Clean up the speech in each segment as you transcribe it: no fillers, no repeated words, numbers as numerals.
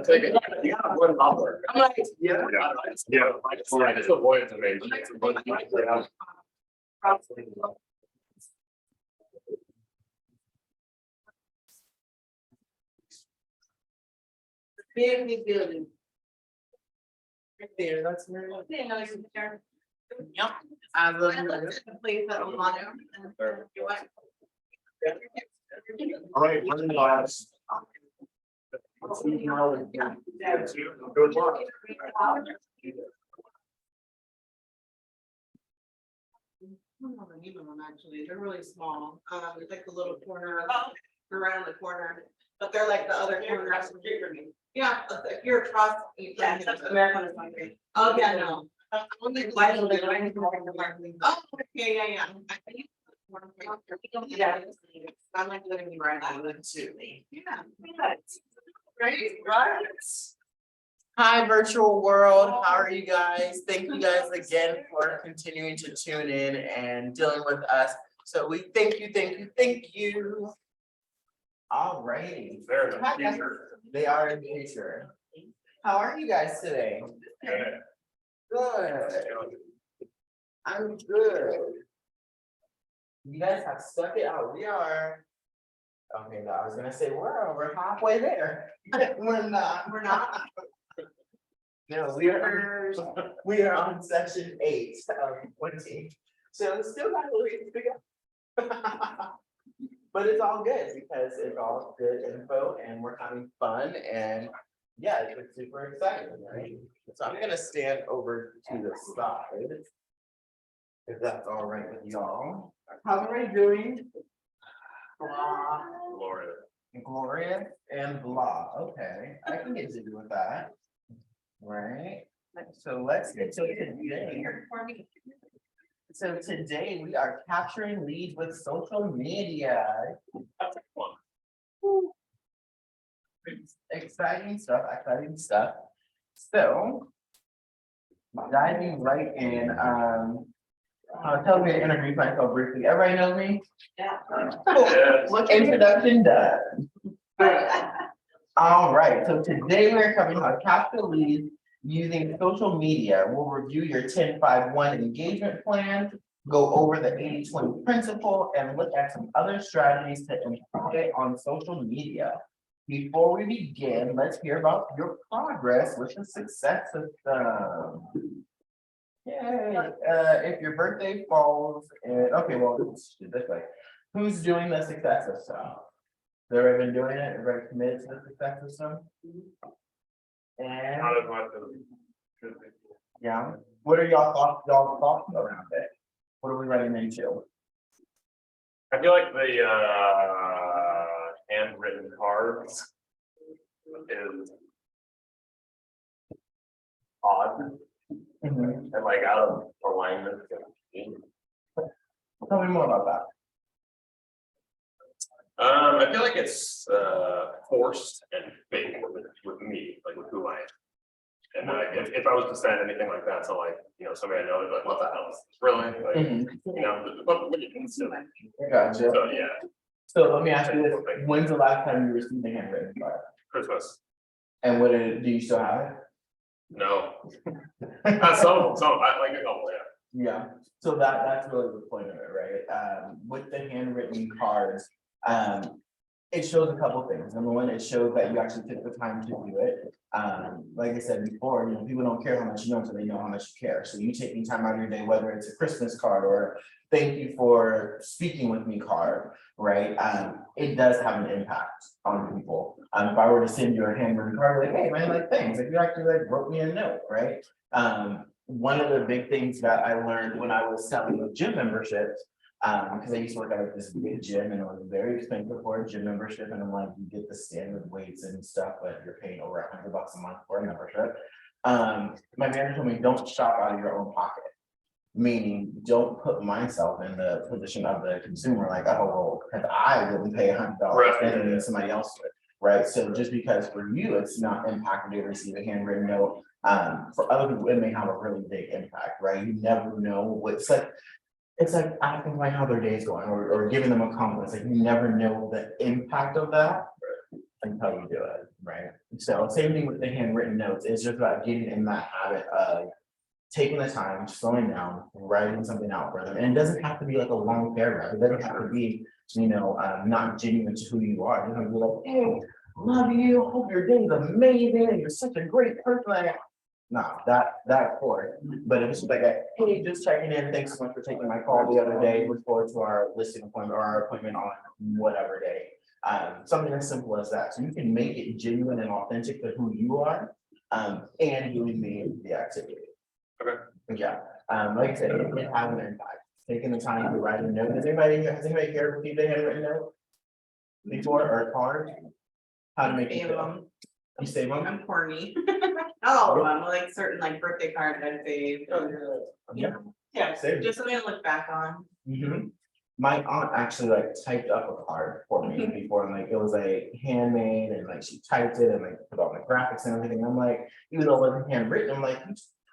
Take it. Yeah, one hour. I'm like, Yeah. Yeah. It's a voice of age. big building. Right there, that's where. Yep. I love it. All right, one last. Good luck. Even them actually, they're really small, it's like the little corner, around the corner, but they're like the other corner. Yeah, if you're across. Yeah, American is my great. Oh, yeah, no. Oh, okay, yeah. Yeah. I'm like living right on them too. Yeah. Right. Hi, virtual world. How are you guys? Thank you guys again for continuing to tune in and dealing with us. So we thank you. All righty. They're the future. They are in the future. How are you guys today? Good. I'm good. You guys have stuck it out. We are. Okay, no, I was gonna say we're halfway there. We're not. No, we are on section 8 of 20. So it's still not really to go. But it's all good because it's all good info and we're having fun and yeah, it's super exciting, right? So I'm gonna stand over to the side. If that's all right with y'all. How are we doing? Blah. Gloria and blah. Okay, I can get to do with that. Right, so let's get to it today. So today we are capturing leads with social media. Exciting stuff. So diving right in, tell me to introduce myself briefly. Everybody knows me? Yeah. Introduction done. All right, so today we're covering how to capture leads using social media. We'll review your 10-5-1 engagement plan, go over the 80-20 principle, and look at some other strategies to employ on social media. Before we begin, let's hear about your progress with the success system. Yay, if your birthday falls, okay, well, let's do it this way. Who's doing the success system? Everybody been doing it? Everybody committed to the success system? And Not as much as. yeah, what are y'all thoughts around it? What are we running into? I feel like the handwritten cards is odd and like out of alignment. Tell me more about that. I feel like it's forced and fake with me, like with who I am. And if I was to send anything like that to like, somebody I know, they'd be like, what the hell is this? Really? Like, what you can do. Gotcha. So yeah. So let me ask you this, when's the last time you received a handwritten card? Christmas. And do you still have it? No. So I like a couple, yeah. Yeah, so that's really the point of it, right? With the handwritten cards, it shows a couple things. Number one, it shows that you actually took the time to do it. Like I said before, people don't care how much you know until they know how much you care. So you taking time out of your day, whether it's a Christmas card or thank you for speaking with me card, right? It does have an impact on people. If I were to send you a handwritten card, like, hey man, like thanks, like you actually like wrote me a note, right? One of the big things that I learned when I was selling with gym memberships, because I used to work at this big gym and it was very expensive for a gym membership, and I'm like, you get the standard weights and stuff, but you're paying over $100 a month for a membership. My manager told me, don't shop out of your own pocket. Meaning, don't put myself in the position of the consumer, like, oh, well, because I wouldn't pay $100, then somebody else would, right? So just because for you, it's not impacting to receive a handwritten note, for other people, it may have a really big impact, right? You never know what's like. It's like asking like how their day's going or giving them a compliment. Like you never know the impact of that until you do it, right? So same thing with the handwritten notes, it's just about getting in that habit of taking the time, slowing down, writing something out for them. And it doesn't have to be like a long paragraph. It doesn't have to be, not genuine to who you are. You know, be like, hey, love you, hope your day is amazing, and you're such a great person. Like, no, that for it. But it was just like, hey, just checking in. Thanks so much for taking my call the other day. Look forward to our listing appointment or our appointment on whatever day. Something as simple as that. So you can make it genuine and authentic to who you are, and doing the activity. Okay. Yeah, like I said, it has an impact. Taking the time to write a note. Has anybody here received a handwritten note before or a card? How to make it Save feel? them. You save them? I'm corny. All of them, like certain like birthday cards I save. Yeah. Yeah, Save. just something to look back on. Mhm. My aunt actually like typed up a card for me before, and like it was like handmade, and like she typed it and like put all the graphics and everything. I'm like, even though it wasn't handwritten, I'm like,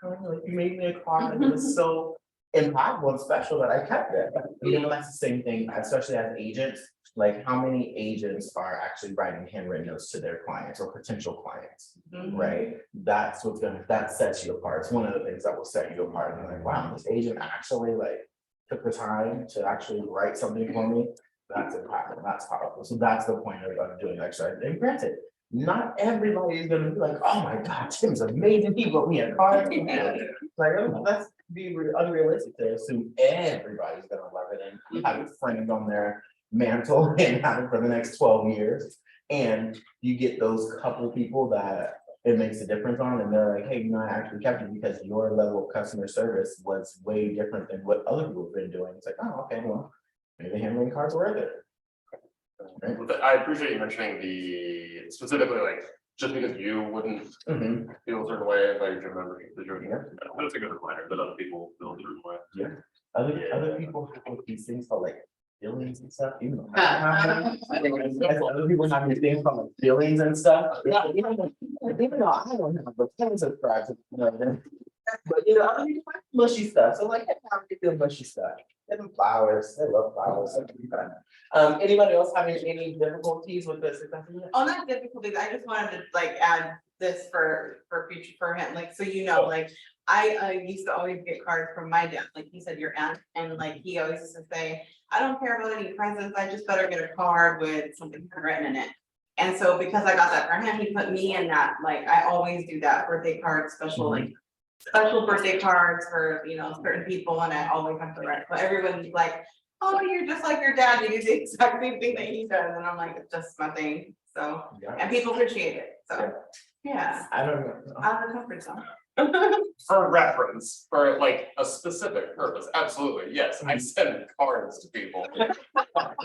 you made me a card, and it was so impactful and special that I kept it. That's the same thing, especially as agents. Like, how many agents are actually writing handwritten notes to their clients or potential clients? Right? That's what's that sets you apart. It's one of the things that will set you apart. And like, wow, this agent actually like took the time to actually write something for me. That's impactful, that's powerful. So that's the point of doing exercise. And granted, not everybody is gonna be like, oh my God, Tim's amazing. He wrote me a card. Like, that's be unrealistic to assume everybody's gonna love it and have it framed on their mantle and have it for the next 12 years. And you get those couple people that it makes a difference on, and they're like, hey, I actually kept it because your level of customer service was way different than what other people have been doing. It's like, oh, okay, well, maybe the handwritten cards worth it. Right? Well, I appreciate you mentioning the specifically, like, just because you wouldn't Mhm. feel a certain way about your gym membership situation. That's a good reminder that other people feel a certain way. Other people have like these things called like feelings and stuff, you know. Other people have these things called like feelings and stuff. Yeah, even though I don't have the tens of tribes, but other people have mushy stuff. So like, how do you feel mushy stuff? And flowers, I love flowers. Anybody else having any difficulties with this? Oh, not difficulties, I just wanted to like add this for future for him, like, so like, I used to always get cards from my dad, like he said, your aunt, and like he always used to say, I don't care about any presents, I just better get a card with something written in it. And so because I got that for him, he put me in that, like, I always do that birthday card special, like special birthday cards for, certain people, and I always have to write, but everyone's like, oh, you're just like your dad, you do the exact same thing that he does, and I'm like, it's just my thing, so, and people appreciate it, so, yeah, I don't know. out of the comfort zone. For reference, for like a specific purpose, absolutely, yes, I send cards to people.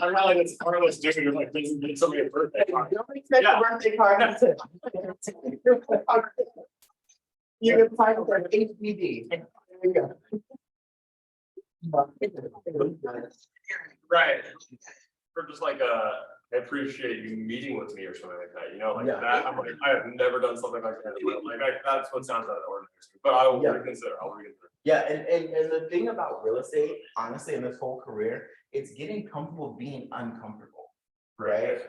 I'm not like it's Carlos doing like this and get somebody a birthday card. Yeah. Birthday card. You can find it at HBD. There you go. Right. For just like I appreciate you meeting with me or something like that, like Yeah. that, I'm like, I have never done something like that, that's what sounds out of ordinary, but I will Yeah. reconsider. Yeah, and the thing about real estate, honestly, in this whole career, it's getting comfortable being uncomfortable, right?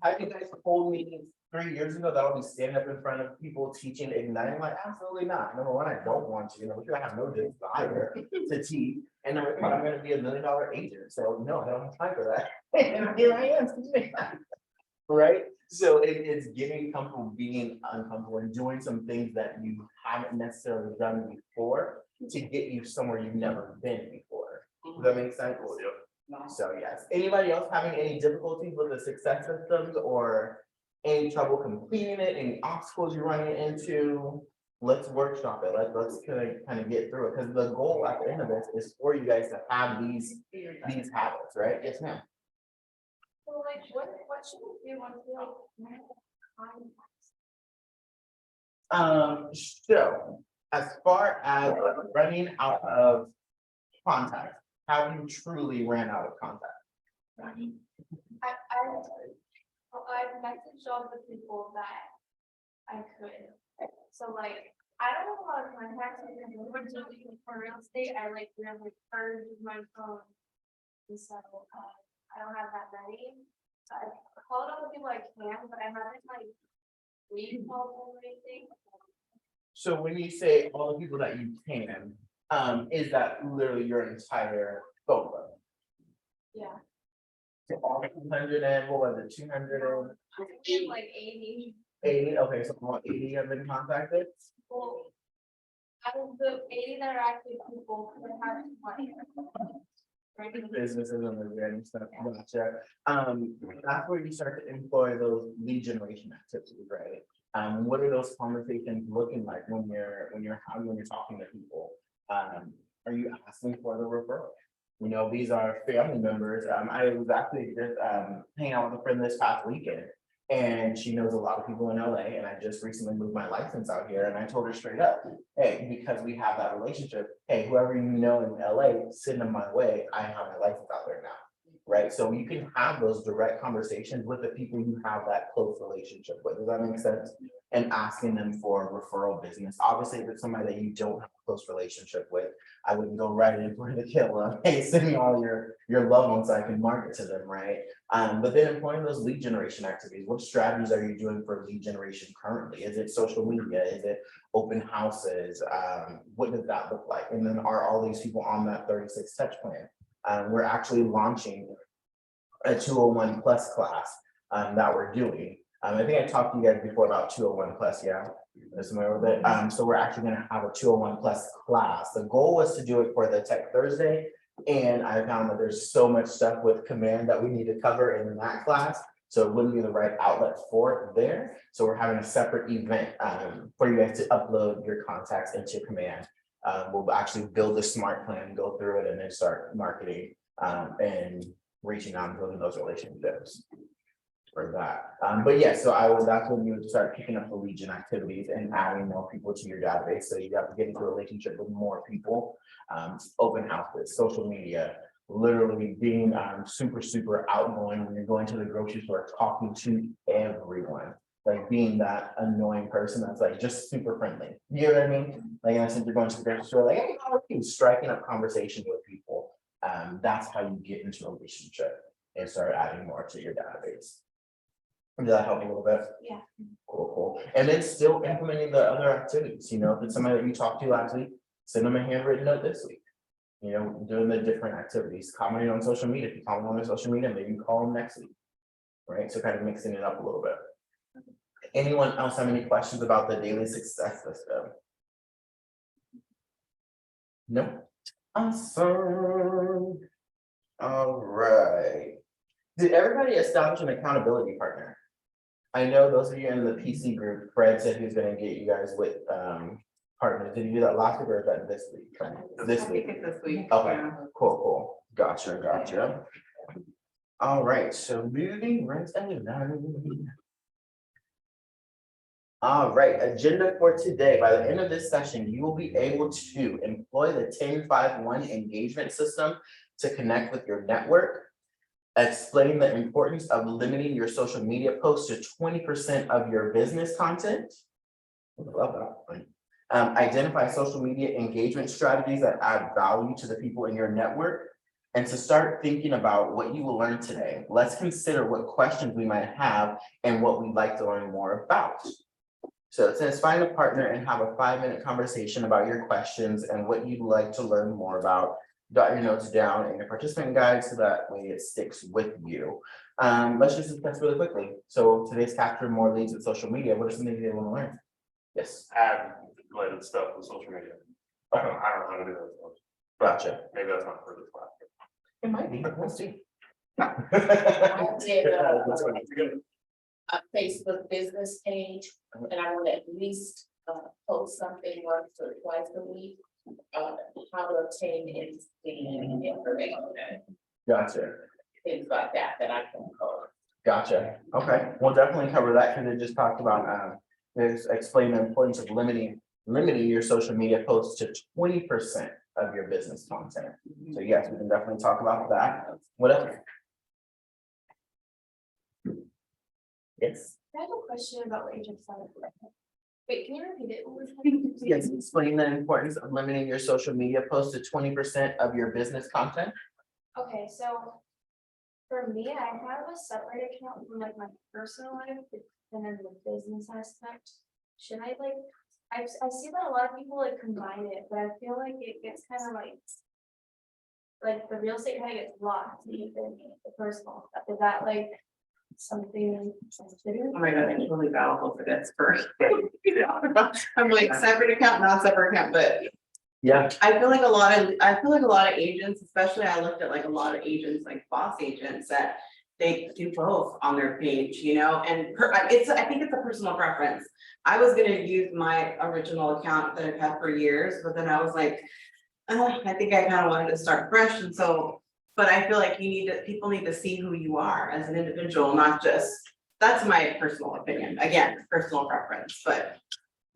Have you guys told me 3 years ago that I'll be standing up in front of people teaching Ignite? I'm like, absolutely not. Number one, I don't want to. Number two, I have no desire to teach. And number three, I'm gonna be $1 million agent. So no, I don't have time for that. And here I am. Right? So it's getting comfortable being uncomfortable and doing some things that you haven't necessarily done before to get you somewhere you've never been before. Does that make sense? So yes, anybody else having any difficulties with the success systems or any trouble completing it, any obstacles you're running into? Let's workshop it. Let's kind of get through it, because the goal at the end of this is for you guys to have these habits, right? Yes, ma'am. So like, what should we do once we like? So as far as running out of contact, have you truly ran out of contact? I've messaged all the people that I could. So like, I don't have a lot of contacts because when we're doing for real estate, I like really purge my phone. And so I don't have that many. So I called all the people I can, but I haven't like recall or anything. So when you say all the people that you can, is that literally your entire phone book? Yeah, So all 200 and what was it, 280? I think like 80. Okay, so all 80 have been contacted? Well, out of the 80 that are active people, we have 20. Right? Businesses and the random stuff, gotcha. That's where you start to employ those lead generation activities, right? What are those conversations looking like when you're talking to people? Are you asking for the referral? You know, these are family members. I was actually just hanging out with a friend this past weekend. And she knows a lot of people in LA, and I just recently moved my license out here, and I told her straight up, hey, because we have that relationship, hey, whoever you know in LA, send them my way, I have my license out there now. Right, so you can have those direct conversations with the people you have that close relationship with, does that make sense? And asking them for referral business, obviously, if it's somebody that you don't have a close relationship with, I wouldn't go right in for the kill, hey, send me all your loved ones so I can market to them, right? But then employing those lead generation activities, what strategies are you doing for lead generation currently? Is it social media? Is it open houses? What does that look like? And then are all these people on that 36 touch plan? We're actually launching a 201 plus class that we're doing. I think I talked to you guys before about 201 plus, yeah, is familiar with it. So we're actually gonna have a 201 plus class. The goal was to do it for the Tech Thursday, and I found that there's so much stuff with Command that we need to cover in that class. So it wouldn't be the right outlet for it there. So we're having a separate event for you guys to upload your contacts into Command. We'll actually build a smart plan, go through it, and then start marketing and reaching out and building those relationships for that. But yeah, so that's when you would start picking up the legion activities and adding more people to your database. So you have to get into a relationship with more people, open houses, social media, literally being super outgoing when you're going to the grocery store, talking to everyone. Like being that annoying person that's like just super friendly. You know what I mean? Like, in a sense, you're going to the grocery store, like, hey, how are you? Striking up conversation with people. That's how you get into a relationship and start adding more to your database. Did that help you a little bit? Yeah. Cool. And then still implementing the other activities, you know, if it's somebody that you talked to last week, send them a handwritten note this week. You know, doing the different activities, commenting on social media. If you comment on their social media, maybe call them next week. Right, so kind of mixing it up a little bit. Anyone else have any questions about the daily success system? No? Awesome. All right. Did everybody establish an accountability partner? I know those of you in the PC group, Fred said he was gonna get you guys with partners. Did you do that last week or is that this week? This I week. think it's this week. Okay, yeah. cool. Gotcha. All right, so moving right along. All right, agenda for today. By the end of this session, you will be able to employ the 10-5-1 engagement system to connect with your network. Explain the importance of limiting your social media posts to 20% of your business content. Love that. Identify social media engagement strategies that add value to the people in your network. And to start thinking about what you will learn today, let's consider what questions we might have and what we'd like to learn more about. So it says find a partner and have a 5-minute conversation about your questions and what you'd like to learn more about. Jot your notes down in your participant guide so that way it sticks with you. Let's just discuss really quickly. So today's capture more leads with social media. What are some things you want to learn? Yes. Add related stuff with social media. I don't know how to do that. Gotcha. Maybe that's not for this class. It might be, we'll see. I did That's what it's good. a Facebook business page, and I want to at least post something once or twice a week. How to obtain the information, Gotcha. things like that I can cover. Gotcha. Okay, we'll definitely cover that because it just talked about explain the importance of limiting your social media posts to 20% of your business content. So yes, we can definitely talk about that. What else? Yes. I have a question about what you just said. Wait, can you repeat it? one more time? Yes, explain the importance of limiting your social media posts to 20% of your business content. Okay, so for me, I have a separate account from like my personal life and then the business aspect, should I like, I see that a lot of people like combine it, but I feel like it gets kind of like the real estate kind of gets lost in the personal stuff. Is that like something sensitive? Oh my god, I'm totally valuable for this first. Yeah. I'm like separate account, not separate account, but Yeah, I feel like a lot of agents, especially I looked at like a lot of agents, like boss agents that. They do both on their page, you know, and I think it's a personal preference. I was gonna use my original account that I've had for years, but then I was like. I think I kind of wanted to start fresh, and so, but I feel like people need to see who you are as an individual, not just. That's my personal opinion, again, personal preference, but.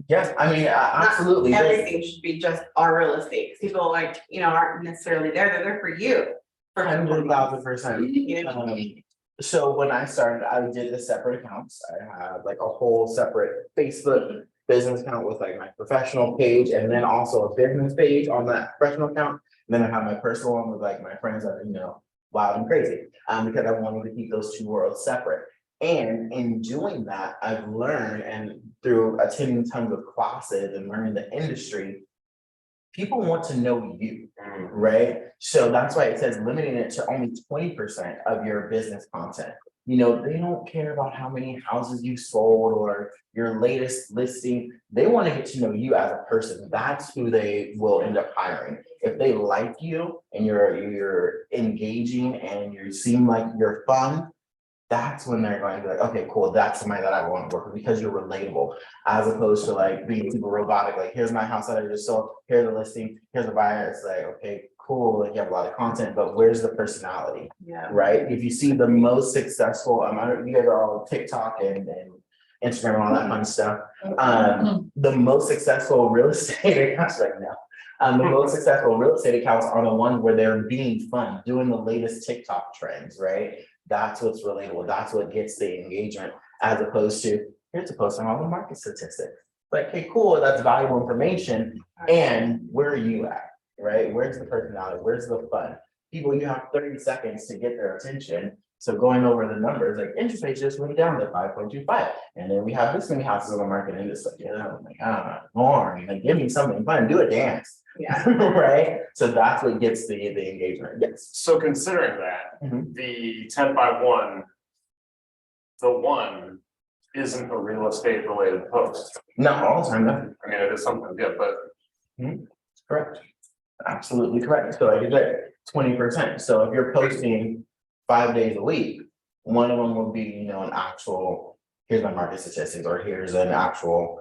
yeah, I mean, Not absolutely. everything should be just our real estate. People like, aren't necessarily there, they're there for you. For 100,000%. You know, So when I started, I did the separate accounts. I had like a whole separate Facebook business account with like my professional page and then also a business page on that professional account. And then I have my personal one with like my friends that are, wild and crazy, because I wanted to keep those two worlds separate. And in doing that, I've learned, and through attending tons of classes and learning the industry, people want to know you, right? So that's why it says limiting it to only 20% of your business content. They don't care about how many houses you sold or your latest listing. They want to get to know you as a person. That's who they will end up hiring. If they like you and you're engaging and you seem like you're fun, that's when they're going to be like, okay, cool, that's somebody that I want to work with because you're relatable, as opposed to like being super robotic, like, here's my house that I just sold, here's the listing, here's the buyer. It's like, okay, cool, like you have a lot of content, but where's the personality, yeah. right? If you see the most successful, you guys are all TikTok and Instagram and all that fun stuff. The most successful real estate accounts right now. The most successful real estate accounts are the ones where they're being fun, doing the latest TikTok trends, right? That's what's relatable. That's what gets the engagement, as opposed to here's a post on all the market statistics. Like, hey, cool, that's valuable information. And where are you at, right? Where's the personality? Where's the fun? People, you have 30 seconds to get their attention. So going over the numbers, like interest rates just went down to 5.25. And then we have this many houses on the market and it's like, boring, like give me something fun, do a dance. Yeah. Right? So that's what gets the engagement. Yes. So considering that, Mhm. the 10-by-1, the one isn't a real estate related post. Not all the time, no. I mean, it is something good, but Correct. Absolutely correct. So like I said, 20%. So if you're posting 5 days a week, one of them will be, an actual, here's my market statistics, or here's an actual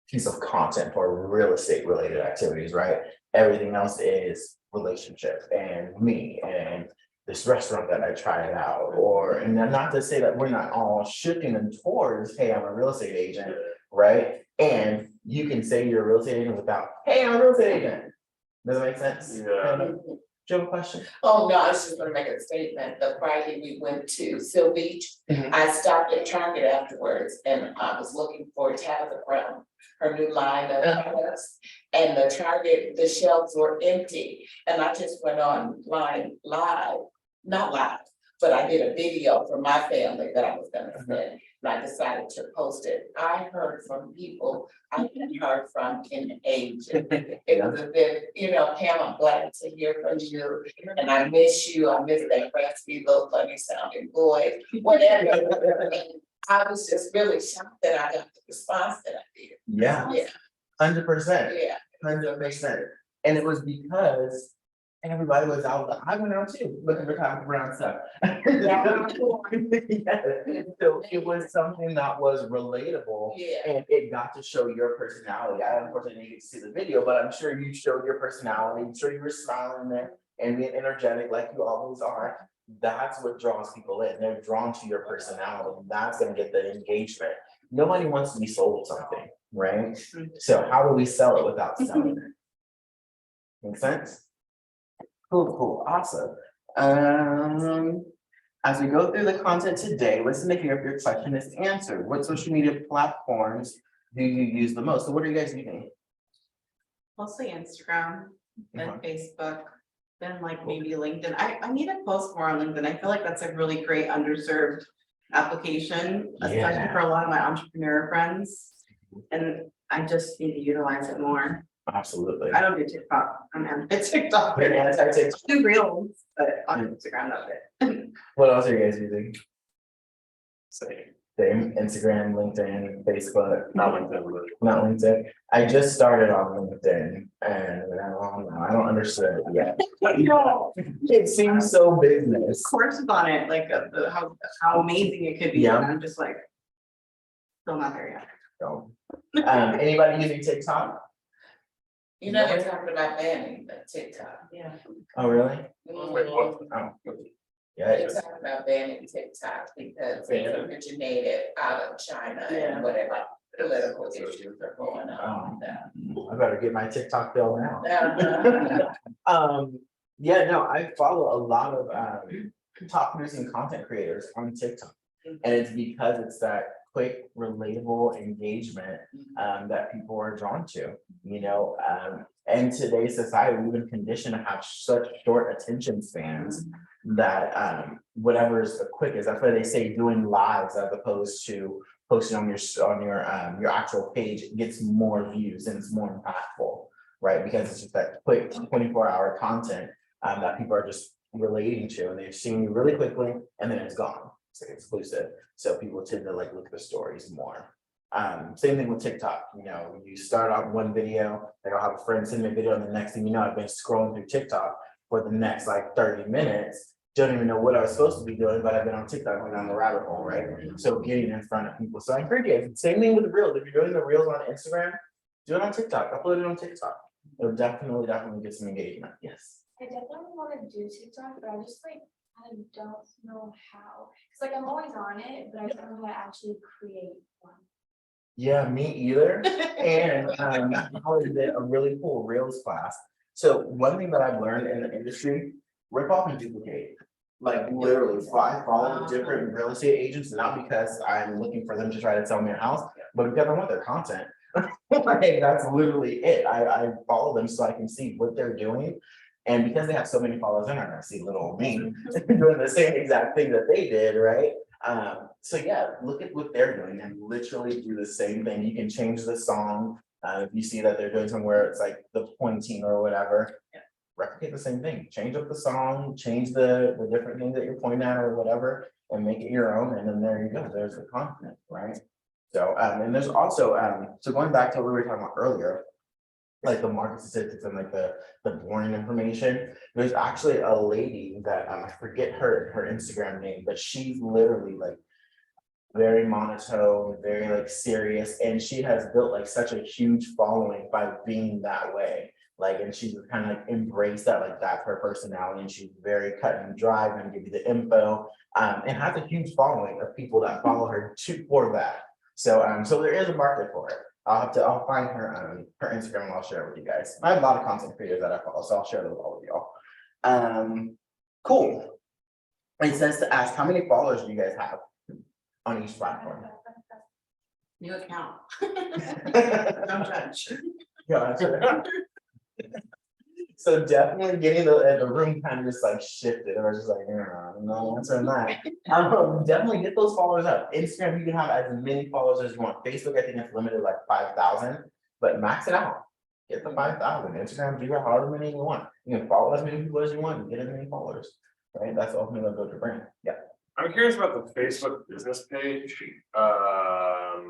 piece of content for real estate related activities, right? Everything else is relationship and me and this restaurant that I tried out, and then not to say that we're not all shifting them towards, hey, I'm a real estate agent, right? And you can say you're a real estate agent without, hey, I'm a real estate agent. Does that make sense? Yeah. Do you have a question? Oh, no, I was just gonna make a statement. The Friday we went to Seal Beach, Mhm. I stopped at Target afterwards and I was looking for Tabitha Brown, her new line of products. And the Target, the shelves were empty and I just went online live, not live, but I did a video for my family that I was gonna send. And I decided to post it. I heard from people I hadn't heard from in ages. It was a bit, Pam, I'm glad to hear from you. And I miss you. I miss that raspy little funny sounding boy, whatever. And I was just really shocked that I got the response that I did. Yeah, Yeah, 100%. yeah. 100%. And it was because everybody was out, I went out too, looking for Tabitha Brown stuff. Yeah. So it was something that was relatable. Yeah. And it got to show your personality. I unfortunately didn't get to see the video, but I'm sure you showed your personality. I'm sure you were smiling there and being energetic like you always are. That's what draws people in. They're drawn to your personality, and that's gonna get the engagement. Nobody wants to be sold something, right? So how do we sell it without selling it? Make sense? Cool, awesome. As we go through the content today, listen to hear if your question is answered. What social media platforms do you use the most? So what are you guys using? Mostly Instagram, then Mhm. Facebook, then like maybe LinkedIn. I need to post more on LinkedIn. I feel like that's a really great underserved application, especially Yeah. for a lot of my entrepreneur friends. And I just need to utilize it more. Absolutely. I don't do TikTok, I'm anti-TikTok. You're anti-TikTok. I do reels, but on Instagram, that's it. What else are you guys using? Same, Same, Instagram, LinkedIn, Facebook, not LinkedIn, but not LinkedIn. I just started on LinkedIn and I don't understand it yet. It seems so business. Courses on it, like how amazing it could be, Yeah. and I'm just like. Still not there yet. So, anybody using TikTok? You know, they're talking about banning the TikTok. Yeah. Oh, really? wait, what? Oh, yeah. They're talking about banning TikTok because it originated out of China Yeah. and whatever political issues are going on. I better get my TikTok bill now. Uh, Yeah, no, I follow a lot of top producing content creators on TikTok. And it's because it's that quick, relatable engagement that people are drawn to, you know, and today's society, we've been conditioned to have such short attention spans that whatever is the quickest, that's why they say doing lives as opposed to posting on your actual page gets more views and it's more impactful, right? Because it's just that quick 24-hour content that people are just relating to, and they've seen you really quickly and then it's gone. It's like exclusive. So people tend to like look at the stories more. Same thing with TikTok, you know, you start out one video, like I'll have a friend send me a video, and the next thing you know, I've been scrolling through TikTok for the next like 30 minutes. Don't even know what I was supposed to be doing, but I've been on TikTok going down the rabbit hole, right? So getting in front of people. So I encourage you, same thing with the reels. If you're doing the reels on Instagram, do it on TikTok, upload it on TikTok. It'll definitely get some engagement. Yes. I definitely wanna do TikTok, but I just like, I don't know how. Cause like I'm always on it, but I don't know how to actually create one. Yeah, me either. And I did a really cool Reels class. So one thing that I've learned in the industry, rip off and duplicate. Like literally, I follow different real estate agents, not because I'm looking for them to try to sell me a house, but because I want their content. Like that's literally it. I follow them so I can see what they're doing. And because they have so many followers, they're not gonna see little old me doing the same exact thing that they did, right? So yeah, look at what they're doing and literally do the same thing. You can change the song. If you see that they're doing somewhere, it's like the pointing or whatever. Replicate the same thing, change up the song, change the different things that you're pointing at or whatever, and make it your own, and then there you go, there's the content, right? So, and there's also, so going back to what we were talking about earlier, like the market statistics and like the boring information, there's actually a lady that, I forget her Instagram name, but she's literally like very monotone, very like serious, and she has built like such a huge following by being that way. Like, and she's kind of like embraced that, like that's her personality, and she's very cut and dry, and give you the info, and has a huge following of people that follow her for that. So, so there is a market for it. I'll find her Instagram and I'll share it with you guys. I have a lot of content creators that I follow, so I'll share it with all of y'all. Cool. It says to ask, how many followers do you guys have on each platform? New account. Don't judge. Gotcha. So definitely getting the room kind of just like shifted. I was just like, no answer on that. Definitely get those followers up. Instagram, you can have as many followers as you want. Facebook, I think it's limited like 5,000, but max it out. Get the 5,000. Instagram, do however many you want. You can follow as many people as you want and get as many followers. Right? That's ultimately what your brand. Yeah. I'm curious about the Facebook business page, how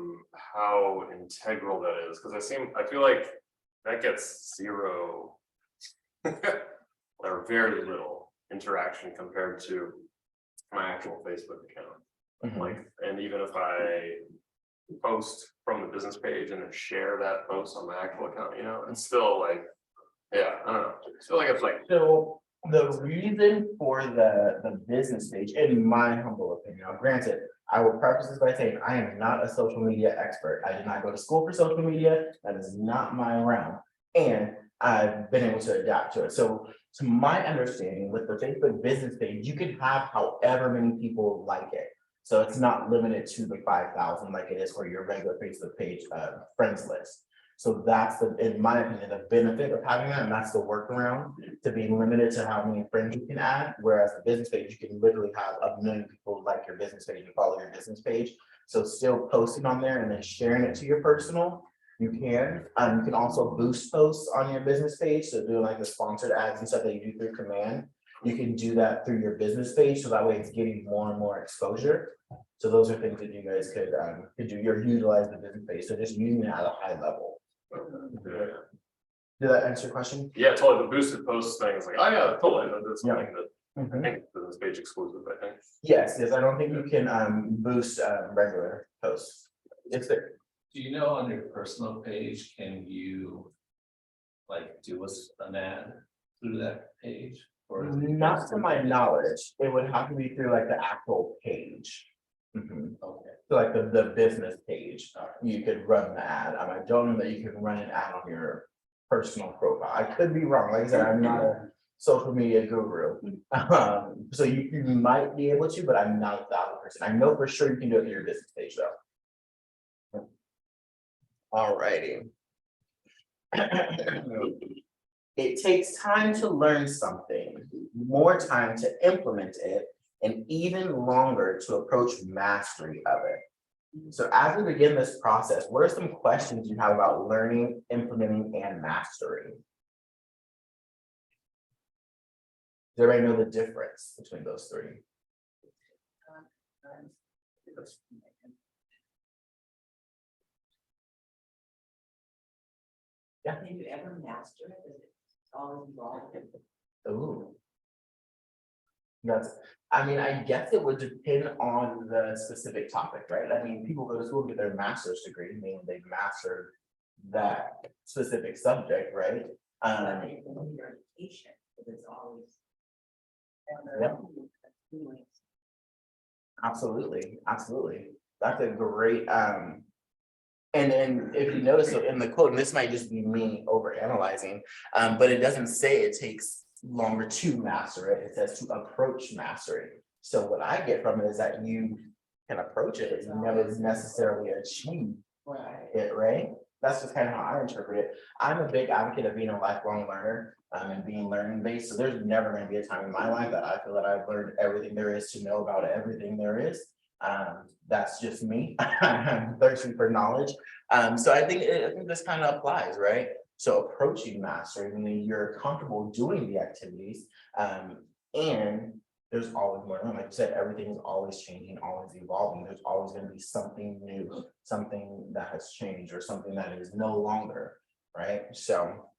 integral that is, because I feel like that gets zero or very little interaction compared to my actual Facebook account. Like, and even if I post from the business page and then share that post on my actual account, you know, it's still like, yeah, I don't know. I feel like it's like, So the reason for the business page, in my humble opinion, now granted, I will preface this by saying I am not a social media expert. I did not go to school for social media. That is not my realm. And I've been able to adapt to it. So to my understanding, with the Facebook business page, you can have however many people like it. So it's not limited to the 5,000 like it is for your regular Facebook page friends list. So that's the, in my opinion, the benefit of having that, and that's the workaround to be limited to how many friends you can add. Whereas the business page, you can literally have 1 million people like your business page and follow your business page. So still posting on there and then sharing it to your personal, you can. You can also boost posts on your business page. So doing like the sponsored ads and stuff that you do through command. You can do that through your business page. So that way it's getting more and more exposure. So those are things that you guys could do. You're utilizing the business page. So just using it at a high level. Did that answer your question? Yeah, totally. The boosted posts thing is like, oh yeah, totally. That's Yeah. something that I think business page exclusive, I think. Yes, I don't think you can boost regular posts. If there, Do you know on your personal page, can you like do an ad through that page? Or is it not just- to my knowledge, it would have to be through like the actual page. Mhm. Okay. So like the business page, you could run the ad. I don't know that you can run an ad on your personal profile. I could be wrong. Like I said, I'm not a social media guru. So you might be able to, but I'm not 1,000%. I know for sure you can do it through your business page though. Alrighty. It takes time to learn something, more time to implement it, and even longer to approach mastery of it. So as we begin this process, what are some questions you have about learning, implementing, and mastering? Does everybody know the difference between those three? Yeah. Can you ever master it? Is it always involved? Ooh. That's, I mean, I guess it would depend on the specific topic, right? I mean, people go to school and get their master's degree, meaning they've mastered that specific subject, right? But in your education, it's always. Yep. Absolutely, absolutely. That's a great, and then if you notice, so in the quote, and this might just be me over analyzing, but it doesn't say it takes longer to master it. It says to approach mastery. So what I get from it is that you can approach it, but you never necessarily achieve Right. it, right? That's just kind of how I interpret it. I'm a big advocate of being a lifelong learner and being learning based. So there's never going to be a time in my life that I feel that I've learned everything there is to know about everything there is. That's just me. I'm thirsty for knowledge. So I think this kind of applies, right? So approaching mastery, meaning you're comfortable doing the activities, and there's always more. Like I said, everything is always changing, always evolving. There's always going to be something new, something that has changed, or something that is no longer, right? So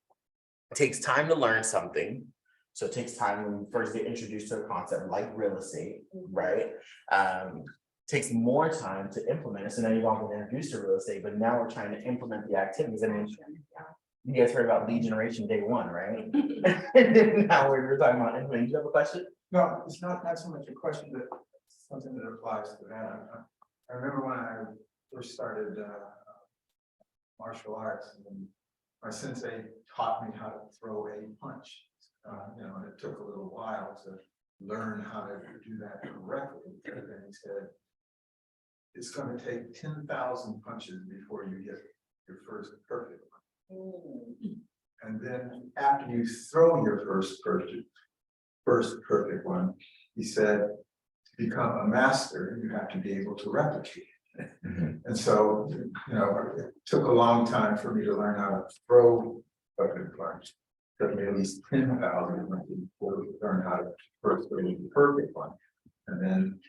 it takes time to learn something. So it takes time when you first get introduced to a concept like real estate, right? Takes more time to implement it. So now you've all been introduced to real estate, but now we're trying to implement the activities. I mean, you guys heard about lead generation day one, right? And now we're talking about implementing. Do you have a question? No, it's not so much a question, but something that applies to that. I remember when I first started martial arts, and my sensei taught me how to throw a punch. And it took a little while to learn how to do that correctly. And he said, it's going to take 10,000 punches before you get your first perfect one. And then after you throw your first perfect one, he said, to become a master, you have to be able to replicate it. And so, it took a long time for me to learn how to throw a good punch. It took me at least 10,000 before to learn how to first throw the perfect one. And then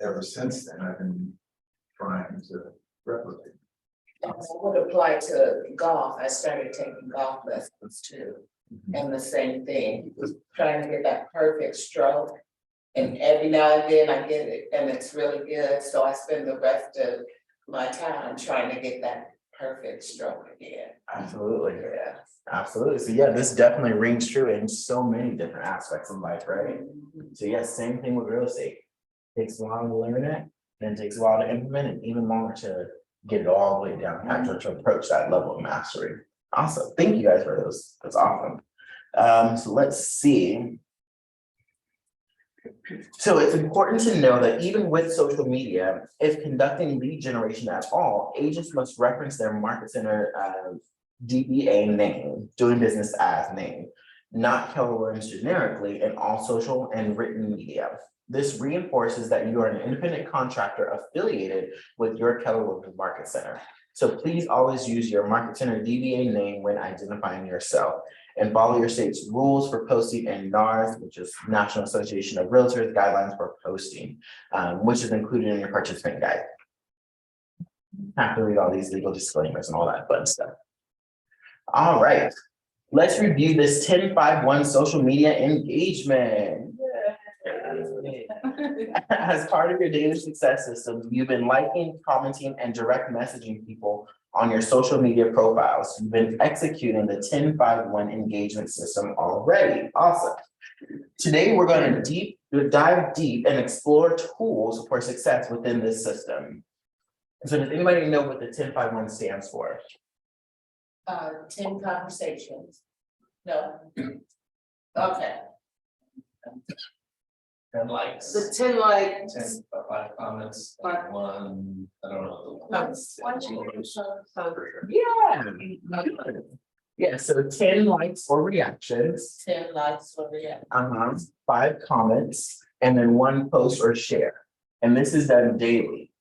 ever since then, I've been trying to replicate. That would apply to golf. I started taking golf lessons too. And the same thing, trying to get that perfect stroke. And every now and then I get it and it's really good. So I spend the rest of my time trying to get that perfect stroke again. Absolutely. Yeah. Absolutely. So yeah, this definitely rings true in so many different aspects of life, right? So yeah, same thing with real estate. Takes a while to learn it, then takes a while to implement it, even longer to get it all the way down, to approach that level of mastery. Awesome. Thank you guys for those. That's awesome. So let's see. So it's important to know that even with social media, if conducting lead generation at all, agents must reference their market center DBA name, doing business as name, not Keller Williams generically in all social and written media. This reinforces that you are an independent contractor affiliated with your Keller Williams Market Center. So please always use your market center DBA name when identifying yourself and follow your state's rules for posting and NARS, which is National Association of Realtors Guidelines for Posting, which is included in your participant guide. Have to read all these legal disclaimers and all that fun stuff. All right, let's review this 10-5-1 social media engagement. As part of your daily success system, you've been liking, commenting, and direct messaging people on your social media profiles. You've been executing the 10-5-1 engagement system already. Awesome. Today, we're going to dive deep and explore tools for success within this system. So does anybody know what the 10-5-1 stands for? 10 conversations. No. Okay. 10 likes. The 10 like. 10, 5 comments, and 1, I don't know. One chicken, so Yeah. Yeah, so 10 likes or reactions, 10 likes for the, 5 comments, and then 1 post or share. And this is done daily.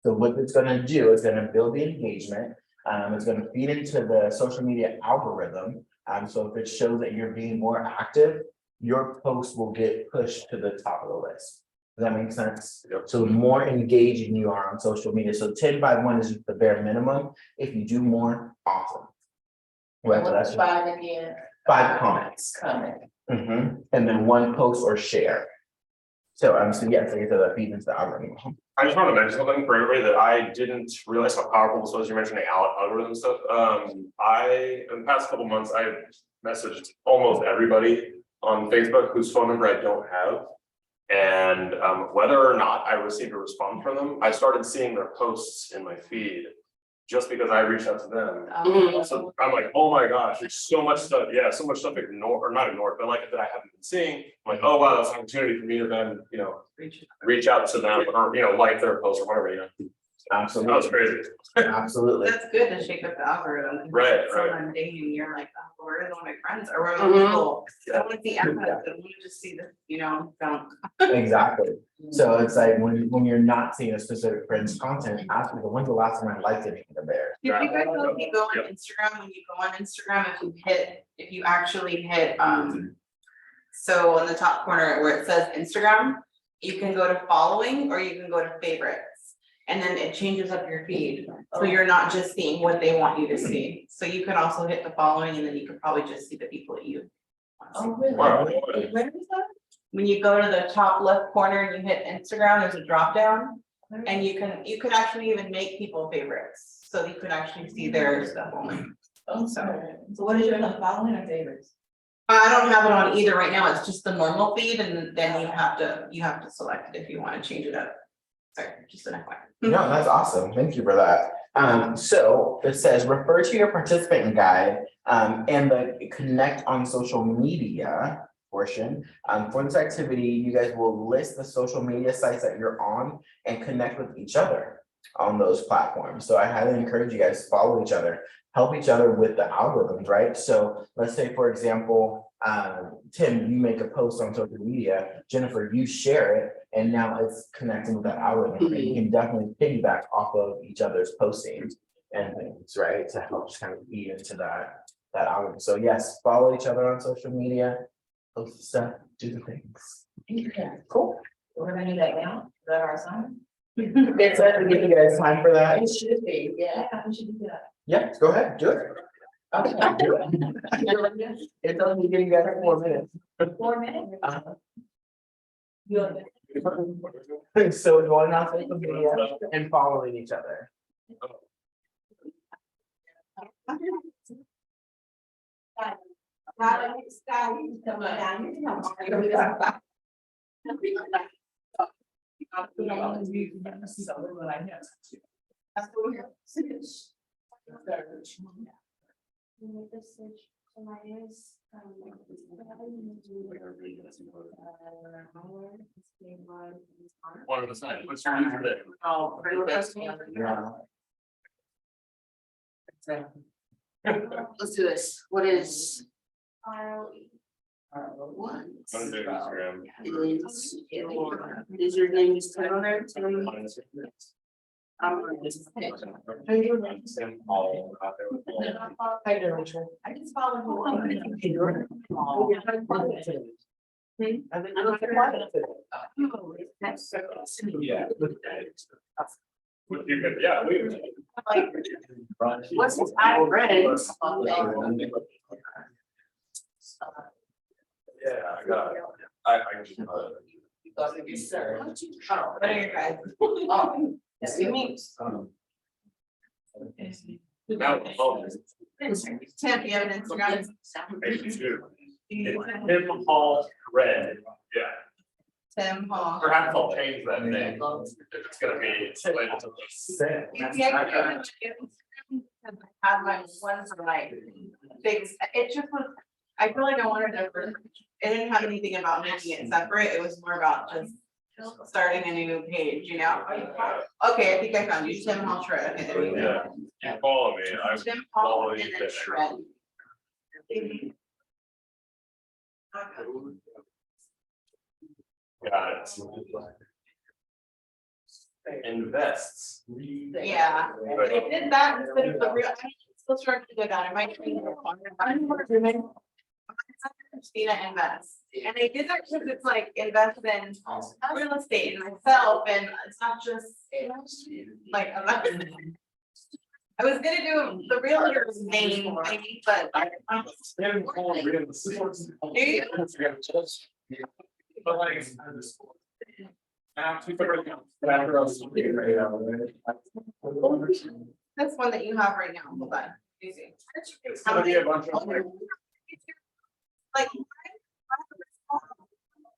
So what it's gonna do is gonna build the engagement. It's gonna feed into the social media algorithm. So if it shows that you're being more active, your post will get pushed to the top of the list. Does that make sense? Yep. So the more engaging you are on social media, so 10-5-1 is just the bare minimum. If you do more, awesome. Whether that's what's 5 again? 5 comments. Comment. And then 1 post or share. So so yes, like I said, that feeds into the algorithm. I just want to mention something for everybody that I didn't realize how powerful this was. You mentioned the algorithm stuff. In the past couple months, I've messaged almost everybody on Facebook whose phone number I don't have. And whether or not I received a response from them, I started seeing their posts in my feed just because I reached out to them. So I'm like, oh my gosh, there's so much stuff. Yeah, so much stuff ignored or not ignored, but like that I haven't been seeing. I'm like, oh wow, that's an opportunity for me to then, reach out to them or, like their post or whatever, That was Absolutely, crazy. absolutely. That's good to shake up the algorithm. Right, It's right. so mundane, you're like, oh, where is all my friends or where are my people? I don't want to see ads, I want to just see the, don't. Exactly. So it's like when you're not seeing a specific friend's content, ask me, when's the last time I liked anything there? Did you guys know if you go on Instagram, when you go on Instagram, if you actually hit, so on the top corner where it says Instagram, you can go to following or you can go to favorites. And then it changes up your feed, so you're not just seeing what they want you to see. So you can also hit the following and then you can probably just see the people that you. Oh, really? Wow. Where is that? When you go to the top left corner and you hit Instagram, there's a drop down. And you can actually even make people favorites, so you can actually see their stuff only. Oh, sorry. So what is your following or favorites? I don't have it on either right now, it's just the normal feed and then you have to select it if you want to change it up. Sorry, just an FYI. No, that's awesome. Thank you for that. So it says refer to your participant guide and the connect on social media portion. For this activity, you guys will list the social media sites that you're on and connect with each other on those platforms. So I highly encourage you guys to follow each other, help each other with the algorithms, right? So let's say, for example, Tim, you make a post on social media, Jennifer, you share it, and now it's connecting with that algorithm. And you can definitely piggyback off of each other's postings and things, right? To help just kind of feed into that algorithm. So yes, follow each other on social media, post stuff, do the things. Okay. Cool. We're gonna do that now, is that our assignment? It's to give you guys time for that. It should be, yeah. Yeah, we should do that. Yeah, go ahead, do it. Okay. Do it. It's only giving you guys 4 minutes. 4 minutes? So going on social media and following each other. So my name is, One of the signs, what's your name today? Oh, let's do this. What is? ROE. What? One of the Instagram. Is your name is Taylor? Sam Paul out there with Paul. I just follow. Yeah. You could, yeah, we. What's this I read? Yeah, I got it. I just. Yes, sir. What are your guys? Oh, excuse me. Now, oh, Tim, you have an Instagram? maybe two. Do you use it? Tim Paul Red, yeah, Tim Hall. perhaps I'll change that name, if it's gonna be related to this. Have my ones for like things, it just was, I feel like I wanted to, it didn't have anything about making it separate, it was more about just starting a new page, you know? Okay, I think I found you, Tim Hall Shred, okay, there we go. Yeah, you follow me, I Tim Hall follow and you. then there. Shred. Got it. Invests. Yeah, I did that instead of the real, I'm still struggling to do that, I might. Christina Invest, and I did that because it's like invest in real estate and myself, and it's not just like. I was gonna do the realtor's name, maybe, but. But like. That's one that you have right now, hold on. Easy. It's gonna be a bunch of like. Like.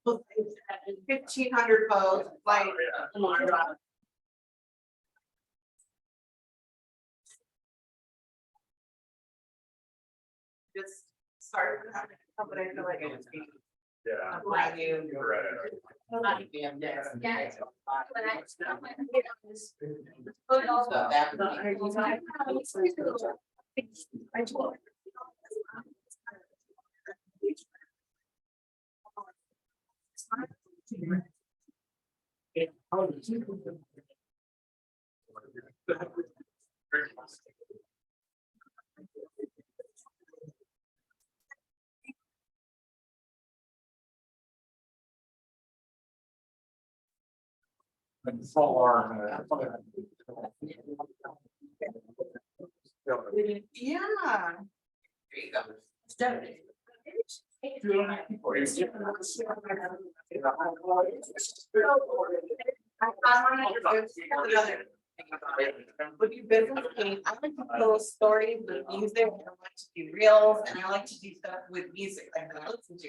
1,500 posts, like. Just started having, but I feel like I just. Yeah. Glad you. You're right. Yeah. But I still went, you know, this- Put all the- I told. Yeah. There you go. With your business page, I like to post stories with music, and I like to do reels, and I like to do stuff with music like that I listen to.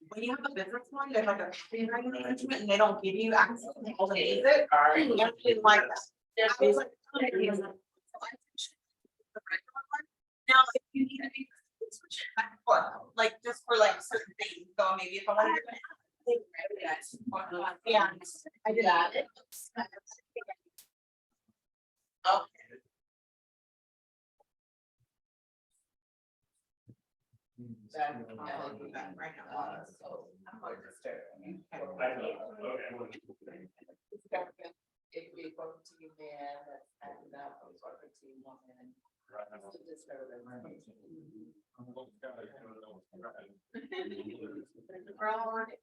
When you have a business one, there's like a copyright management and they don't give you access to all the music, I actually like that. I was like, now, if you need to be, switch it back and forth, like just for like certain things, so maybe if I want to. Yeah, I did that. Okay. I'll do that right now. So, I'm going to start. If we go to you, man, that's not, I'm talking to you, woman. Just for the information. We're all on it.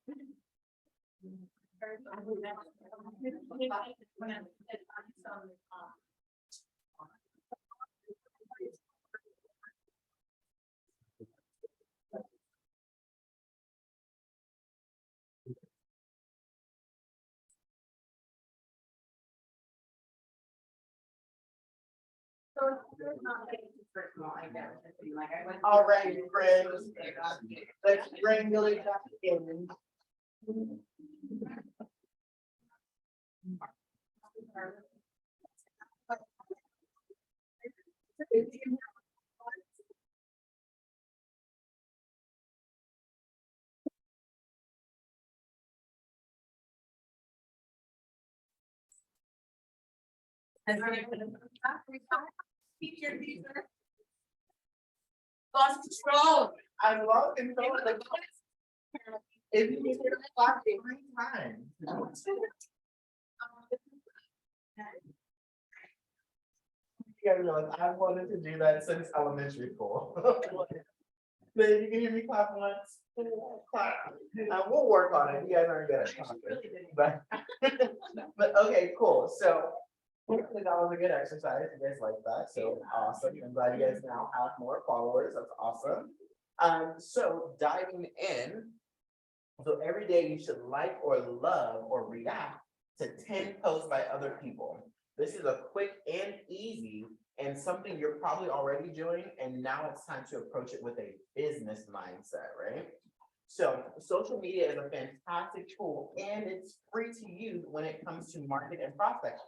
So there's not like personal identity, like I went. All right, friends, let's bring Billy back in. Feature teaser. Lost control. I love control. If you can hear the clock 3 times. You gotta realize I've wanted to do that since elementary school. But if you can hear me clap once, clap. We'll work on it. You guys aren't good at it. But, but okay, cool. So hopefully that was a good exercise. You guys like that. So awesome. I'm glad you guys now have more followers. That's awesome. So diving in. So every day you should like or love or react to 10 posts by other people. This is a quick and easy and something you're probably already doing, and now it's time to approach it with a business mindset, right? So social media is a fantastic tool and it's free to use when it comes to market and prospecting.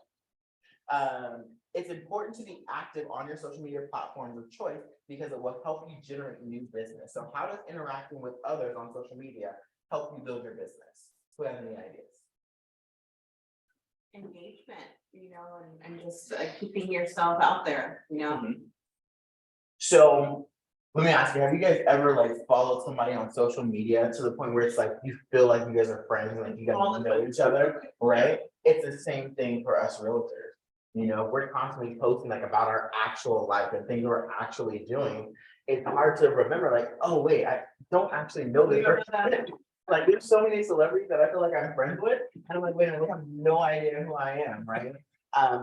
It's important to be active on your social media platforms of choice because it will help you generate new business. So how does interacting with others on social media help you build your business? Who has any ideas? Engagement, and just keeping yourself out there, So let me ask you, have you guys ever like followed somebody on social media to the point where it's like you feel like you guys are friends and like you guys know each other, right? It's the same thing for us realtors. We're constantly posting like about our actual life and things we're actually doing. It's hard to remember like, oh wait, I don't actually know this person. Like there's so many celebrities that I feel like I'm friends with, and I'm like, wait a minute, they have no idea who I am, right?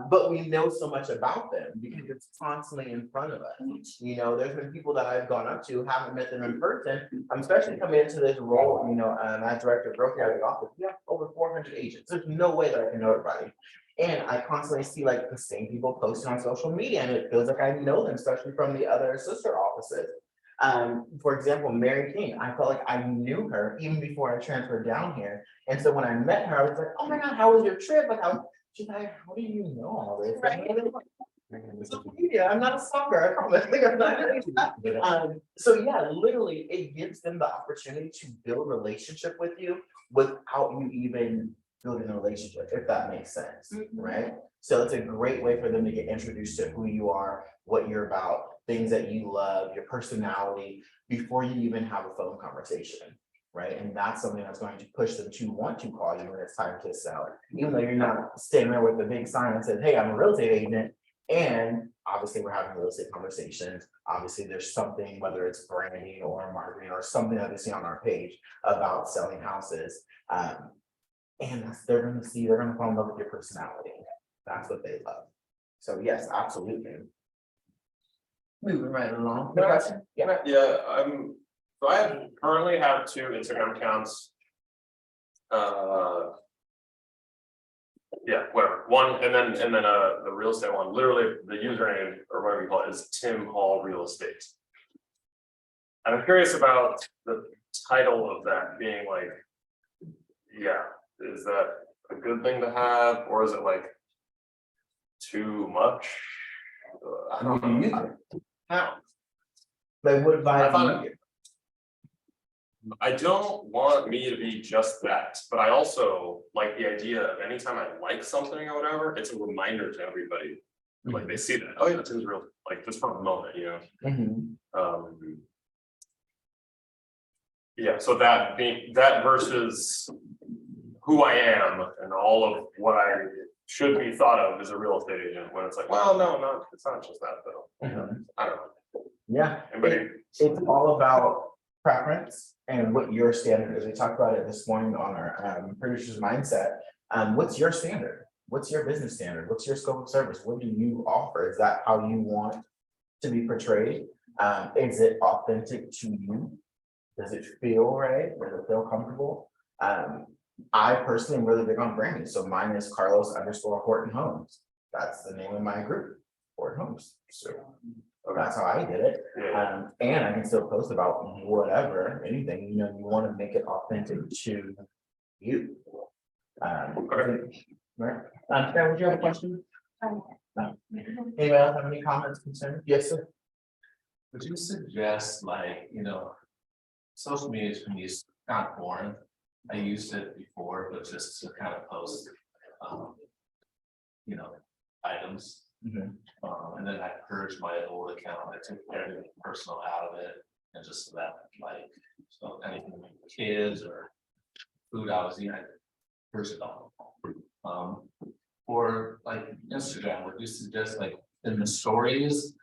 But we know so much about them because it's constantly in front of us. There's been people that I've gone up to, haven't met them in person. I'm especially coming into this role, as director of growth here at the office. We have over 400 agents. There's no way that I can know everybody. And I constantly see like the same people posting on social media, and it feels like I know them, especially from the other sister offices. For example, Mary King, I felt like I knew her even before I transferred down here. And so when I met her, I was like, oh my God, how was your trip? Like, she's like, how do you know all this? Right. Social media, I'm not a stalker, I promise. Like, I'm not so yeah, literally, it gives them the opportunity to build relationship with you without you even building a relationship, if that makes sense, right? So it's a great way for them to get introduced to who you are, what you're about, things that you love, your personality, before you even have a phone conversation, right? And that's something that's going to push them to want to call you when it's time to sell it. Even though you're not standing there with the big sign that says, hey, I'm a real estate agent. And obviously we're having real estate conversations. Obviously there's something, whether it's branding or marketing or something that they see on our page about selling houses. And they're gonna fall in love with your personality. That's what they love. So yes, absolutely. Moving right along. No, Question? Yeah. Yeah, so I currently have 2 Instagram accounts. Yeah, whatever, one, and then the real estate one, literally the username or whatever you call it is Tim Hall Real Estate. And I'm curious about the title of that being like, yeah, is that a good thing to have, or is it like too much? I don't know. How? Like what I vibe found do you get? I don't want me to be just that, but I also like the idea of anytime I like something or whatever, it's a reminder to everybody. Like they see that, oh yeah, Tim's real, like just from the moment, Yeah, so that versus who I am and all of what I should be thought of as a real estate agent, when it's like, well, no, it's not just that though. I don't know. Yeah, Anybody? it's all about preference and what your standard is. We talked about it this morning on our producer's mindset. What's your standard? What's your business standard? What's your scope of service? What do you offer? Is that how you want to be portrayed? Is it authentic to you? Does it feel right? Does it feel comfortable? I personally am really big on branding. So mine is Carlos_Horton Homes. That's the name of my group, Horton Homes. So that's how I did it. And I can still post about whatever, anything, you want to make it authentic to you. Right. Karen, would you have a question? No. Anybody else have any comments, concerns? Yes, sir. Would you suggest social media to me is kind of boring. I used it before, but just to kind of post, items. Mhm. And then I purged my old account, I took everything personal out of it, and just left like, so anything with kids or food I was eating, I purged it all. Or like Instagram, would you suggest like in the stories?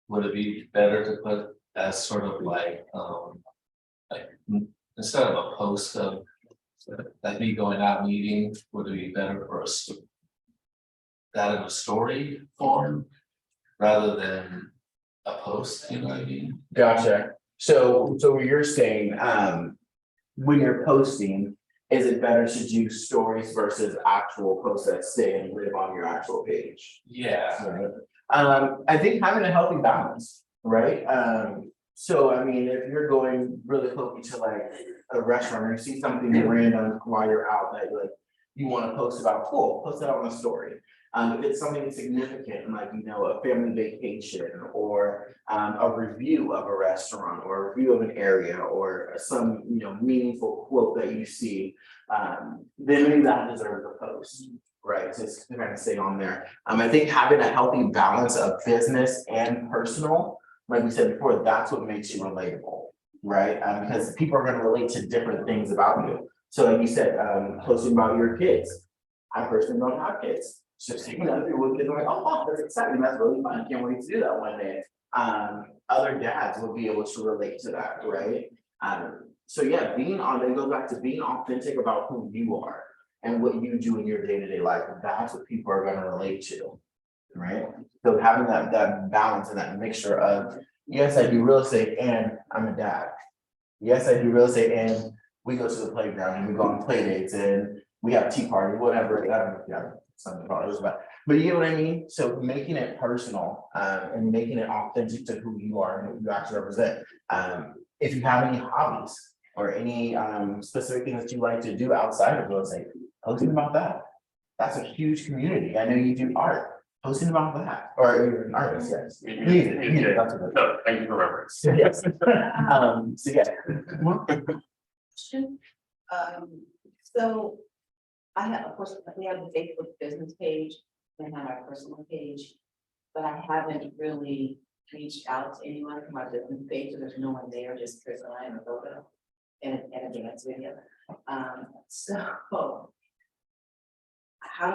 Would it be better to put as sort of like, instead of a post of like me going out meeting, would it be better for us that in a story form rather than a post, you know what I mean? Gotcha. So what you're saying, when you're posting, is it better to do stories versus actual posts that stay and live on your actual page? Yeah, Right. I think having a healthy balance, right? So I mean, if you're going really close to like a restaurant or you see something random while you're out that like you want to post about, cool, post it on a story. If it's something significant, like, you know, a family vacation or a review of a restaurant or a review of an area or some, you know, meaningful quote that you see, then maybe that deserves a post, right? Just to kind of stay on there. I think having a healthy balance of business and personal, like we said before, that's what makes you relatable, right? Because people are going to relate to different things about you. So like you said, posting about your kids. I personally don't have kids. So you know, people with kids are like, oh wow, that's exciting, that's really fun, I can't wait to do that one day. Other dads will be able to relate to that, right? So yeah, it goes back to being authentic about who you are and what you do in your day-to-day life, that's what people are gonna relate to, right? So having that balance and that mixture of, yes, I do real estate and I'm a dad. Yes, I do real estate and we go to the playground and we go on play dates and we have tea party, whatever, I don't know if you have something about it, but you get what I mean? So making it personal, and making it authentic to who you are and what you actually represent. If you have any hobbies or any, specific things that you like to do outside of real estate, posting about that. That's a huge community. I know you do art, posting about that, or you're an artist, yes. Music, that's what it is. No, thank you for remembering. Yes. So yeah. So I have, of course, we have the Facebook business page and have our personal page, but I haven't really reached out to anyone from my business page, so there's no one there, just Chris and I and a photo and a dance video. So how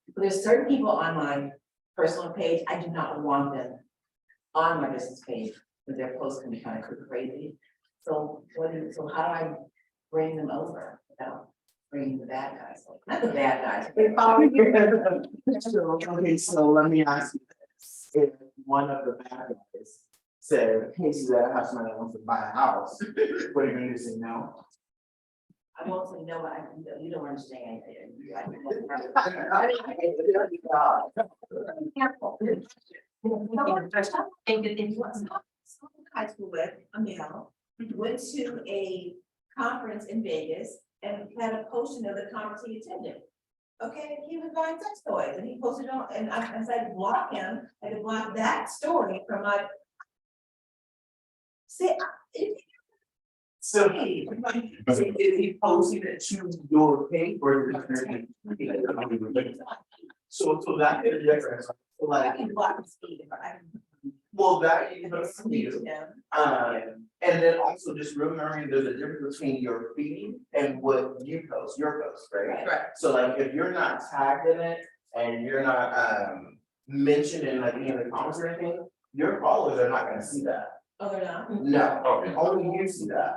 do there's certain people on my personal page, I do not want them on my business page, because their posts can be kind of crazy. So so how do I bring them over without bringing the bad guys? Not the bad guys. Okay, so let me ask you this. If one of the bad guys said, hey, Suzette, I have somebody that wants to buy a house, what are you gonna say no? I won't say no, but you don't understand. Careful. Think that if you want to high school with a male, went to a conference in Vegas and had a posting of the conference he attended. Okay, he was buying sex toys and he posted on, and I said, block him, I had to block that story from my. See, So, is he posting it to your page or so that is different. I Like, can block his feed if I. well, that is you. And then also just remembering there's a difference between your feed and what you post, your post, right? Correct. So like, if you're not tagged in it and you're not mentioned in like any of the comments or anything, your followers are not gonna see that. Oh, they're not? No, Okay. only you see that.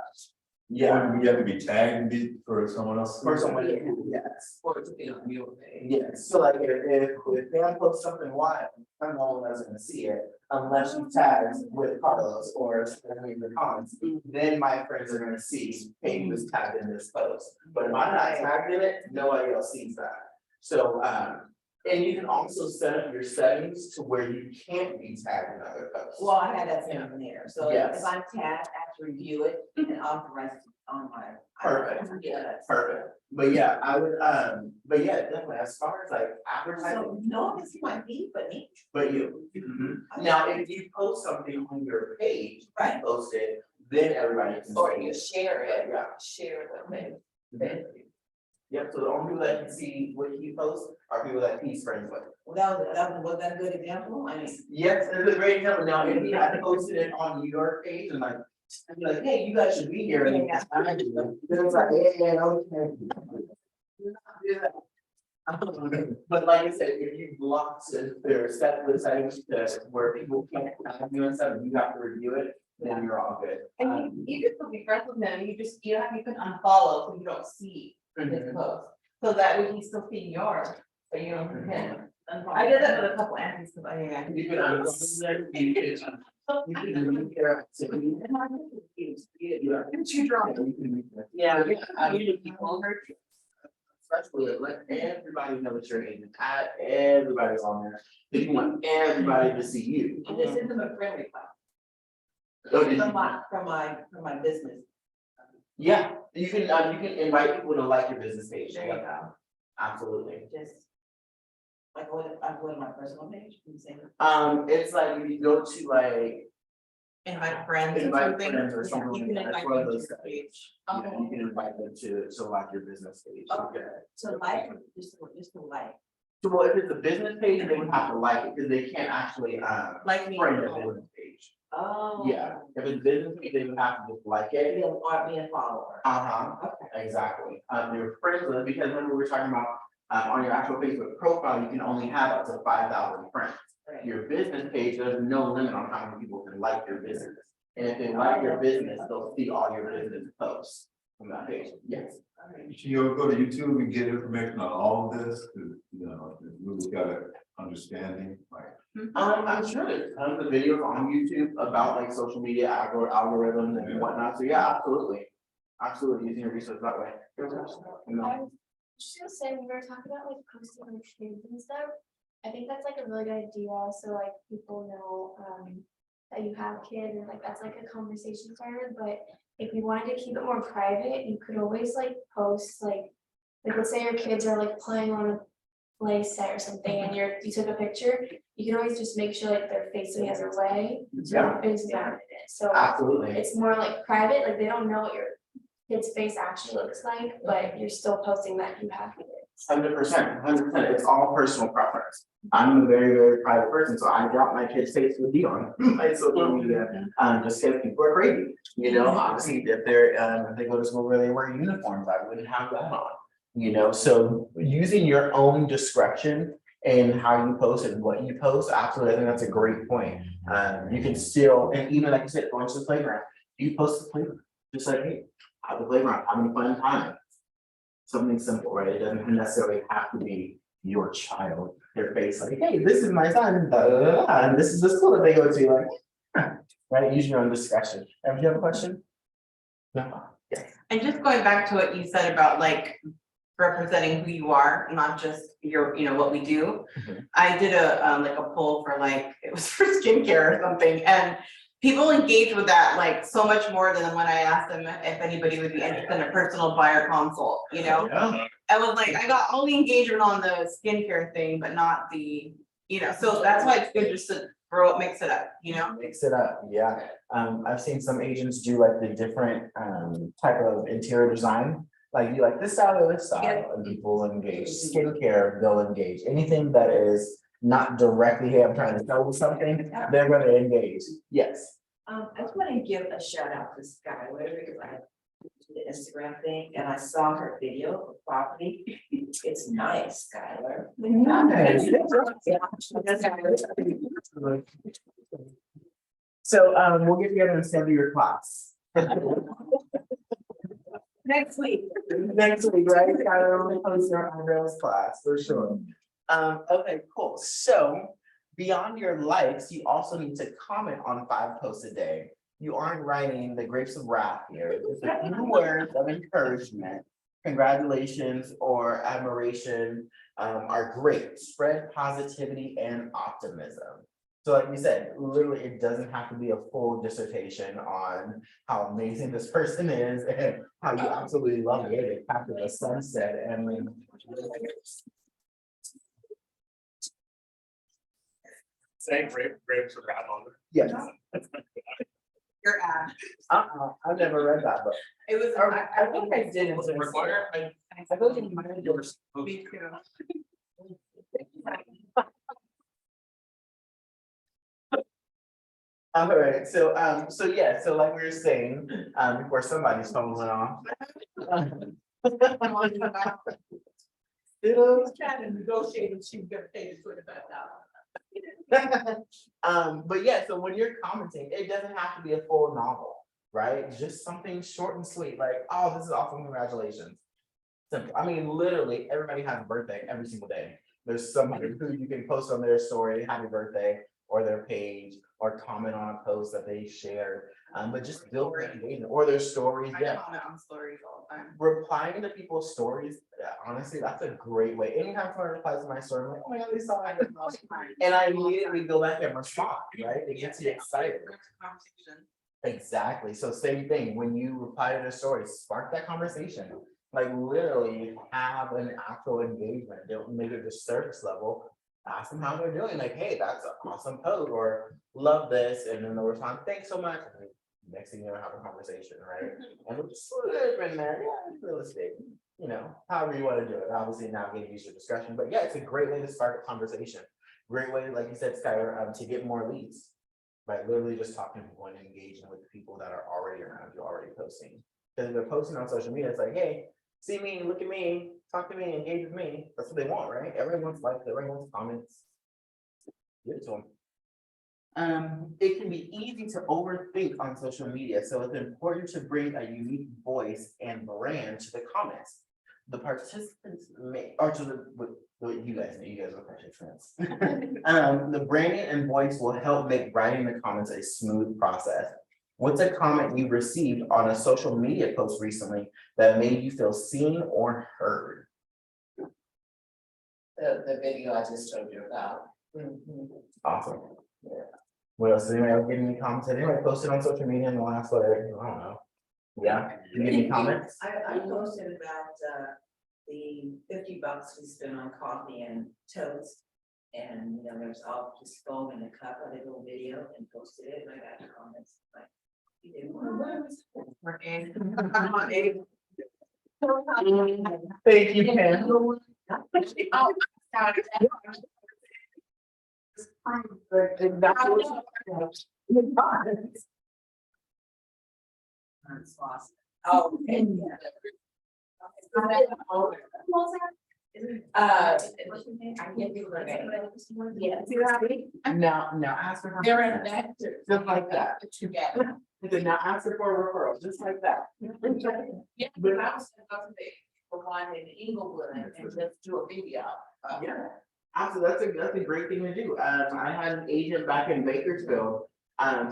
Yeah. We have to be tagged for someone else. For someone, yes. Or to be on your page. Yes, so like if Dan posts something wild, I'm the only one that's gonna see it, unless you tag with Carlos or any of the comments. Then my friends are gonna see, hey, he was tagged in this post, but if I'm not tagged in it, nobody else sees that. So, and you can also set up your settings to where you can't be tagged in other posts. Well, I had that thing in there, so Yes. if I'm tagged, I have to review it and authorize it on my. Perfect. Yeah, that's. Perfect, but yeah, I would, but yeah, definitely, as far as like advertising. So no one can see my feed but me, But you, now, if you post something on your page, Right. post it, then everybody can. Or see you it. share it, Yeah. share the page. Yep, so the only people that can see what he posts are people that he's friends with. Well, was that a good example? I mean, Yes, it's a great example. Now, if he had posted it on your page and like, I'd be like, hey, you guys should be here. And Yeah. it's like, yeah, okay. Yeah. But like I said, if you block or set the settings to where people can't have you and stuff, you have to review it, then you're all good. And you could still be friends with him, you just, you can unfollow, so you don't see his post. So that way he's still seeing yours, but you don't see him. I did that with a couple aunties, because I. You can you can mute their activity. Yeah, I mean, people hurt you. Especially let everybody know that you're in, add everybody on there, if you want everybody to see you. and this isn't a friendly class. Oh, did you- From my business. Yeah, you can invite people to like your business page. There you go. Absolutely. Just. Like, I'm going to my personal page, can you say that? It's like if you go to like, Invite friends or invite something. friends or Yeah, something you like can that, invite that's one of them to those your things. page. You know, you can invite them to like your business page. Okay. So like, just to like. So well, if it's a business page, they would have to like it, because they can't actually, Like me. friend a business page. Oh. Yeah, if it's business page, they would have to just like it. Be a follower. Okay. Exactly, your friends list, because remember we were talking about, on your actual Facebook profile, you can only have up to 5,000 friends. Right. Your business page, there's no limit on how many people can like your business. And if they like your business, they'll see all your business posts from that page, yes. You'll go to YouTube and get information on all of this, 'cause, you know, you really got an understanding, like. I'm sure there's tons of videos on YouTube about like social media algorithms and whatnot, so yeah, absolutely. Absolutely, using your research that way. No. I was just gonna say, when we were talking about like posting on kids and stuff, I think that's like a really good idea, so like people know, that you have kids, and like that's like a conversation starter, but if you wanted to keep it more private, you could always like post like let's say your kids are like playing on a play set or something, and you took a picture, you can always just make sure like they're facing the other way. Yeah. Is down in it, so Absolutely. it's more like private, like they don't know what your kid's face actually looks like, but you're still posting that you have kids. 100%, it's all personal preference. I'm a very, very private person, so I drop my kid's face with you on my social media, just because people are crazy. You know, obviously, if they go to school where they wear uniforms, I wouldn't have that on. You know, so using your own discretion in how you post and what you post, absolutely, I think that's a great point. You can still, and even like you said, going to the playground, you post the playground, just like, hey, at the playground, having a fun time. Something simple, right? It doesn't necessarily have to be your child, their face, like, hey, this is my son, and this is the school that they go to, like, right? Use your own discretion. Do you have a question? No. Yes. And just going back to what you said about like representing who you are, not just your, what we do. Mhm. I did a like a poll for like, it was for skincare or something, and people engaged with that like so much more than when I asked them if anybody would be interested in a personal buyer consult, Yeah. I was like, I got all the engagement on the skincare thing, but not the, so that's why it's good just to mix it up, Mix it up, yeah. I've seen some agents do like the different type of interior design. Like you like this style or this style, and people will engage. Skincare, they'll engage. Anything that is not directly, hey, I'm trying to sell you something, they're gonna engage. Yes. I just want to give a shout out to Skylar, because I did the Instagram thing and I saw her video of property. It's nice, Skylar. Nice. So we'll get together and send you your class. Next week. Next week, right? We'll post your eyebrows class for sure. Okay, cool. So beyond your likes, you also need to comment on 5 posts a day. You aren't writing the grapes of wrath here. Just a few words of encouragement, congratulations or admiration are great. Spread positivity and optimism. So like we said, literally, it doesn't have to be a full dissertation on how amazing this person is and how you absolutely love it after the sunset and then. Saying grapes are bad on Yes, Your ad. I've never read that book. It was. I think I did. it. Require, I go to my doors. Me too. All right, so yeah, so like we were saying, before somebody's phone went off. Trying to negotiate and she's gonna pay the $25. But yeah, so when you're commenting, it doesn't have to be a full novel, right? Just something short and sweet, like, oh, this is awesome, congratulations. Simple. I mean, literally, everybody has a birthday every single day. There's somebody who you can post on their story, happy birthday, or their page, or comment on a post that they share. But just build that engagement, or their stories, I yeah. comment on stories all the time. Replying to people's stories, honestly, that's a great way. Anytime someone replies to my story, I'm like, oh my god, they saw it. And I immediately go back and respond, right? It gets you excited. Conversation. Exactly. So same thing, when you reply to their story, spark that conversation. Like literally have an actual engagement. Don't make it just surface level. Ask them how they're doing, like, hey, that's an awesome post, or love this, and then they'll respond, thanks so much. And next thing you know, have a conversation, right? And we'll just slip in there, yeah, it's real estate, you know, however you want to do it. Obviously, navigating user discussion, but yeah, it's a great way to start a conversation. Great way, like you said, Skylar, to get more leads. By literally just talking to people and engaging with the people that are already around you, already posting. Because if they're posting on social media, it's like, hey, see me, look at me, talk to me, engage with me. That's what they want, right? Everyone wants likes, everyone wants comments. Give it to them. It can be easy to overthink on social media, so it's important to bring a unique voice and brand to the comments. The participants may, or to you guys are participants. The branding and voice will help make writing the comments a smooth process. What's a comment you received on a social media post recently that made you feel seen or heard? The video I just told you about. Awesome. Yeah. What else? Did anybody else get any comments? Did anybody posted on social media in the last, I don't know. Yeah, you get any comments? I posted about the $50 we spent on coffee and toast. And you know, there's all just foam in the cup. I did a little video and posted it, and I got comments like, you did We're in. I'm on eight. Thank you, Pam. Oh, sorry. That's awesome. Oh, okay. I can't do her name. Yeah. Now ask her. They're an actor. Just like that. Together. Did not ask her for a referral, just like that. Yeah, but I was supposed to for one in Inglewood and just do a video. Yeah, absolutely, that's a great thing to do. I had an agent back in Bakersfield.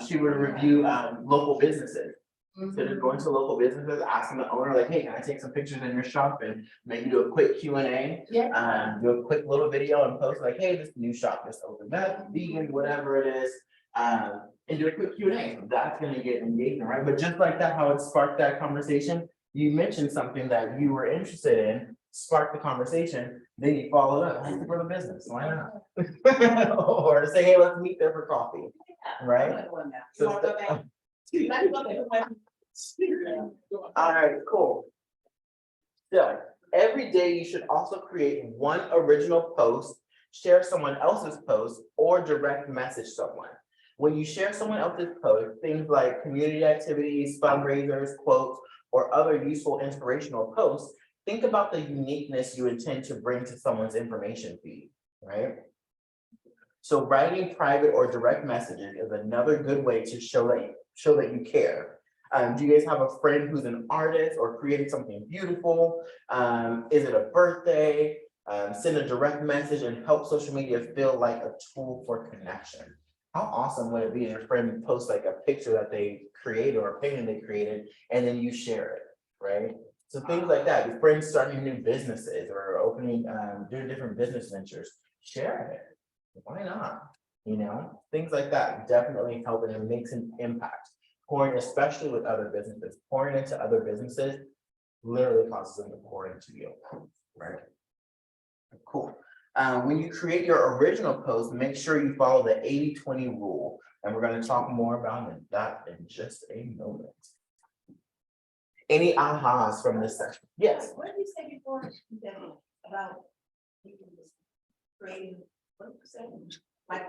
She would review local businesses. So just going to local businesses, asking the owner, like, hey, can I take some pictures in your shop and maybe do a quick Q&A? Yeah. Do a quick little video and post like, hey, this new shop just opened up, vegan, whatever it is. And do a quick Q&A. That's gonna get engagement, right? But just like that, how it sparked that conversation, you mentioned something that you were interested in, sparked the conversation, then you follow up, ask for the business, why not? Or say, hey, let's meet there for coffee, right? You wanna go back? All right, cool. So every day you should also create one original post, share someone else's post, or direct message someone. When you share someone else's post, things like community activities, fundraisers, quotes, or other useful inspirational posts, think about the uniqueness you intend to bring to someone's information feed, right? So writing private or direct messages is another good way to show that you care. Do you guys have a friend who's an artist or created something beautiful? Is it a birthday? Send a direct message and help social media feel like a tool for connection. How awesome would it be if your friend posts like a picture that they created or a painting they created, and then you share it, right? So things like that. Your friends starting new businesses or opening, doing different business ventures, share it. Why not? You know, things like that definitely help, and it makes an impact. Pouring, especially with other businesses, pouring into other businesses literally causes them to pour into you, right? Cool. When you create your original post, make sure you follow the 80-20 rule. And we're going to talk more about that in just a moment. Any ahas from this session? Yes. What did you say before, Debbie, about creating, what was that? Like,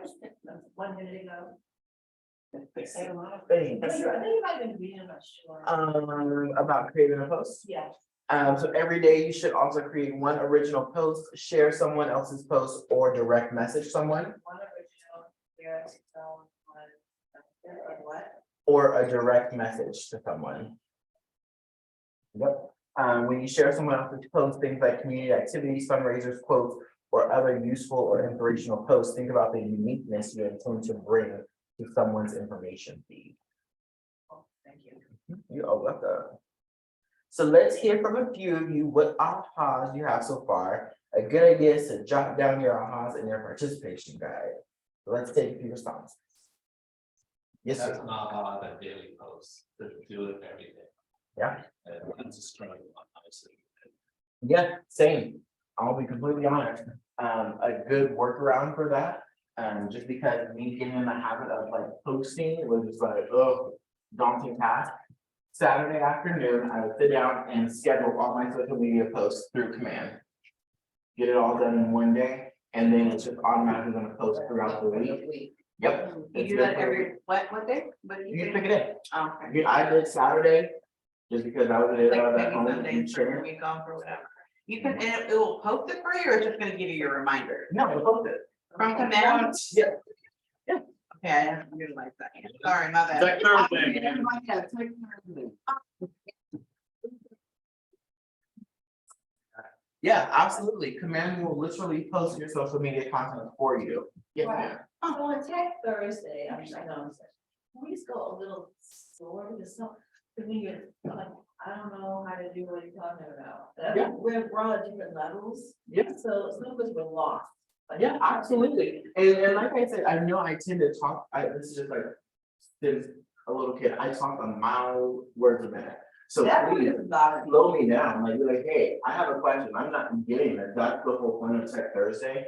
1 minute ago? Say a lot of things. I think you might have been reading, I'm not sure. About creating a post. Yeah. So every day you should also create one original post, share someone else's post, or direct message someone, One original, here, so, or what? or a direct message to someone. Yep. When you share someone else's post, things like community activities, fundraisers, quotes, or other useful or inspirational posts, think about the uniqueness you intend to bring to someone's information feed. Oh, thank you. You're welcome. So let's hear from a few of you what ahas you have so far. A good idea is to jot down your ahas in your participation guide. So let's take a few responses. Yes, That's sir. an aha that daily post, to do it every day. Yeah. And that's a strong one, honestly. Yeah, same. I'll be completely honest. A good workaround for that, just because me getting in the habit of like posting was just like, oh, daunting task. Saturday afternoon, I would sit down and schedule all my social media posts through Command. Get it all done in one day, and then it's just automatically gonna post throughout the week. Yep. You It's do that good for- every, what day? What do You you can say? pick it in. Oh, okay. Yeah, I did Saturday, just because I was Like at maybe home some and days for sharing. a week off or whatever. You can, and it will post it for you, or it's just gonna give you your reminder No, I posted it. from Command? Yeah. Okay, I haven't utilized that yet. Sorry, my bad. Like Thursday, man. Yeah, absolutely. Command will literally post your social media content for you. Yes, ma'am. So on Tech Thursday, I'm just, I know, can we just go a little slower, because some, because when you're, like, I don't know how to do what you're talking about. Yeah. We're all at different levels, Yeah. so some of us were lost. Like, Yeah, absolutely. And like I said, I know I tend to talk, this is just like, since a little kid, I talk a mile words a minute. So That please, was about it. slow me down, like, be like, hey, I have a question, I'm not getting it, that's the whole point of Tech Thursday.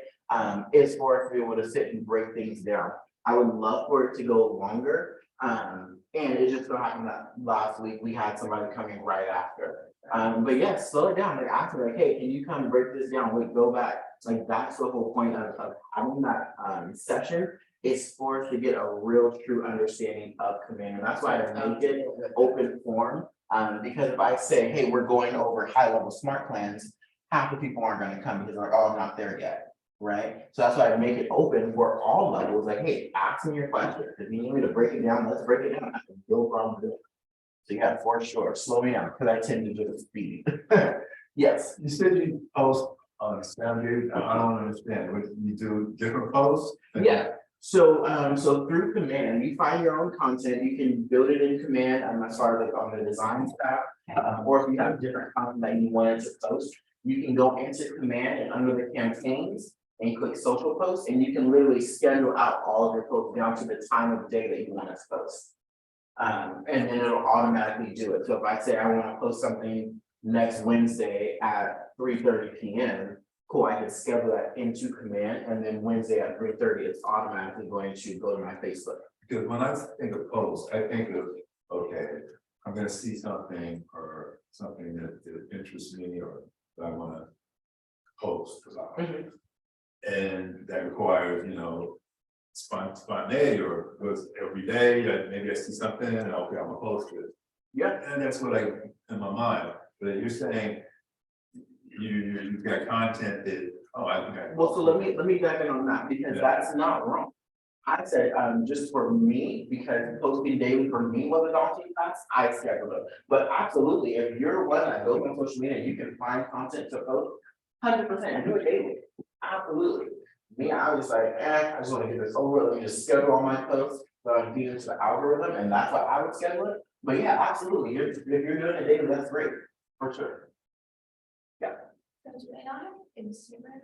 Is for us to be able to sit and break things down. I would love for it to go longer, and it just so happened that last week we had somebody coming right after. But yeah, slow it down, like, after, like, hey, can you come break this down, wait, go back, like, that's the whole point of having that, session. Is for us to get a real true understanding of Command, and that's why I make it open forum. Because if I say, hey, we're going over high level smart plans, half the people aren't gonna come because they're like, oh, I'm not there yet. Right? So that's why I make it open for all levels, like, hey, ask me your question, if you need me to break it down, let's break it down, I have no problem doing it. So yeah, for sure, slow me down, because I tend to just speed. Yes, You said you post on Saturday, I don't understand, what, you do different posts? yeah. So, so through Command, you find your own content, you can build it in Command, as far as like on the design tab. Or if you have different content that you wanted to post, you can go into Command and under the campaigns and click social posts, and you can literally schedule out all of your posts down to the time of day that you want to post. And then it'll automatically do it. So if I say I want to post something next Wednesday at 3:30 p.m. Cool, I can schedule that into Command, and then Wednesday at 3:30, it's automatically going to go to my Facebook. Because when I think of posts, I think of, okay, I'm gonna see something or something that interests me or that I wanna post about. And that requires, you know, spontaneity or goes every day, like maybe I see something and okay, I'm gonna post it. Yeah. And that's what I, in my mind, but you're saying you've got content that, oh, I think I. Well, so let me dive in on that, because Yeah. that's not wrong. I said, just for me, because posting daily for me was a daunting task, I scheduled it. But absolutely, if you're one that goes on social media, you can find content to post, 100% do it daily. Absolutely. Me, I was like, I just want to get this over, let me just schedule all my posts, so I can feed into the algorithm, and that's why I would schedule it. But yeah, absolutely, if you're doing it daily, that's great, for sure. So do they not have Instagram?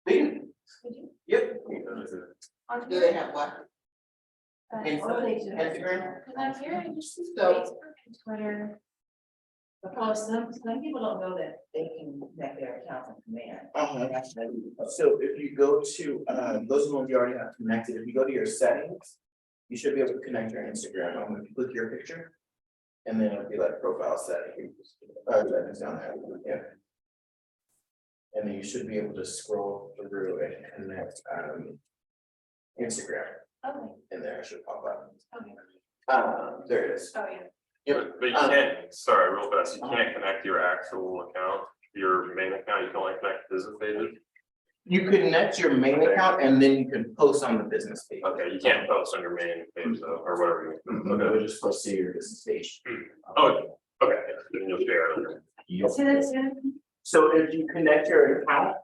They do. They do? Yep. On Do they have what? Instagram? Cause I'm hearing just So- Facebook and Twitter. Because some people don't know that they can connect their accounts on Command. So if you go to, those are the ones you already have connected, if you go to your settings, you should be able to connect your Instagram, if you click your picture. And then it'll be like profile setting. That is down there, yeah. And then you should be able to scroll through and connect, Instagram Okay, in there, it should pop up. okay, There it is. oh, yeah. But you can't, sorry, real fast, you can't connect your actual account, your main account, you can only connect business pages. You connect your main account and then you can post on the business page. Okay, you can't post on your main page though, or whatever. Okay, Okay. we're just supposed to see your business page. Oh, okay, then you'll share it. Say that again? So if you connect your account,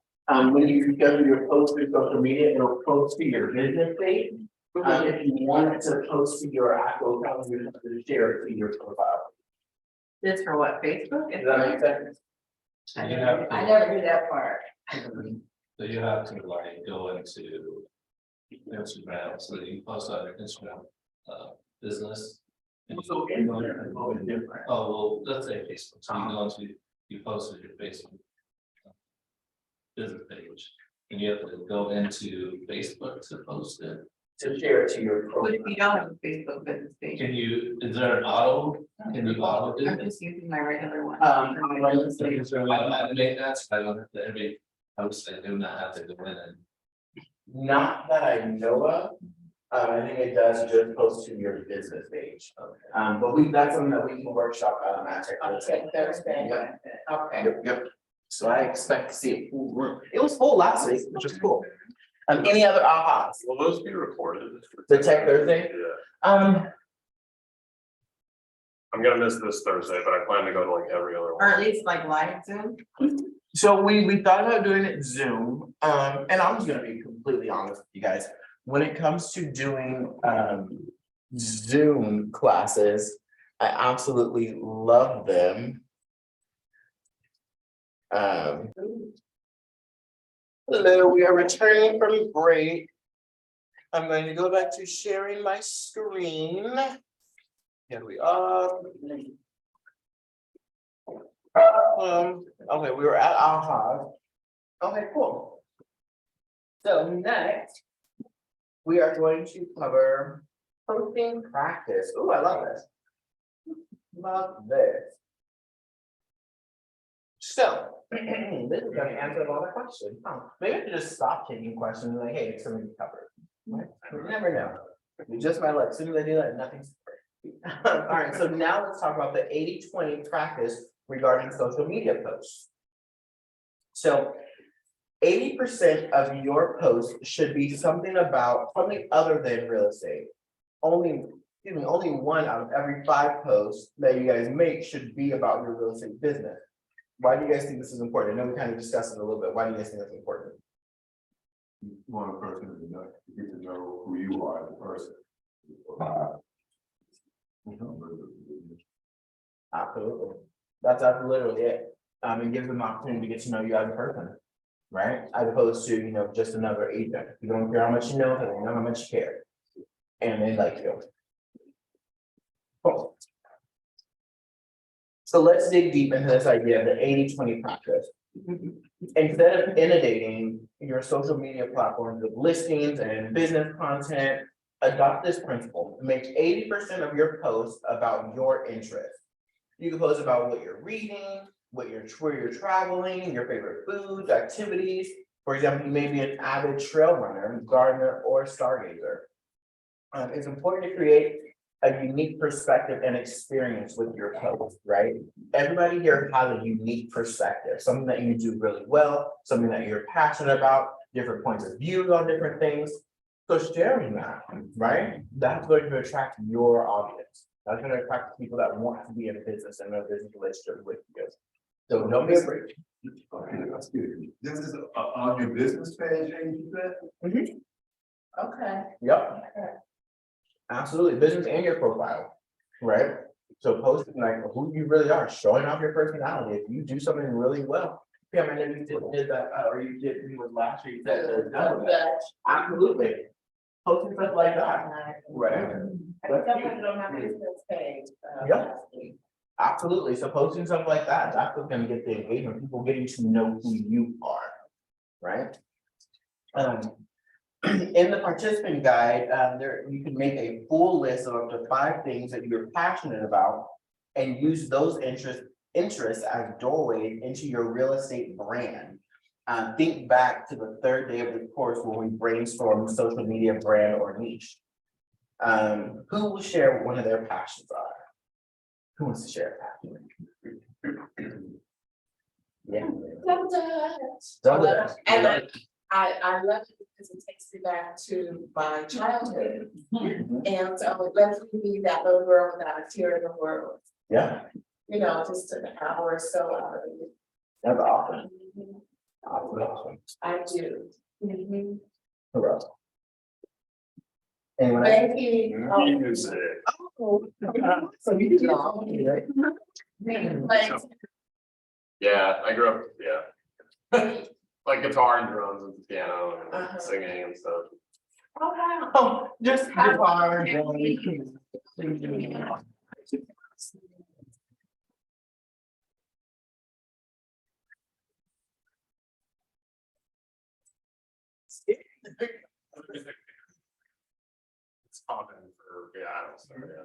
when you go to your post through social media, it'll post to your business page. If you wanted to post to your actual account, you have to share it to your profile. This for what, Facebook? Does that make sense? So you have I to, never do that part. so you have to like go into Instagram, so that you post on your Instagram, business. And So you- in there, it's always different. Oh, well, let's say Facebook, so you go into, you posted your Facebook. Business page, and you have to go into Facebook to post it. To share it to your What profile. if you don't have a Facebook business page? Can you, is there an auto, can you auto do I'm it? just using my regular one. I make that, so I don't have to every post, I do not have to go in and. Not that I know of. I think it does just post to your business page. But that's something that we can workshop out on that. Okay, Thursday. Okay. Yep. So I expect to see it full room. It was full last week, which is cool. Any other ahas? Will those be recorded? The Tech Thursday? Yeah, Um, I'm gonna miss this Thursday, but I plan to go to like every other Or at one. least like live Zoom. so we thought about doing it Zoom, and I'm just gonna be completely honest with you guys. When it comes to doing Zoom classes, I absolutely love them. Hello, we are returning from break. I'm going to go back to sharing my screen. Here we are. Okay, we were at AHA. Okay, cool. So next, we are going to cover posting practice. Oh, I love this. Love this. So, this is gonna answer a lot of questions. Huh? Maybe I could just stop taking questions like, hey, it's something covered. Right? You never know. You just might like, as soon as I do that, nothing's free. All right, so now let's talk about the 80-20 practice regarding social media posts. So 80% of your posts should be something other than real estate. Only 1 out of every 5 posts that you guys make should be about your real estate business. Why do you guys think this is important? I know we kind of discussed it a little bit. Why do you guys think that's important? You want a person to know, you get to know who you are as a person. Absolutely. That's absolutely it. It gives them an opportunity to get to know you as a person, right? As opposed to, just another agent. You don't care how much you know, they know how much you care. And they like you. Cool. So let's dig deep into this idea of the 80-20 practice. Instead of inundating your social media platforms with listings and business content, adopt this principle. Make 80% of your posts about your interests. You can post about what you're reading, where you're traveling, your favorite foods, activities. For example, you may be an avid trail runner, gardener, or stargazer. It's important to create a unique perspective and experience with your post, right? Everybody here has a unique perspective, something that you do really well, something that you're passionate about, different points of view on different things. So sharing that, right? That's going to attract your audience. That's going to attract people that want to be in a business and a business relationship with you. So don't be afraid. Okay, that's good. This is on your business page, you said? Okay. Yep. Absolutely, business and your profile, right? So posting like who you really are, showing off your personality. If you do something really well, yeah, I know you did that, or you was last year, you said, absolutely. Posting stuff like that, right? I definitely don't have business page. Yeah. last week. Absolutely, so posting stuff like that, that's what's gonna get the engagement, people getting to know who you are, right? In the participant guide, you can make a full list of up to 5 things that you're passionate about and use those interests as doorways into your real estate brand. Think back to the third day of the course when we brainstormed social media brand or niche. Who will share what one of their passions are? Who wants to share a passion? Yeah. And I love it because it takes me back to my childhood. And so it lets me be that little girl without a tear in the world, Yeah, you know, just an hour or so out of it. that's awesome. Awesome. I do. Mhm. Who else? Anyone else? Thank you. Music. So you do all, right? Like, Yeah, I grew up, yeah. Like guitar and drums and piano Uh-huh. and singing and stuff. oh, wow. Oh, just guitar, It's common for, yeah, I don't know, yeah.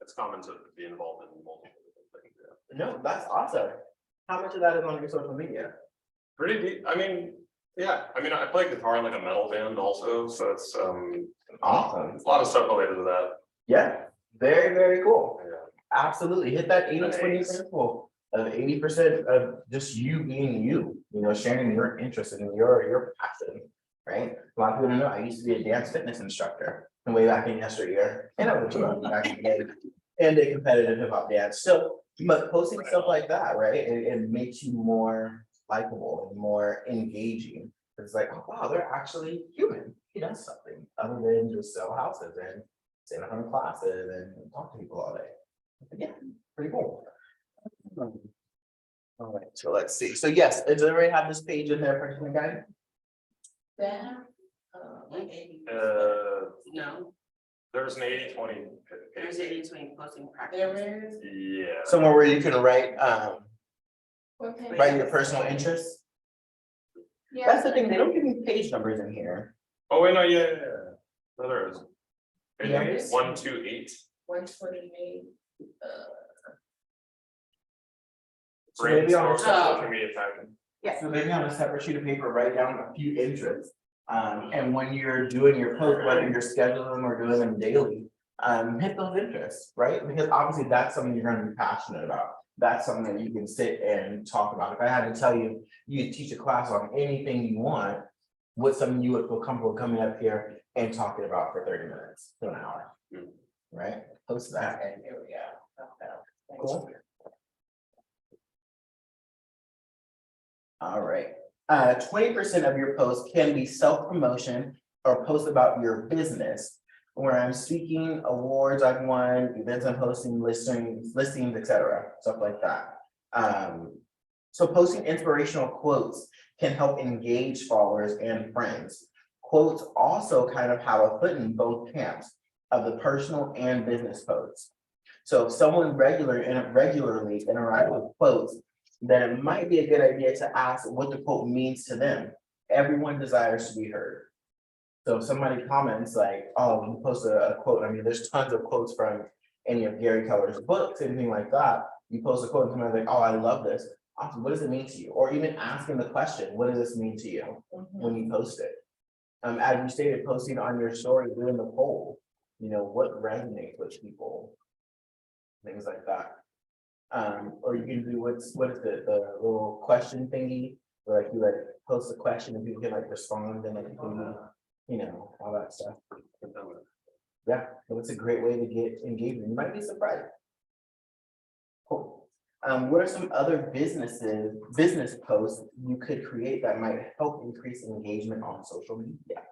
It's common to be involved in multiple different things, yeah. No, that's awesome. How much of that is on your social media? Pretty deep, I mean, yeah, I mean, I play guitar in like a metal band also, so it's, Awesome. a lot of stuff related to that, Yeah, very, very cool. yeah. Absolutely. Hit that 80-20 Thanks. principle of 80% of just you being you, sharing your interest in your passion, right? A lot of people don't know, I used to be a dance fitness instructor way back in yesteryear, and I went to back in the day, and a competitive hip hop dance. So, but posting stuff like that, right? It makes you more likable and more engaging. It's like, oh wow, they're actually human. He does something other than just sell houses and sit in front of classes and talk to people all day. Yeah, pretty cool. All right, so let's see. So yes, does everybody have this page in their participant guide? That, No, There's an 80-20. there's a between posting practice. there is. Yeah. Somewhere where you can write What page? write your personal interests. Yeah. That's the thing, they don't give me page numbers in here. Oh, wait, no, yeah. No, there is. Yeah. Page 128. 128. So maybe on a Brainstorm separate, social media tagging. so maybe on a separate sheet of paper, write down a few interests. And when you're doing your post, whether you're scheduling them or doing them daily, hit those interests, right? Because obviously that's something you're gonna be passionate about. That's something that you can sit and talk about. If I had to tell you, you could teach a class on anything you want, what's something you would feel comfortable coming up here and talking about for 30 minutes to an hour? Right? Post that. And here we go. Cool. All right, 20% of your posts can be self-promotion or post about your business. Where I'm speaking, awards I've won, events I'm hosting, listings, etc., stuff like that. So posting inspirational quotes can help engage followers and friends. Quotes also kind of have a foot in both camps of the personal and business posts. So if someone regularly interact with quotes, then it might be a good idea to ask what the quote means to them. Everyone desires to be heard. So if somebody comments like, oh, you post a quote, I mean, there's tons of quotes from any of Gary Keller's books, anything like that. You post a quote and somebody's like, oh, I love this. Awesome, what does it mean to you? Or even asking the question, what does this mean to you when you post it? As you stated, posting on your story, doing the poll, what resonates with people? Things like that. Or you can do what is it, the little question thingy, where like you post a question and people can respond and all that stuff. Yeah, so it's a great way to get engagement. You might be surprised. Cool. What are some other business posts you could create that might help increase engagement on social media?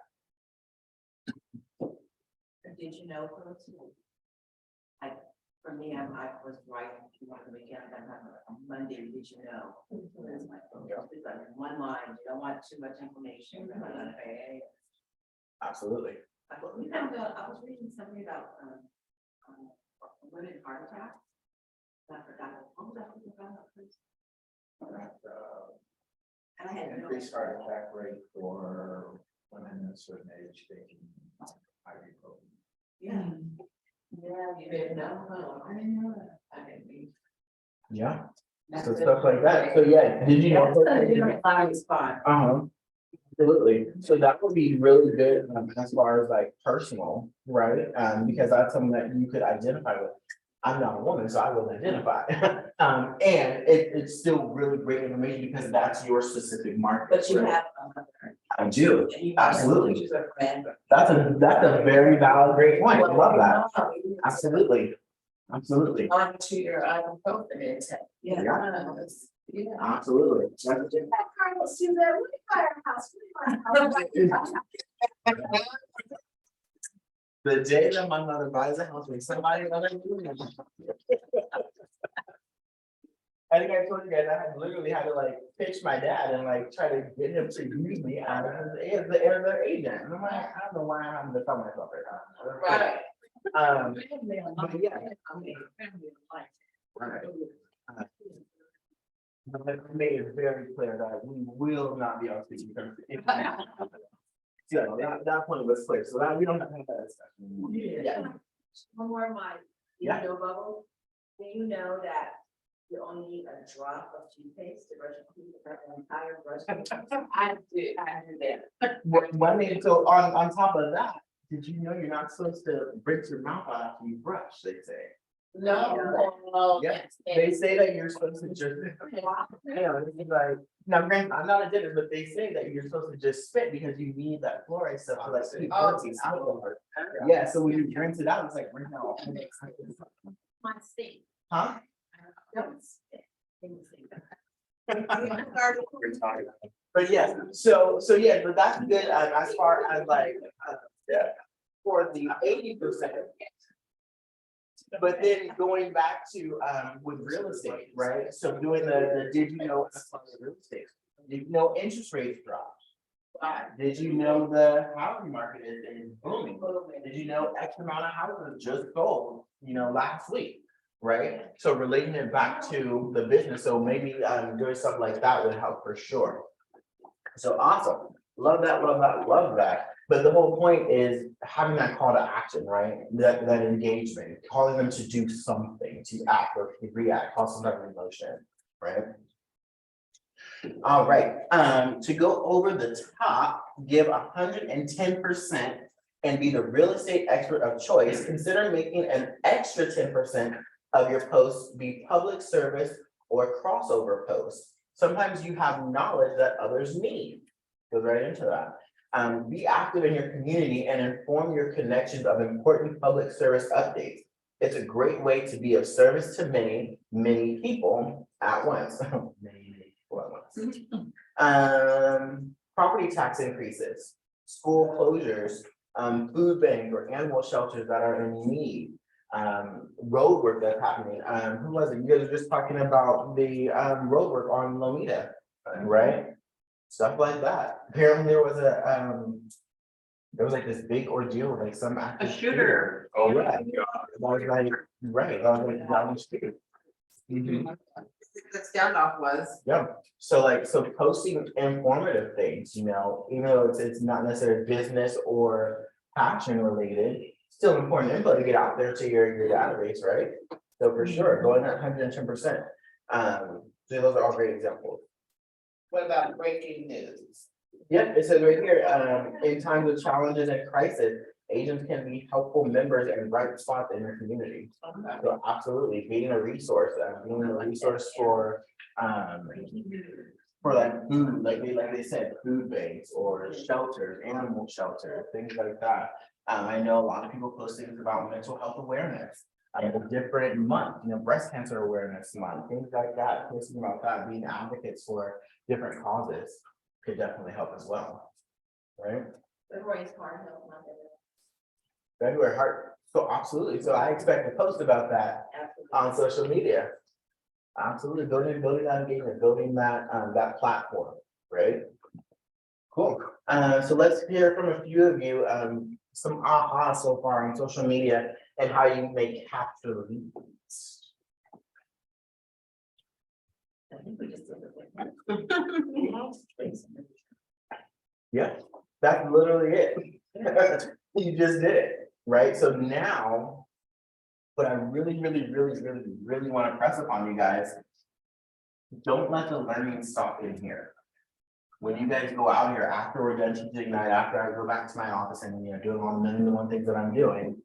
Did you know, for me, I was right, if you want to make it, on Monday, did you know? It's like one line, you don't want too much information. Absolutely. I was reading something about women heart attack. I forgot, what was that about? And I had no. Increased heart attack rate for women at a certain age taking ibuprofen. Yeah. Yeah, you didn't know, I didn't know that, I didn't mean. Yeah, That's so it. stuff like that, so yeah, did you know? That's a different blind spot. Absolutely, so that would be really good, as far as like personal, right, because that's something that you could identify with. I'm not a woman, so I will identify, and it's still really great information because that's your specific market. But you right? have. I do, absolutely. She's a friend. That's a very valid, great point, I love that, Well, absolutely, absolutely, On to your ibuprofen intake. Yeah. Yeah. absolutely. Carlos, do that, we buy our house, we buy our house. The day that my mother buys a house with somebody other than me. I think I told you guys, I had literally had to like pitch my dad and like try to get him to use me as their agent. And I'm like, I don't know why I'm having to tell myself right now. Right. But yeah. Right. But I made it very clear that we will not be on speaking terms. So that point was clear, so that we don't have to have that discussion. Yeah. One more Mike. Yeah. You know, Bubble, do you know that you only need a drop of toothpaste to brush your teeth, an entire brush? I do that. One thing, so on top of that, did you know you're not supposed to rinse your mouth out after you brush, they say? No. Yeah, they say that you're supposed to just. Yeah, it's like, now granted, I'm not a dentist, but they say that you're supposed to just spit because you need that fluoride stuff to like keep rinsing out over. Yeah, so when you rinse it out, it's like, rinse out. My state. Huh? Don't spit. But yeah, so yeah, but that's good, as far as like, yeah, for the 80%. But then going back to, with real estate, right, so doing the did you know, as far as real estate, did you know interest rates dropped? Did you know the housing market is booming? Did you know X amount of houses just sold, last week? Right, so relating it back to the business, so maybe doing something like that would help for sure. So awesome, love that, love that, love that. But the whole point is having that call to action, right? That engagement, calling them to do something, to act or to react, cause some type of emotion, right? All right, to go over the top, give 110% and be the real estate expert of choice. Consider making an extra 10% of your posts be public service or crossover posts. Sometimes you have knowledge that others need. Goes right into that. Be active in your community and inform your connections of important public service updates. It's a great way to be of service to many, many people at once. Many people at once. Property tax increases, school closures, food banks or animal shelters that are in need. Road work that's happening. Who was it? You guys were just talking about the road work on Lomita, right? Stuff like that. Apparently there was like this big ordeal with like some active shooter. Oh, yeah. That was like, right, that was like down the street. The standoff was. Yeah, so posting informative things, even though it's not necessarily business or passion related, still important info to get out there to your database, right? So for sure, going at 110%. So those are all great examples. What about breaking news? Yep, it says right here, in times of challenges and crisis, agents can be helpful members and bright spots in your community. So absolutely, being a resource for like food, like they said, food banks or shelters, animal shelters, things like that. I know a lot of people post things about mental health awareness. A different month, breast cancer awareness month, things like that, posting about that, being advocates for different causes could definitely help as well, right? February's Heart Health Month. February heart, so absolutely, so I expect to post about that on social media. Absolutely, building that engagement, building that that platform, right? Cool, so let's hear from a few of you, some aha so far on social media and how you may capture leads. I think we just did it. Yeah, that's literally it. You just did it, right? So now But I really want to press upon you guys. Don't let the learning stop in here. When you guys go out here after we're done teaching Ignite, after I go back to my office and, doing all the million and one things that I'm doing,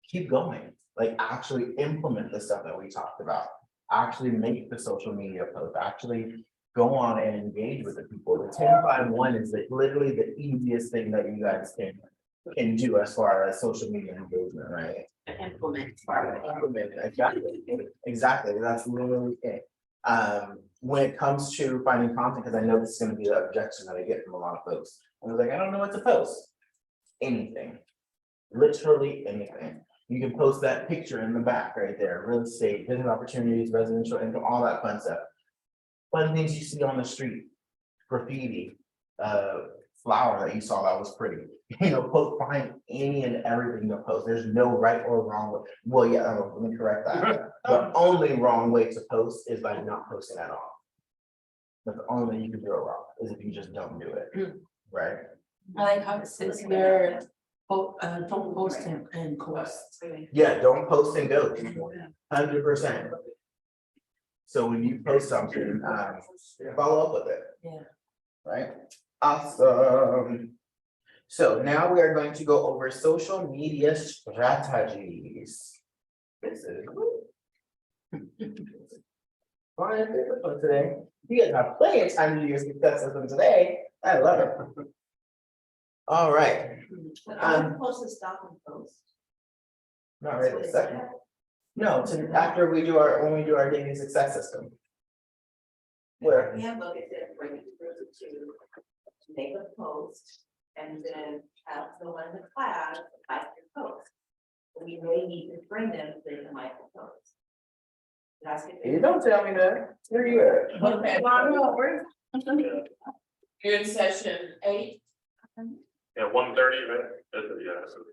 keep going. Like actually implement the stuff that we talked about. Actually make the social media post, actually go on and engage with the people. The 10-5-1 is literally the easiest thing that you guys can do as far as social media engagement, right? Implement. Implement, exactly, that's literally it. When it comes to finding content, because I know this is gonna be the objection that I get from a lot of folks. I was like, I don't know what to post. Anything, literally anything. You can post that picture in the back right there, real estate, business opportunities, residential income, all that fun stuff. Fun things you see on the street, graffiti, flower that you saw that was pretty. Find any and everything to post. There's no right or wrong way. Well, yeah, let me correct that. The only wrong way to post is by not posting at all. But the only way you can do it wrong is if you just don't do it, right? I like how it says here, don't post and post. Yeah, don't post and go. 100%. So when you post something, follow up with it. Yeah. Right? Awesome. So now we are going to go over social media strategies. This is fun for today. You guys have plenty of time to do your success system today. I love it. All right. I'm supposed to stop and post. Not right this second. No, after we do when we do our daily success system. Where? Yeah, look at it, bring it to make a post and then have someone in the class like your post. We really need to bring them to the Michael post. That's it. You don't tell me that. Where you at? Okay, Yeah, you're in session 8. yeah, 1:30, right? Yeah, so-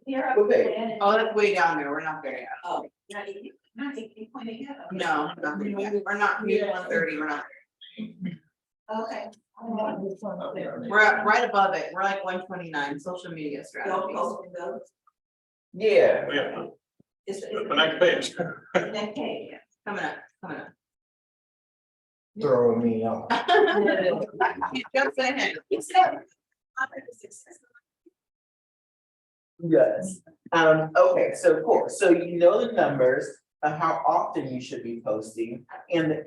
Here, Okay. Oh, that's way down there, we're not there yet. Oh, not you pointing out. No, not there yet. We're not, we 1:30, we're not, Okay. we're right above it, we're like 129, social media Don't strategies. post those. Yeah. Yeah, It's the next page. that page. Coming up. Throwing me off. Just saying. Yes. Okay, so cool. So you know the numbers of how often you should be posting and the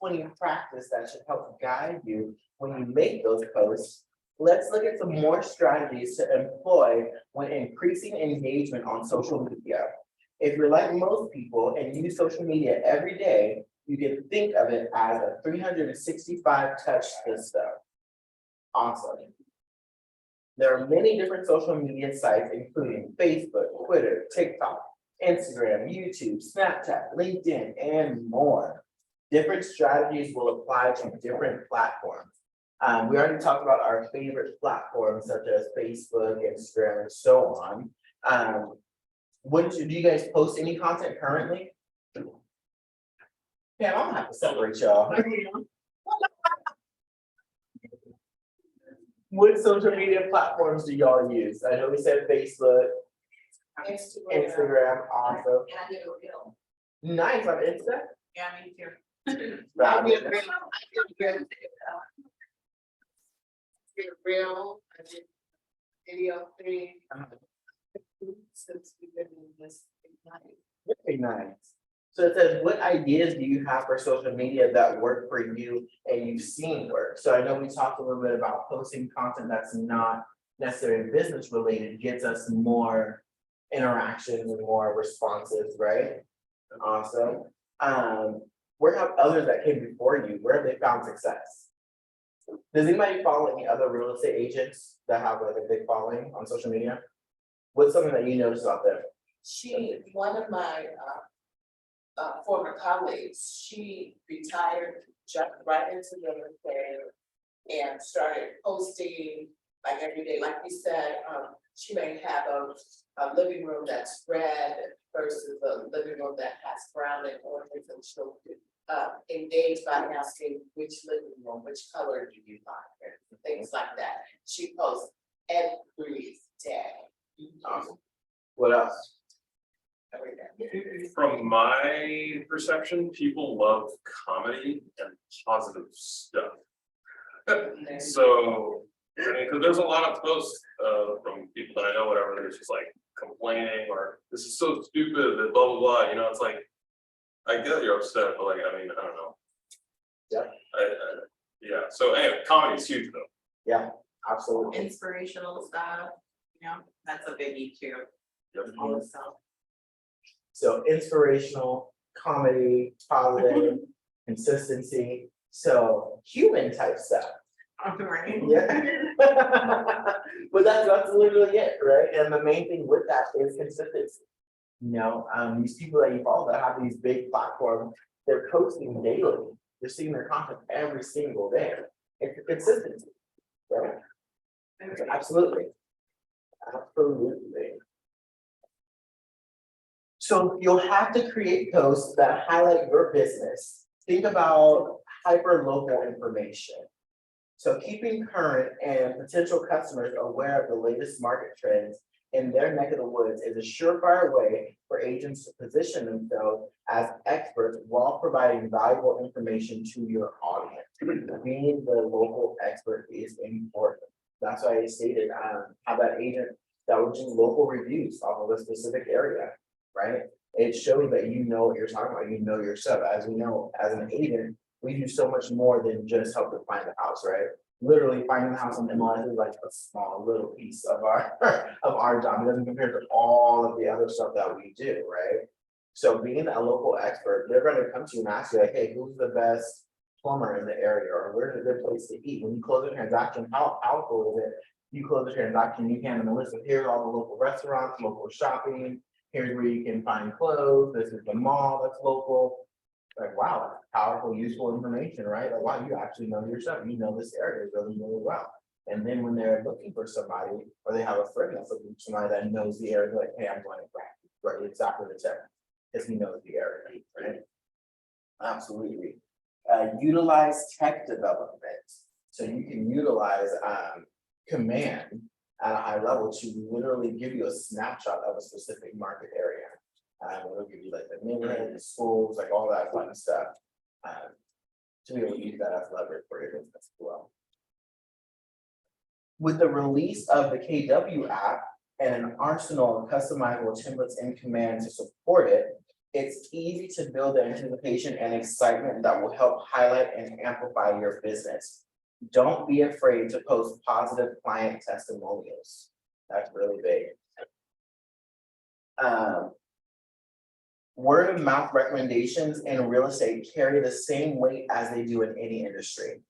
80-20 practice that should help guide you when you make those posts. Let's look at some more strategies to employ when increasing engagement on social media. If you're like most people and use social media every day, you can think of it as a 365 touch system. Awesome. There are many different social media sites, including Facebook, Twitter, TikTok, Instagram, YouTube, Snapchat, LinkedIn, and more. Different strategies will apply to different platforms. We already talked about our favorite platforms such as Facebook, Instagram, and so on. Do you guys post any content currently? Yeah, I'm gonna have to separate y'all. What social media platforms do y'all use? I know we said Facebook, Instagram, also. And I did a reel. Nice on Insta. Yeah, me too. Wow. Real, I did video 3. Since we've been in this Ignite. Very nice. So it says, what ideas do you have for social media that work for you and you've seen work? So I know we talked a little bit about posting content that's not necessarily business related, gets us more interactions and more responses, right? Awesome. Where have others that came before you, where have they found success? Does anybody follow any other real estate agents that have like a big following on social media? What's something that you noticed out there? One of my former colleagues, she retired, jumped right into real estate and started posting like every day. Like we said, she may have a living room that's red versus a living room that has brown and orange, and she'll engage by asking which living room, which color do you like, and things like that. She posts every day. Awesome. What else? From my perception, people love comedy and positive stuff. So, I mean, cause there's a lot of posts, from people that I know, whatever, they're just like complaining, or this is so stupid, blah, blah, blah, you know, it's like. I get you're upset, but like, I mean, I don't know. Yeah. Yeah, so anyway, comedy's huge though. Yeah, absolutely. Inspirational stuff, you know, that's a biggie too. Yep. All this stuff. So inspirational, comedy, positive, consistency, so human type stuff. Right. Yeah. But that's literally it, right? And the main thing with that is consistency. You know, these people that you follow that have these big platforms, they're posting daily. They're seeing their content every single day. It's a consistency, right? Absolutely. Absolutely. So you'll have to create posts that highlight your business. Think about hyper local information. So keeping current and potential customers aware of the latest market trends in their neck of the woods is a surefire way for agents to position themselves as experts while providing valuable information to your audience. Being the local expert is important. That's why I stated, have that agent that would do local reviews off of a specific area, right? It shows that you know what you're talking about, you know your stuff. As we know, as an agent, we do so much more than just help to find the house, right? Literally finding the house on MLS is like a small little piece of our of our job. It doesn't compare to all of the other stuff that we do, right? So being a local expert, they're gonna come to you and ask you like, hey, who's the best plumber in the area, or where's a good place to eat? When you close a transaction, how powerful is it? You close a transaction, you hand them a list of here's all the local restaurants, local shopping, here's where you can find clothes, this is the mall that's local. Like, wow, that's powerful, useful information, right? Like, wow, you actually know your stuff, you know this area really, really well. And then when they're looking for somebody, or they have a friend that's looking for somebody that knows the area, like, hey, I'm going to right, exactly the tech, because he knows the area, right? Absolutely. Utilize tech development. So you can utilize command at a high level to literally give you a snapshot of a specific market area. It'll give you like the neighborhood, the schools, like all that fun stuff. To be able to use that as leverage for your business as well. With the release of the KW app and an arsenal of customizable templates and commands to support it, it's easy to build the anticipation and excitement that will help highlight and amplify your business. Don't be afraid to post positive client testimonials. That's really big. Word of mouth recommendations in real estate carry the same weight as they do in any industry.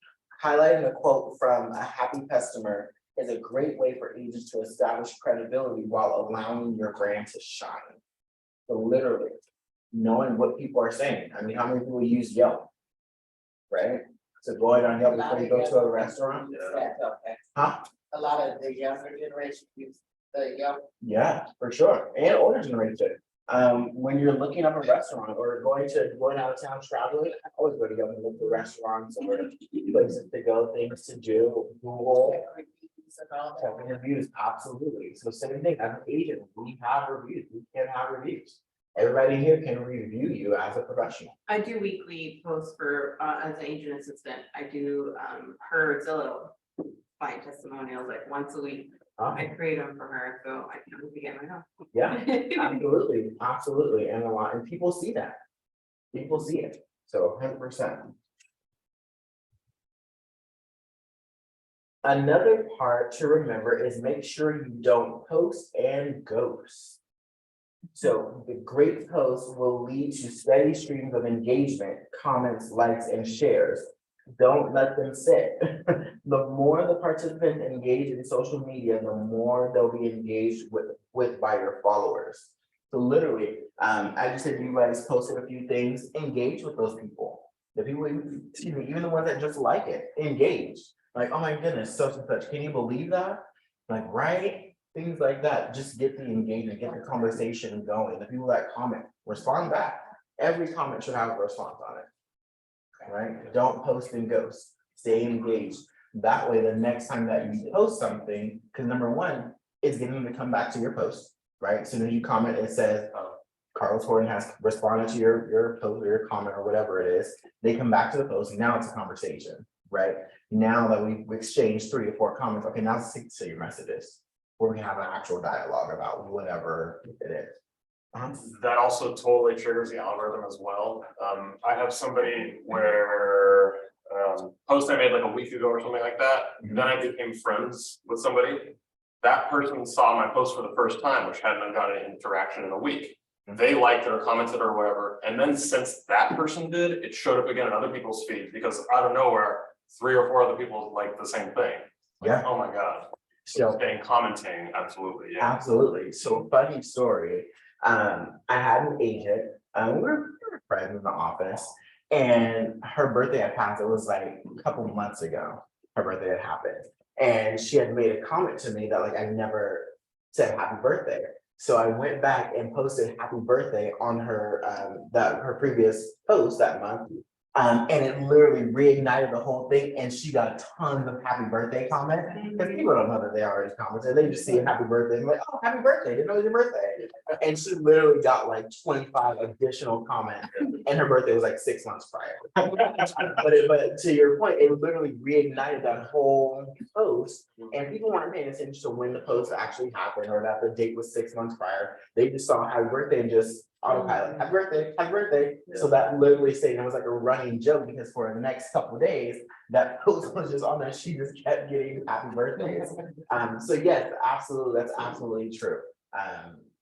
Highlighting a quote from a happy customer is a great way for agents to establish credibility while allowing your brand to shine. So literally, knowing what people are saying. I mean, how many people use Yelp? Right? So going on Yelp before you go to a restaurant? Huh? A lot of the younger generation use the Yelp. Yeah, for sure. And older generation. When you're looking up a restaurant or going out of town traveling, I always go to Yelp and look for restaurants or places to go, things to do, Google. Checking reviews, absolutely. So same thing, as an agent, we have reviews, we can have reviews. Everybody here can review you as a professional. I do weekly posts for, as an agent assistant, I do, her Zillow client testimonials like once a week. I create them for her, so I can begin my house. Yeah, absolutely, absolutely, and a lot, and people see that. People see it, so 100%. Another part to remember is make sure you don't post and ghost. So the great posts will lead to steady streams of engagement, comments, likes, and shares. Don't let them sit. The more the participants engage in social media, the more they'll be engaged with by your followers. So literally, I just said you guys posted a few things, engage with those people. The people, excuse me, even the ones that just like it, engage. Like, oh my goodness, such and such, can you believe that? Like, right? Things like that, just get the engagement, get the conversation going. The people that comment, respond back. Every comment should have a response on it. Right? Don't post and ghost, stay engaged. That way, the next time that you post something, because number one, it's getting them to come back to your post, right? As soon as you comment, it says, Carlos Horton has responded to your post or your comment or whatever it is. They come back to the post, and now it's a conversation, right? Now that we've exchanged 3 or 4 comments, okay, now it's 6 to your messages. Where we can have an actual dialogue about whatever it is. That also totally triggers the algorithm as well. I have somebody where, post I made like a week ago or something like that, then I became friends with somebody. That person saw my post for the first time, which hadn't gotten any interaction in a week. They liked it or commented or whatever, and then since that person did, it showed up again in other people's feeds, because out of nowhere, 3 or 4 other people liked the same thing. Yeah. Oh my God. So Staying commenting, absolutely, yeah. absolutely. So funny story. I had an agent, we were friends in the office, and her birthday had passed. It was like a couple months ago. Her birthday had happened, and she had made a comment to me that like I never said happy birthday. So I went back and posted happy birthday on her her previous post that month. And it literally reignited the whole thing, and she got tons of happy birthday comments. Because people don't know that they already commented, they just see happy birthday and like, oh, happy birthday, didn't know it was your birthday. And she literally got like 25 additional comments, and her birthday was like 6 months prior. But to your point, it literally reignited that whole post, and people weren't paying attention to when the post actually happened or that the date was 6 months prior. They just saw happy birthday and just autopilot, happy birthday, happy birthday. So that literally stayed, it was like a running joke, because for the next couple of days, that post was just on there, she just kept getting happy birthdays. So yes, absolutely, that's absolutely true.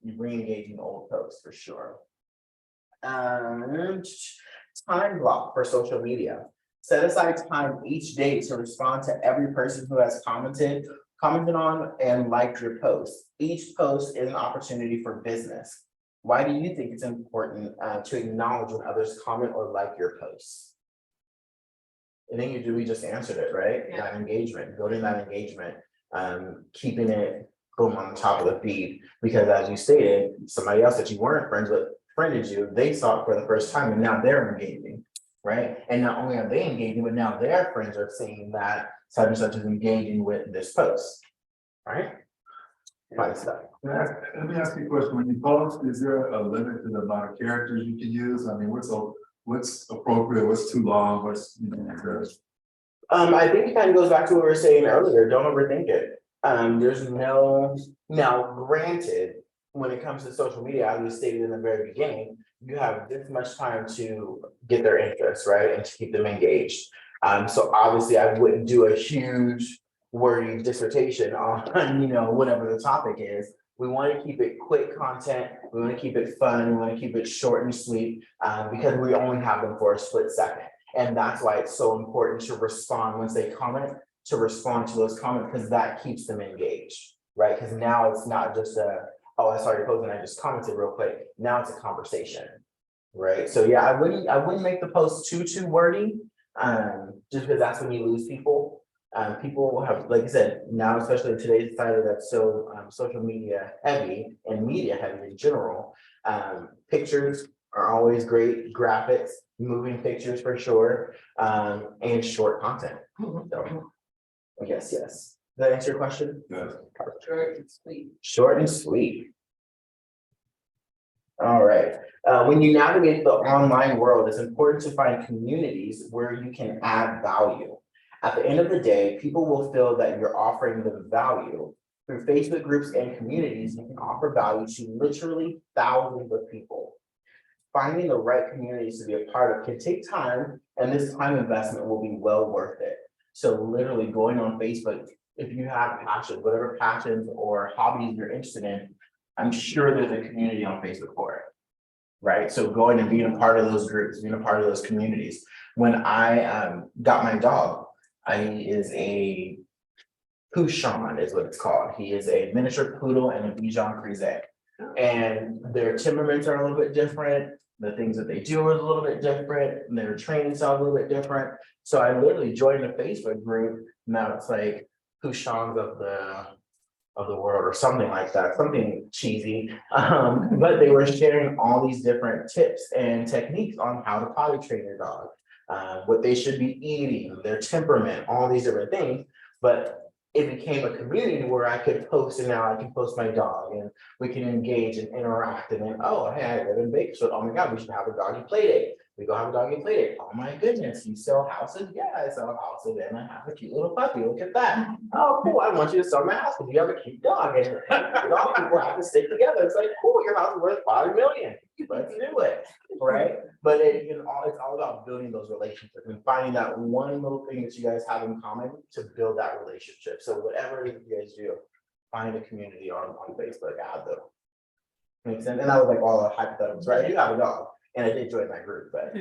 You re-engaging old posts for sure. Time block for social media. Set aside time each day to respond to every person who has commented on and liked your post. Each post is an opportunity for business. Why do you think it's important to acknowledge when others comment or like your posts? I think we just answered it, right? Yeah. That engagement, building that engagement, keeping it boom on the top of the feed, because as you stated, somebody else that you weren't friends with friended you, they saw it for the first time and now they're engaging, right? And not only are they engaging, but now their friends are seeing that such and such is engaging with this post, right? Fun stuff. Let me ask you a question. When you post, is there a limit to the amount of characters you can use? I mean, what's appropriate, what's too long, what's, I think it kind of goes back to what we were saying earlier, don't overthink it. There's now granted, when it comes to social media, as we stated in the very beginning, you have this much time to get their interest, right? And to keep them engaged. So obviously I wouldn't do a huge wordy dissertation on, whatever the topic is. We want to keep it quick content. We want to keep it fun. We want to keep it short and sweet, because we only have them for a split second. And that's why it's so important to respond once they comment, to respond to those comments, because that keeps them engaged, right? Because now it's not just oh, I saw your post and I just commented real quick. Now it's a conversation, right? So yeah, I wouldn't make the post too wordy, just because that's when you lose people. People have, like I said, now especially in today's society that's so social media heavy and media heavy in general, pictures are always great, graphics, moving pictures for sure, and short content. So, yes. Does that answer your question? Yes. Short and sweet. Short and sweet. All right. When you navigate the online world, it's important to find communities where you can add value. At the end of the day, people will feel that you're offering them value. Through Facebook groups and communities, you can offer value to literally thousands of people. Finding the right communities to be a part of can take time, and this time investment will be well worth it. So literally going on Facebook, if you have passions, whatever passions or hobbies you're interested in, I'm sure there's a community on Facebook for it, right? So going and being a part of those groups, being a part of those communities. When I got my dog, he is a Pouchon is what it's called. He is a miniature poodle and a Bichon Frise. And their temperaments are a little bit different. The things that they do are a little bit different. And their training style is a little bit different. So I literally joined a Facebook group. Now it's like Pouchons of the world or something like that, something cheesy. But they were sharing all these different tips and techniques on how to potty train your dog, what they should be eating, their temperament, all these different things. But it became a community where I could post, and now I can post my dog, and we can engage and interact, and then, oh, hey, I live in Bakersfield, oh my God, we should have a doggy play date. We go have a doggy play date, oh my goodness, you sell houses? Yeah, I sell houses, and I have a cute little puppy, look at that. Oh, cool, I want you to sell my house, because you have a cute dog, and dog people have to stick together, it's like, cool, your house is worth 5 million, let's do it, right? But it's all about building those relationships and finding that one little thing that you guys have in common to build that relationship. So whatever it is you guys do, find a community on Facebook, add them. Makes sense. And that was like all the hypotheticals, right? I do have a dog and I did join that group, but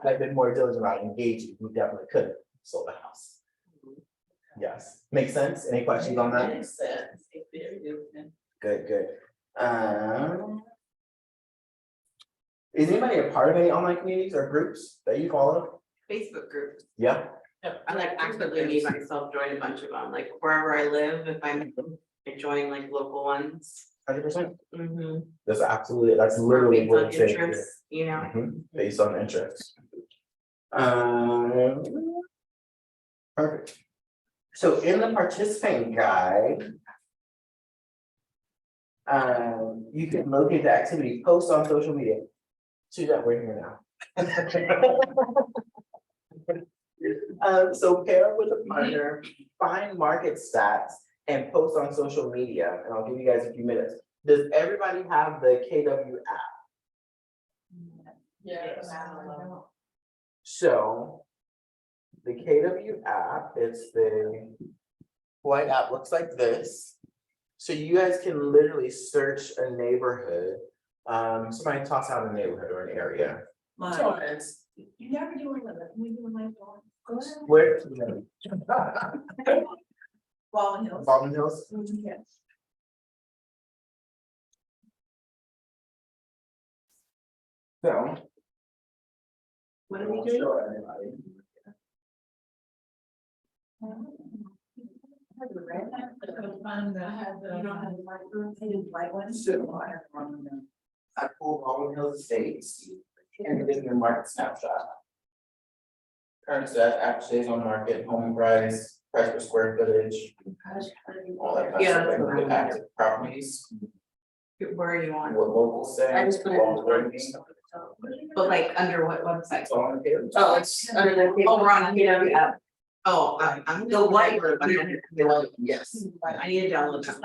I've been more diligent about engaging. We definitely could have sold the house. Yes, makes sense. Any questions on that? Makes sense. Very good. Good, good. Is anybody a part of any online communities or groups that you follow? Facebook groups. Yeah. I like actively made myself join a bunch of them, like wherever I live, if I join like local ones. 100%. Mm-hmm. That's absolutely, that's literally Based what on it's saying. interests, you know. Mhm, based on interest. Perfect. So in the participant guide, you can locate the activity, post on social media. See that we're here now. So pair with a partner, find market stats and post on social media, and I'll give you guys a few minutes. Does everybody have the KW app? Yes. So the KW app, it's the white app, looks like this. So you guys can literally search a neighborhood. Somebody toss out a neighborhood or an area. Torrance. You never do it, we do my dog. Go ahead. Where? Baldwin Hills. Baldwin Hills. Yes. So. What are we doing? Show everybody. You don't have the white room, I do white ones. So I pulled Baldwin Hills Estates and give you a market snapshot. Current stats, actually is on market, home price per square footage, all that kind of Yeah, stuff, that's what I like the active properties, Where are you on? what locals say. I just put it in what the ratings. But like under what website? It's on the page. Oh, it's under the. Oh, we're on the KW app. Oh, I'm. The white room, yes. I need to download that.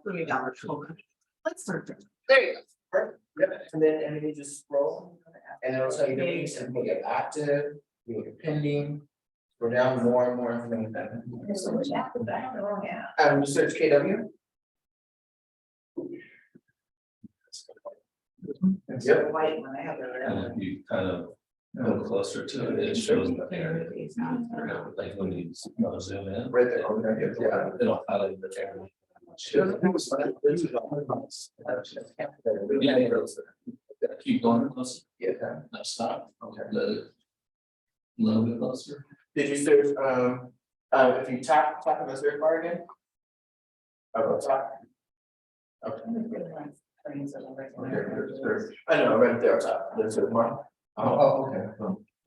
Let me download. Hold on. Let's start there. There you go. Perfect. Yep. And then you just scroll and it'll tell you the piece and what you have active, you have pending. Go down more and more information. So which app is that? Oh, yeah. Just search KW. Yep. White one, I have it. And if you kind of go closer to it, it shows the area. Like when you zoom in, Right there. Okay, yeah. it'll highlight the area. Yeah. Yeah, keep going closer, Yeah. now stop, Okay. let it. A little bit closer. Did you search, if you tap on the search bar again? Oh, top. Okay. I know, right there, top, the search bar. Oh, okay.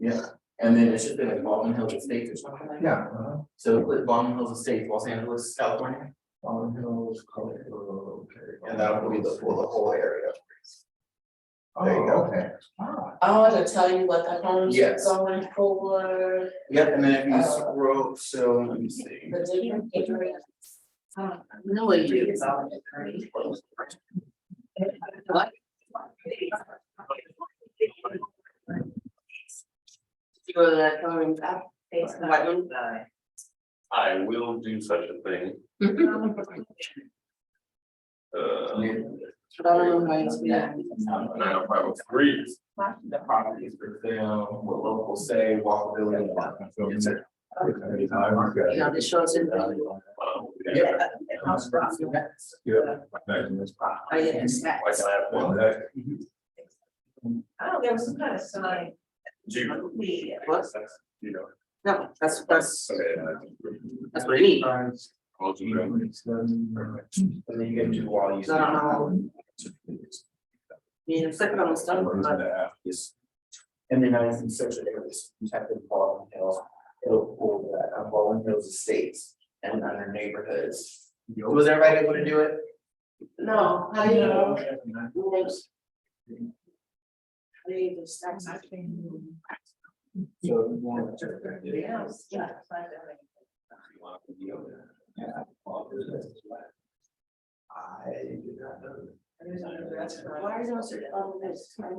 Yeah, and then it should be like Baldwin Hills Estates or something like that. Yeah. So click Baldwin Hills Estates, Los Angeles, California, Baldwin Hills, Colorado, okay. and that'll be the whole area. There you Oh, go. okay. Oh, to tell you what the homes are Yes. going for, Yep, and then if you scroll, so let me see. the different areas. No way you do. You go to that coloring app, face the white one. I will do such a thing. But I don't know why it's there. 90503. The properties for sale, what locals say, walkability. Yes, sir. You know, it shows in. Yeah. I didn't snap. Why can I have one? Oh, there was some kind of sign. Do you? What? You know. No, that's Okay. what I need. I'll do that. And then you get to wall use. No, no, You click on the stuff, but Yes. And then I can search the areas, you type in Baldwin Hills, it'll pull that Baldwin Hills Estates. and other neighborhoods. Was everybody able to do it? No, how do you know? I did not know. Why is it on this? For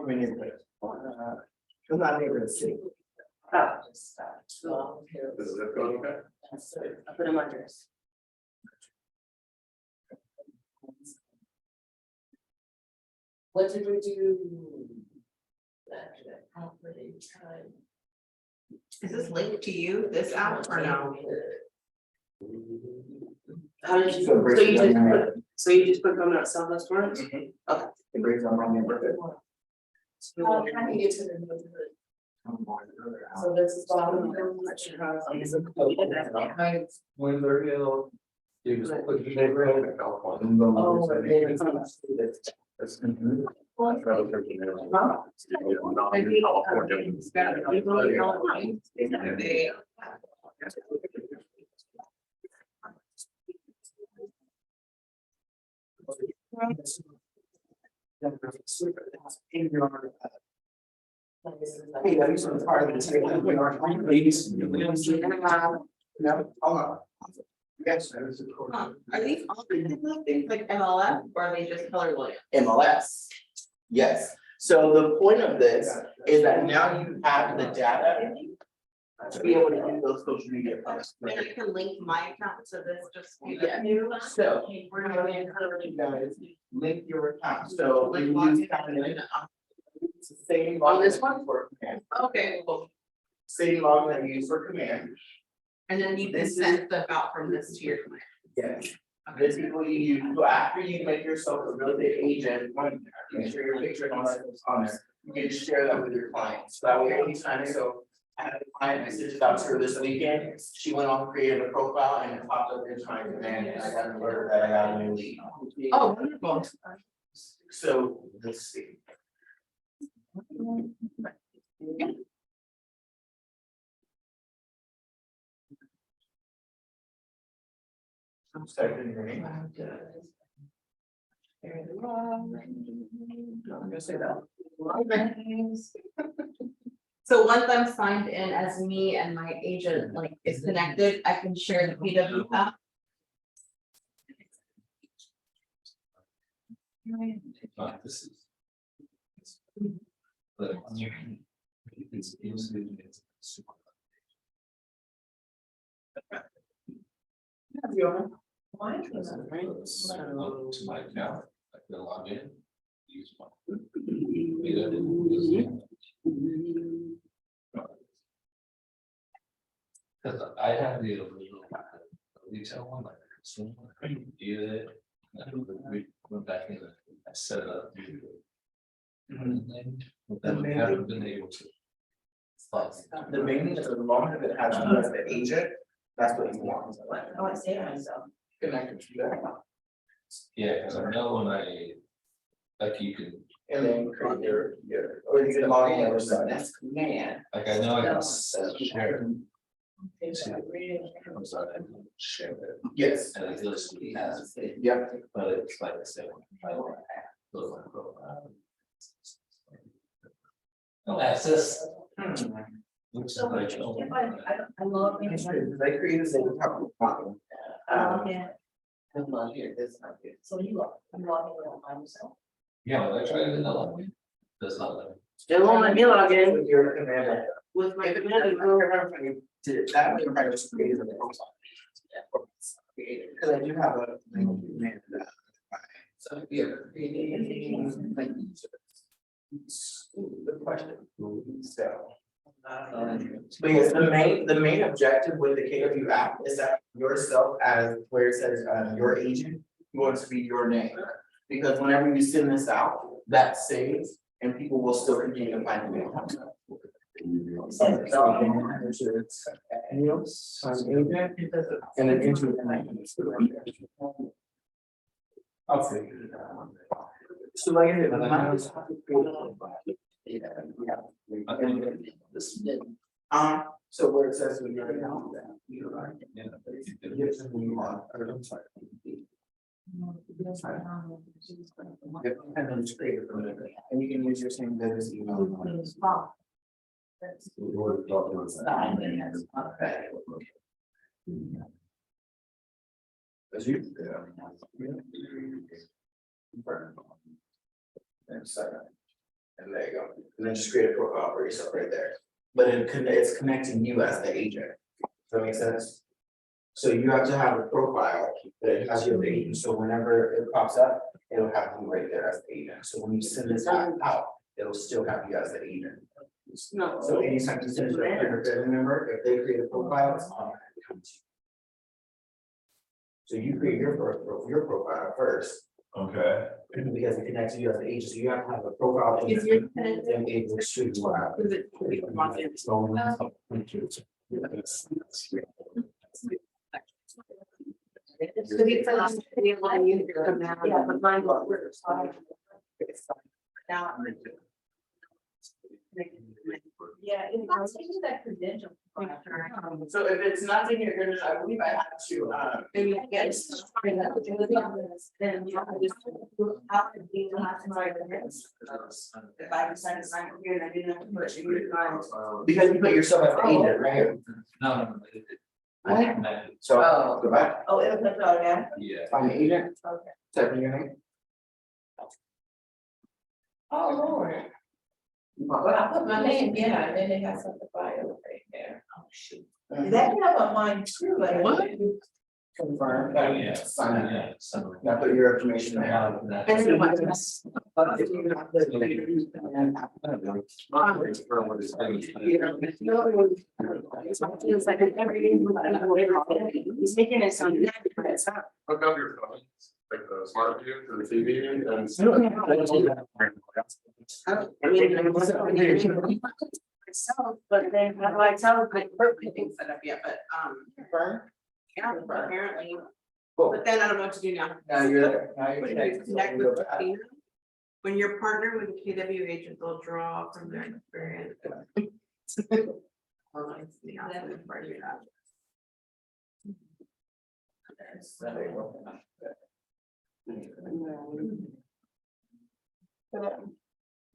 my neighborhood. It's not neighborhood, city. So, This is it going okay? I put them under. What did we do? After that property time? Is this linked to you, this app or no? How did you, So it breaks so you down just my- put, so you just put them at Southwest Orange? It brings on my neighborhood. How do you get to the neighborhood? So this is bottom. Windsor Hill. You just put your neighborhood in California. Oh, there it is. Hey, that is part of the ladies. No, hold on. Yes, that is a court. Are these all things like MLS or are they just colorblind? MLS. Yes, so the point of this is that now you have the data to be able to do those social media posts. And I can link my account to this, just. Yeah. So we're gonna encourage you guys, link your account, so when you use Calendly, it's the same On login this that one? you use for command, Okay, cool. same login that you use for command. And then you can This is- send stuff out from this to your client. Yes. This is what you use, so after you make yourself a real estate agent, make sure your picture and all that is on there, you can share that with your clients, so that way anytime, so. I had a client, I sent it out to her this weekend, she went on, created a profile and it popped up in my command, and I got an alert that I got a new lead. Oh, wonderful. So, let's see. I'm typing your name. I'm gonna say that. So once I'm signed in as me and my agent like is connected, I can share the PW app. This is. But it's super. To my account, I can log in, use my. Cause I have the original retail one, like consumer, I did it. And we went back in, I set it up. But then we haven't been able to. The main thing is as long as it has you as the agent, that's what you want. Oh, I say myself. Connected to that, Yeah, cause I know when I, like you can, and then create your, or you can log in or something. That's command. like I know I can share. I'm sorry, I can share it, Yes, and it lists me as, yeah. but it's like I said, I don't have. Look my profile. No access. Which is like, oh, I love it. They created a couple of. Yeah. I'm not here, this is not good. So you are, I'm logging in by myself. yeah, I tried it in the lobby. Does not let me. It won't let me log in With your command. with my If it command. doesn't remember if you did it that way, or if I just created a profile. Cause I do have a. command that. So if you're creating. Like, the question, so. But yes, the main objective with the KW app is that yourself as where it says your agent wants to be your name. Because whenever you send this out, that saves and people will still continue to find you. And then into. I'll figure it out. So like. So where it says when you're. And then just create it from there, and you can use your same business email. As you. And second. And there you go, and then just create a profile for yourself right there, but it's connecting you as the agent. Does that make sense? So you have to have a profile that has your agent, so whenever it pops up, it'll have you right there as the agent, so when you send this out, it'll still have you as the agent. No. So anytime you send it to a friend or family member, if they create a profile, it's automatically comes to you. So you create your profile first, Okay. because it connects you as the agent, so you have to have a profile. Is your tenant- And it will shoot you out. Is it? So he said, "We want you to come out, but mine got worse." Now. Yeah, it's not taking that credential. So if it's nothing, you're gonna, I believe I have to, Maybe I guess. Then you have to just. How to be the last time. If I decided to sign here and I didn't have to put it. because you put yourself as the agent, right? No. What? So, go back, Oh, it'll put it automatically. Yeah. find the agent, Okay. type in your name. Oh, Lord. Well, I put my name, yeah, and then they got something file right there. Oh, shoot. That can have on mine too, like. What? Confirm. Oh, yeah. Sign it. Yeah, so. Now put your information there. Now, that- And then what? If you have the- Feels like everything. He's making it sound good, but it's not. Hook up your phone, like the smart view to the TV and. Myself, but then how do I tell like perfect Things set up yet, but, Confirm. yeah, apparently, but then I don't know what to do now. Now you're there, now you're When you connected. connect with the team, when you're partnered with a KW agent, they'll draw from their experience. Well, it's the opposite part of that.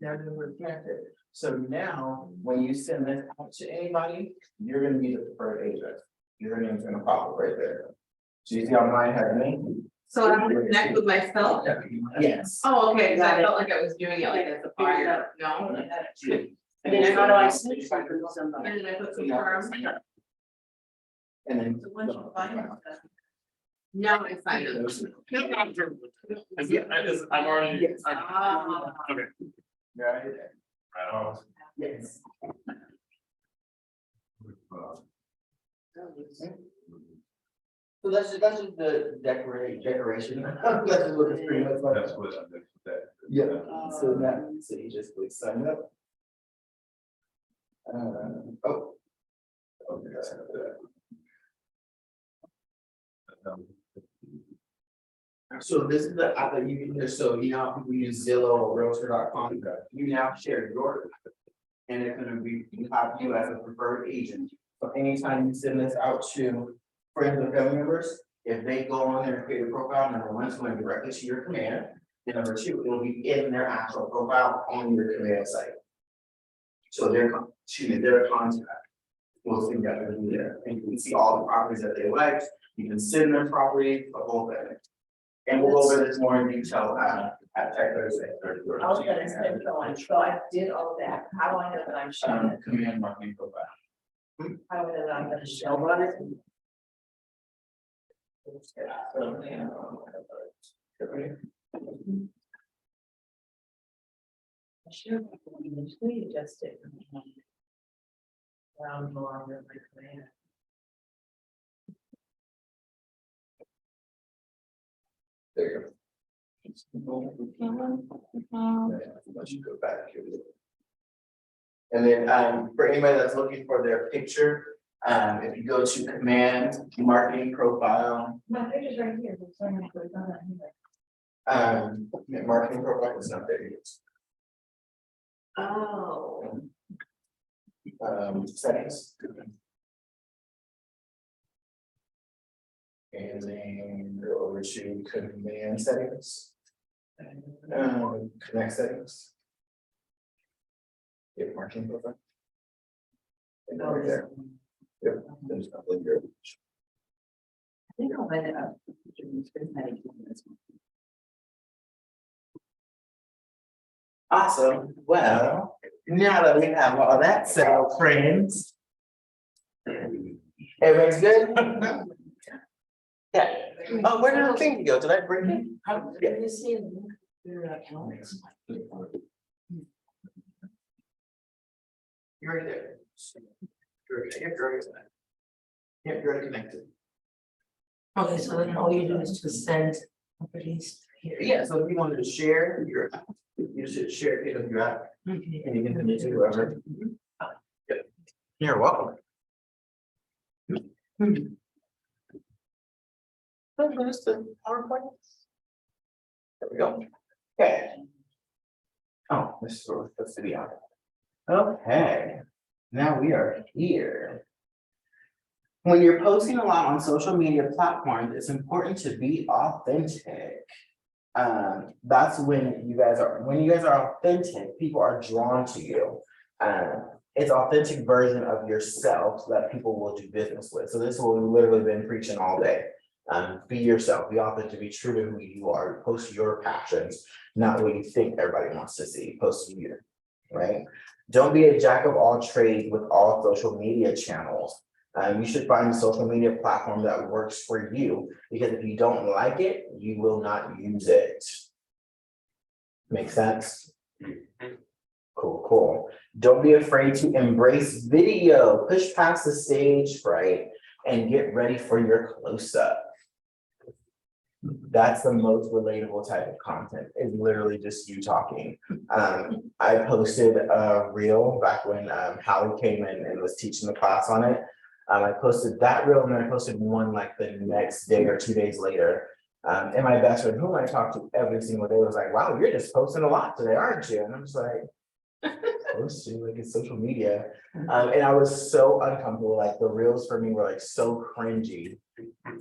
Now then we're connected. So now, when you send this out to anybody, you're gonna be the preferred agent. Your name's gonna pop up right there. So you see how mine has a name? So I'm gonna connect with myself. Yes. Oh, okay, because I felt like I was doing it like as a buyer, no. And then how do I switch from somebody? And then I put confirm, And then. So once you find it, now I sign it. I'm already. Yes. Ah. Okay. Right. Right. Yes. So that's just the decoration. That's just what it's pretty much like. That's what, that. Yeah, so that, so you just click sign up. Oh. Okay, I have that. So this is the app that you can use, so you know, people use Zillow or Realtor.com, you now share your. And it's gonna be, you have you as a preferred agent, so anytime you send this out to friends or family members, if they go on there and create a profile, number one, it's going directly to your command. And number two, it'll be in their actual profile on your command site. So their contact will see that they're there, and you can see all the properties that they like, you can send them property, the whole thing. And we'll go over this more in detail at Tech Thursday. I was gonna say, so I did all that, how do I know that I'm showing it? Command marketing profile. How do I know that I'm gonna show it? I should have initially adjusted. Around more on my plan. There you go. Let you go back here. And then, for anybody that's looking for their picture, if you go to command marketing profile, My picture's right here. It's on my- it's on that here. marketing profile is not there yet. Oh. Settings. And then go over to command settings. Connect settings. Get marking over. And right there. Yep, there's nothing here. I think I'll let it up. Awesome, well, now that we have all that set up, friends. Everybody's good? Yeah, oh, where did the thing go? Did I bring it? How, can you see your accounts? You're right there. You're already connected. Okay, so then all you do is to send properties here. Yeah, so if you wanted to share your, you should share it of your app, Okay. and you can send it to whoever. Yep. You're welcome. There's the PowerPoint. There we go. Okay. Oh, this is where that's the video. Okay, now we are here. When you're posting a lot on social media platforms, it's important to be authentic. That's when you guys are authentic, people are drawn to you. It's authentic version of yourself that people will do business with. So this is what we've literally been preaching all day. Be yourself, be authentic, be true to who you are, post your passions, not what you think everybody wants to see, post you, right? Don't be a jack of all trades with all social media channels. You should find a social media platform that works for you, because if you don't like it, you will not use it. Make sense? Cool, cool. Don't be afraid to embrace video, push past the stage fright, and get ready for your close-up. That's the most relatable type of content, is literally just you talking. I posted a reel back when Hallie came in and was teaching the class on it. I posted that reel, and then I posted one like the next day or 2 days later. And my best friend, whom I talk to every single day, was like, wow, you're just posting a lot today, aren't you? And I'm just like, posting, like, it's social media. And I was so uncomfortable, like the reels for me were like so cringy,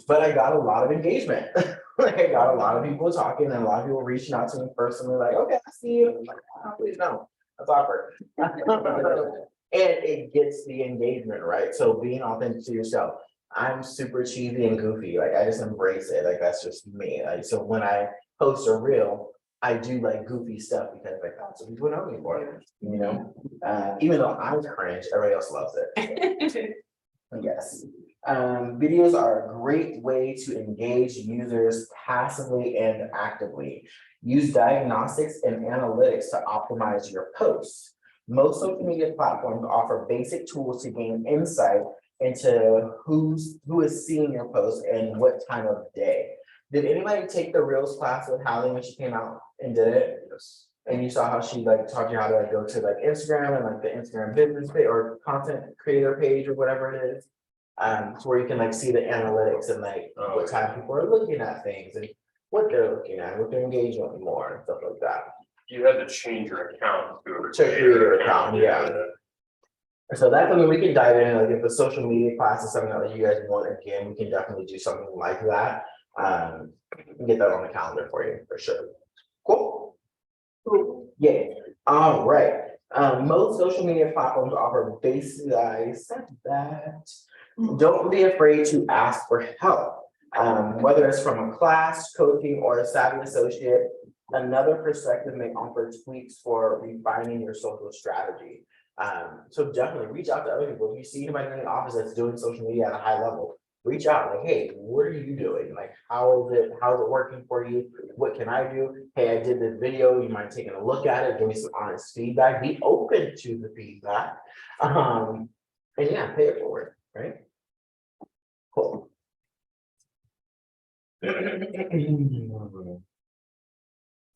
but I got a lot of engagement. Like I got a lot of people talking, and a lot of people reaching out to me personally, like, okay, I see you. I'm like, oh, please no, that's awkward. And it gets the engagement, right? So being authentic to yourself. I'm super cheesy and goofy, like I just embrace it, like that's just me. Like, so when I post a reel, I do like goofy stuff because like that's what people know me for, you know? Even though I'm cringe, everybody else loves it. Yes. Videos are a great way to engage users passively and actively. Use diagnostics and analytics to optimize your posts. Most social media platforms offer basic tools to gain insight into who is seeing your post and what time of day. Did anybody take the Reels class with Hallie when she came out and did it? Yes. And you saw how she like taught you how to like go to like Instagram and like the Instagram business page or content creator page or whatever it is. So where you can like see the analytics and like what time people are looking at things and what they're looking at, what they're engaging with more and stuff like that. You had to change your account to a creator account, yeah. So that's something we can dive in, like if the social media class is something that you guys want, again, we can definitely do something like that. Get that on the calendar for you, for sure. Cool. Yeah, all right. Most social media platforms offer basic, I said that. Don't be afraid to ask for help. Whether it's from a class, coaching, or a savvy associate, another perspective may offer tweaks for refining your social strategy. So definitely reach out to other people. If you see anybody in the office that's doing social media at a high level, reach out like, hey, what are you doing? Like, how's it working for you? What can I do? Hey, I did this video. You mind taking a look at it? Give me some honest feedback. Be open to the feedback. And yeah, pay it forward, right? Cool.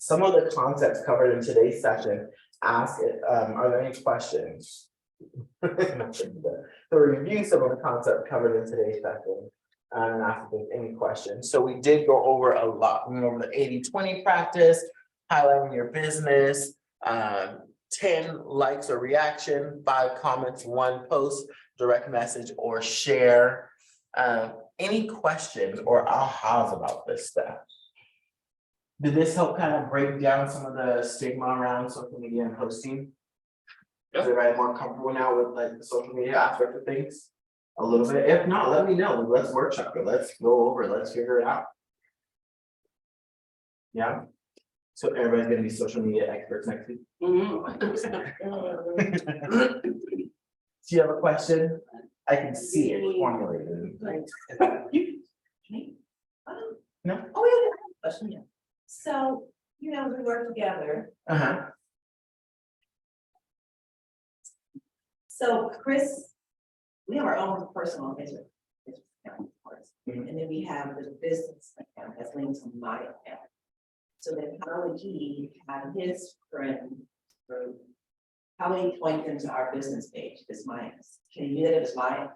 Some of the concepts covered in today's session, are there any questions? The review some of the concepts covered in today's session, and ask if there's any questions. So we did go over a lot. We went over the 80-20 practice, highlighting your business, 10 likes or reaction, 5 comments, 1 post, direct message or share. Any questions or ahas about this stuff? Did this help kind of break down some of the stigma around social media and posting? Yeah. Is everybody more comfortable now with like the social media aspect of things? A little bit, if not, let me know, let's workshop it, let's go over it, let's figure it out. Yeah, so everybody's gonna be social media experts next week. Do you have a question? I can see it formulated. No? Oh, yeah, I have a question, yeah. So, you know, we work together. Uh-huh. So Chris, we have our own personal business account, of course, Mhm. and then we have the business account that's linked to my account. So then how would he have his friend group? How would he point them to our business page? Is mine, can you do that if it's mine?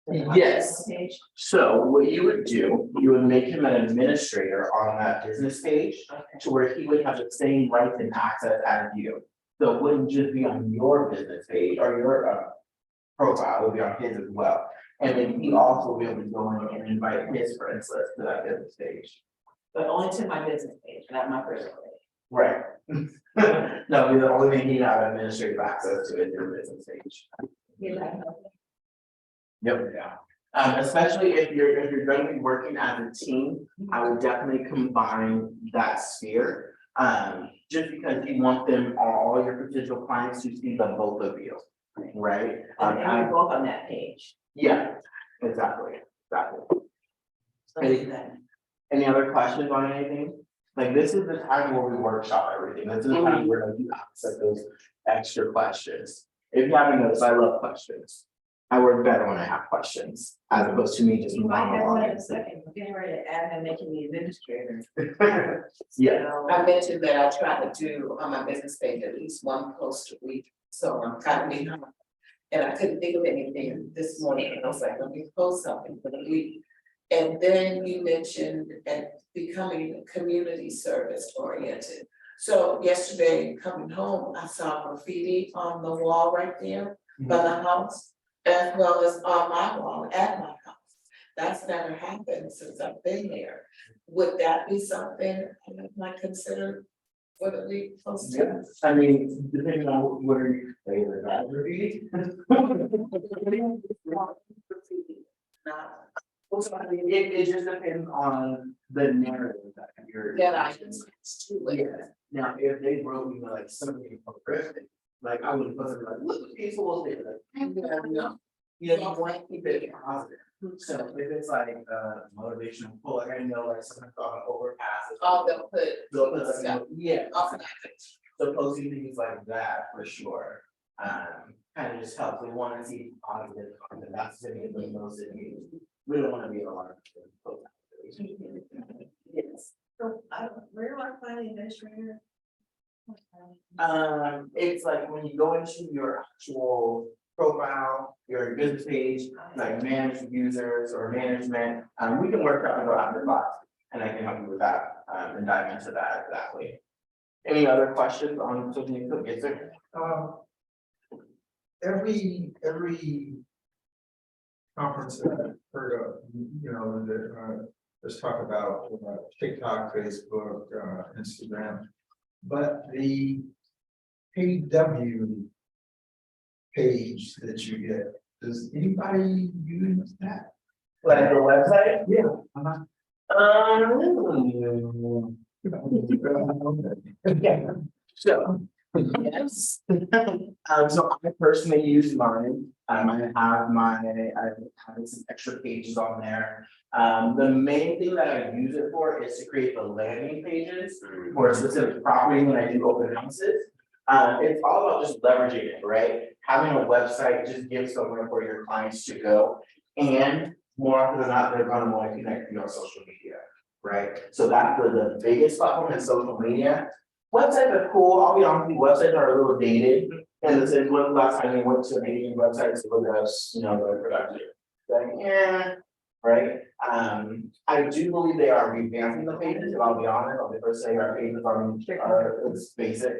Yes. Page? So what you would do, you would make him an administrator on that business page to where he would have the same rights and access as you. So it wouldn't just be on your business page or your profile, it would be on his as well. And then he also will be able to go in and invite his friends list to that business page. But only to my business page, not my personal page. Right. No, the only thing he have administrative access to is your business page. Yep, yeah. Especially if you're gonna be working as a team, I would definitely combine that sphere. Just because you want them, all your potential clients to see the both of you, right? And we're both on that page. Yeah, exactly. So do that. Any other questions on anything? Like, this is the time where we workshop everything. This is the time where like you ask those extra questions. If you haven't noticed, I love questions. I work better when I have questions, as opposed to me just. You might have one in a second, we're getting ready to add and making the administrator. Yeah. So, I mentioned that I try to do on my business page at least one post a week, so I'm kind of behind. And I couldn't think of anything this morning, and I was like, let me post something for the week. And then you mentioned and becoming community service oriented. So yesterday, coming home, I saw graffiti on the wall right there by the house, as well as on my wall at my house. That's never happened since I've been there. Would that be something I might consider for the week? Yeah, I mean, depending on what are your favorite graffiti. I mean, it just depends on the narrative that you're. That I can too. Yeah, now, if they wrote me like something horrific, like I would put it like, look what these fools did, like. No. You know, you want to keep it positive. So if it's like motivational quote, like I know like something called an overpass. Oh, they'll put Stuff. Yeah, Okay. so posting things like that for sure. Kind of just helps. We want to see positive content. That's the thing that most of you. We don't want to be a lot of. Yes. so where do I find the administrator? It's like when you go into your actual profile, your business page, like manage users or management, we can work out and go after class. And I can help you with that, and dive into that exactly. Any other questions on something? Yes, sir. Every conference that I've heard of, you know, that let's talk about TikTok, Facebook, Instagram. But the KW page that you get, does anybody use that? Like the website? Yeah. Yeah, so, yes. So I personally use mine, I have some extra pages on there. The main thing that I use it for is to create the landing pages for a specific property when I do open houses. It's all about just leveraging it, right? Having a website just gives somewhere for your clients to go. And more often than not, they're gonna want to connect you on social media, right? So that's the biggest platform in social media. Websites are cool, I'll be honest with you, websites are a little dated. And this is when the last time we went to any websites to look at us, you know, really productive. Like, yeah, right? I do believe they are revamping the pages, and I'll be honest, I'll be first saying our pages are it's basic.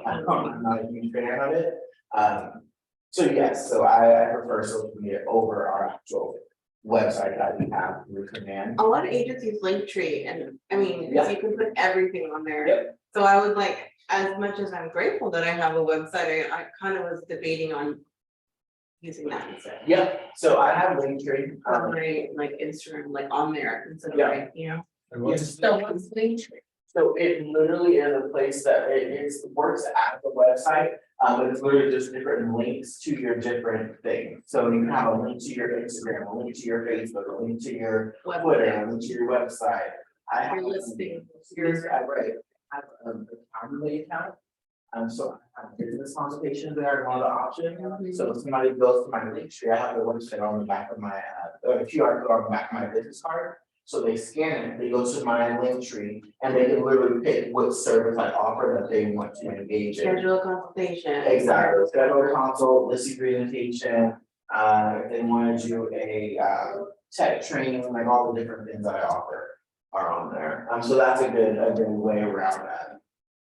I'm not a huge fan of it. So yes, so I prefer social media over our actual website that we have through Command. A lot of agencies Linktree, and I mean, Yeah. you can put everything on there. Yep. So I would like, as much as I'm grateful that I have a website, I kind of was debating on using that instead. Yeah, so I have Linktree. Or my, like Instagram, like on there instead of Yeah. like, you know. And what's, So what's Linktree? So it literally is a place that works as the website, but it's literally just different links to your different things. So you can have a link to your Instagram, a link to your Facebook, a link to your Twitter, a link to your website. I have. Your listing. I have a Calendly account. So I have business consultations that are one of the options. So if somebody goes to my Linktree, I have the website on the back of my, QR code on the back of my business card. So they scan it, they go to my Linktree, and they can literally pick what service I offer that they want to engage in. Schedule a consultation. Exactly, schedule a consult, listing presentation, if they wanna do a, tech training, like all the different things that I offer are on there. So that's a good way around that.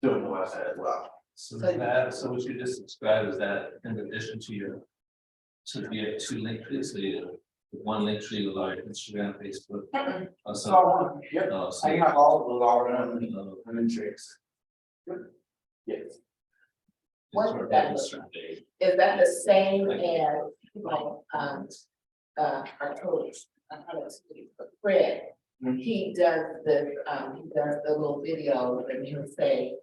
Doing the website as well. so that, so what you just described is that in addition to your. To be two link trees, so you, one link tree with like Instagram, Facebook. Or So, something. yep, So, I have all of those already, uh, and tricks. Yes. What sort is of that? Instagram page. Is that the same as, like, our coach, Fred? He does the little video and he'll say,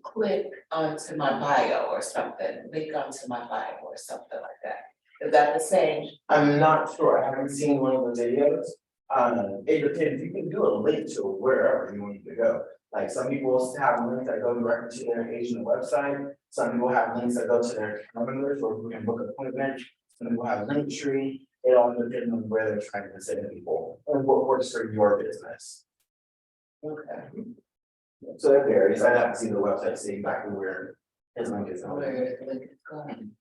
click onto my bio or something, link onto my bio or something like that. Is that the same? I'm not sure, I haven't seen one of the videos. It depends, you can do a link to wherever you want to go. Like some people have links that go directly to their agent website, some people have links that go to their calendars or who can book appointments. Some people have Linktree, it all depends on where they're trying to send people and what works for your business. Okay. So that varies, I'd have to see the website, see exactly where his link is. on. Where is the link going?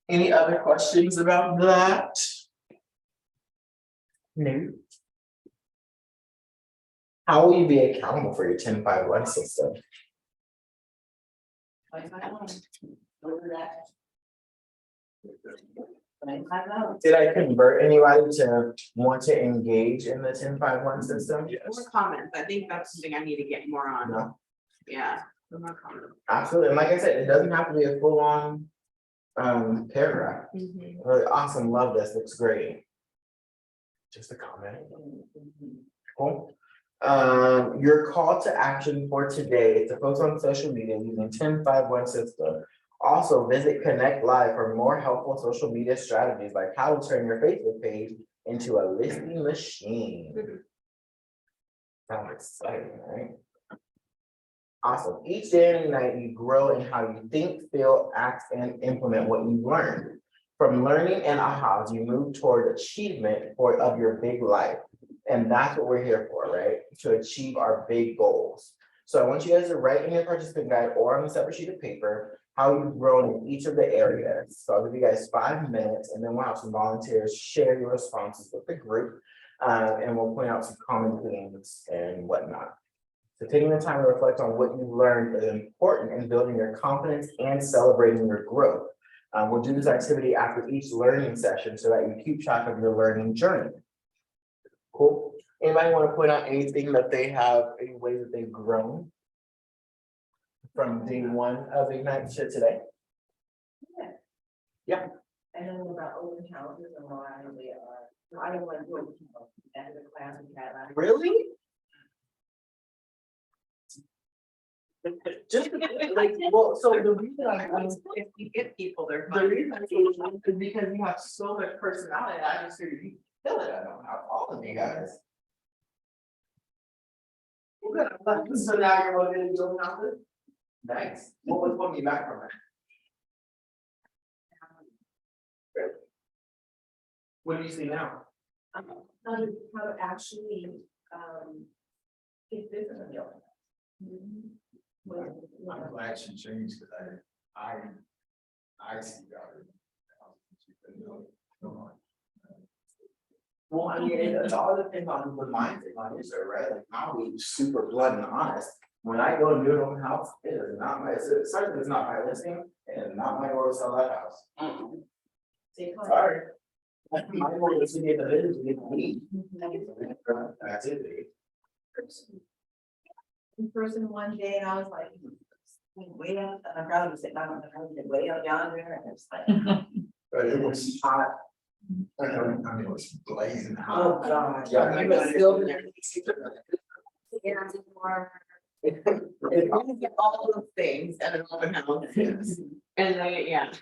Any other questions about that? No. How will you be accountable for your 10-5-1 system? Over that. Did I convert anybody to want to engage in the 10-5-1 system? More comments, I think that's something I need to get more on, No, yeah, more comments. absolutely, and like I said, it doesn't have to be a full-on paragraph. Really awesome, love this, looks great. Just a comment. Cool. Your call to action for today is to post on social media using 10-5-1 system. Also visit Connect Live for more helpful social media strategies like how to turn your Facebook page into a listing machine. Sounds exciting, right? Awesome. Each day and night you grow in how you think, feel, act, and implement what you learned. From learning and ahas, you move toward achievement of your big life. And that's what we're here for, right? To achieve our big goals. So I want you guys to write in your participant guide or on a separate sheet of paper how you've grown in each of the areas. So I'll give you guys 5 minutes and then we'll have some volunteers share your responses with the group. And we'll point out some common themes and whatnot. So taking the time to reflect on what you learned is important in building your confidence and celebrating your growth. We'll do this activity after each learning session so that you keep track of your learning journey. Cool. Anybody want to point out anything that they have, any ways that they've grown from day one of Ignite to today? Yeah. I know about open houses and why they are, I don't want to do it, at the class we had last. Really? Just like, well, so the reason If you get people, they're the fun. reason I say is because you have so much personality, I just figured you kill it, I don't have all of you guys. Good. So now you're motivated to build houses? Nice. What was holding you back from it? Good. What do you see now? How to actually, get business in your. I'm glad she changed, because I see value. Well, I mean, it's all depends on the mindset, on this, right? Like, I'll be super blunt and honest. When I go and do it on the house, it is not my, certainly it's not my listing, and not my goal to sell that house. Sorry. My goal is to get the business, to get the lead. Activity. In person one day, and I was like, way up, and my brother was sitting down on the road, way up yonder, and it's like, But it was hot. I mean, it was blazing oh, hot. God. Yeah. You were still there. It's always get all those things at an open house. And they, yeah.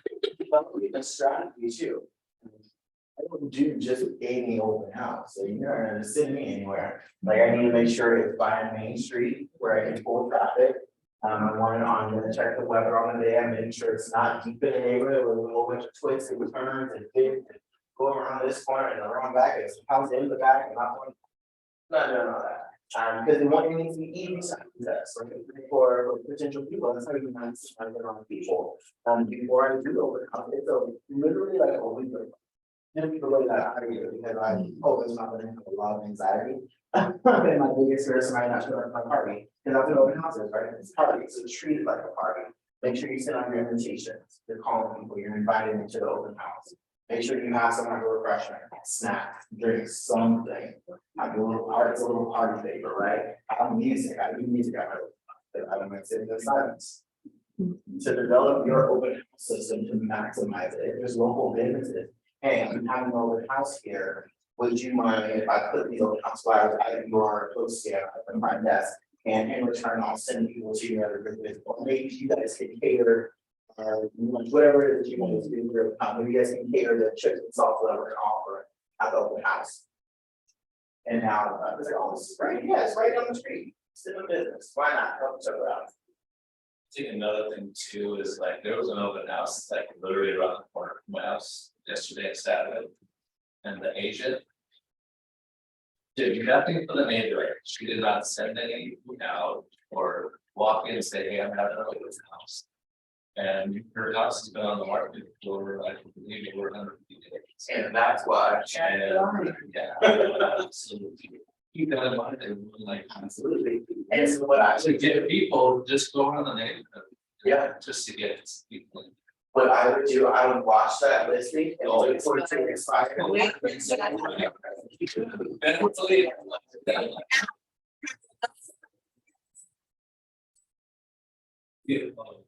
But we have a strategy too. I don't do just any open house, so you're not gonna send me anywhere. Like, I need to make sure it's by Main Street where I can pull traffic. I want it on, I'm gonna check the weather on the day, I'm making sure it's not deep in the neighborhood with a whole bunch of twists and turns and dips and go around this corner and around back, it's house in the back and not one. Not doing all that. Because the one needs to be easy test, like for potential people, that's how you might get on people. Before I do open house, it's literally like a week. And people look at that idea because it's not gonna have a lot of anxiety. And my biggest fear is somebody not showing up at my party, because I've been open houses, right? It's a party, so treat it like a party. Make sure you send out your invitations, you're calling people, you're inviting them to the open house. Make sure you have some kind of refreshment, snack, drink, something. Have a little party, it's a little party favor, right? I have music, I do music, I don't mind sitting in silence. To develop your open house system to maximize it, if there's local businesses, hey, I'm having an open house here. Would you mind if I put these open house flyers at your post stand on my desk? And in return, I'll send people to your other business, or maybe you guys can cater. Whatever it is you want to do, maybe you guys can cater the chips and salsa that we're gonna offer at the open house. And now, it's like, oh, this is right, yeah, it's right down the street, it's in the business, why not help each other out? I think another thing too is like, there was an open house like literally around the corner from my house yesterday and Saturday. And the agent. Did nothing for the neighbor, she did not send any out or walk in and say, hey, I'm having an open house. And her house has been on the market for, I believe, over 150 days. And that's why. And, yeah, absolutely. Keep that in mind, and like, Absolutely. And so what I to get people, just go around the neighborhood. Yeah. Just to get people. What I would do, I would watch that listing and wait for it to expire. And hopefully. Beautiful.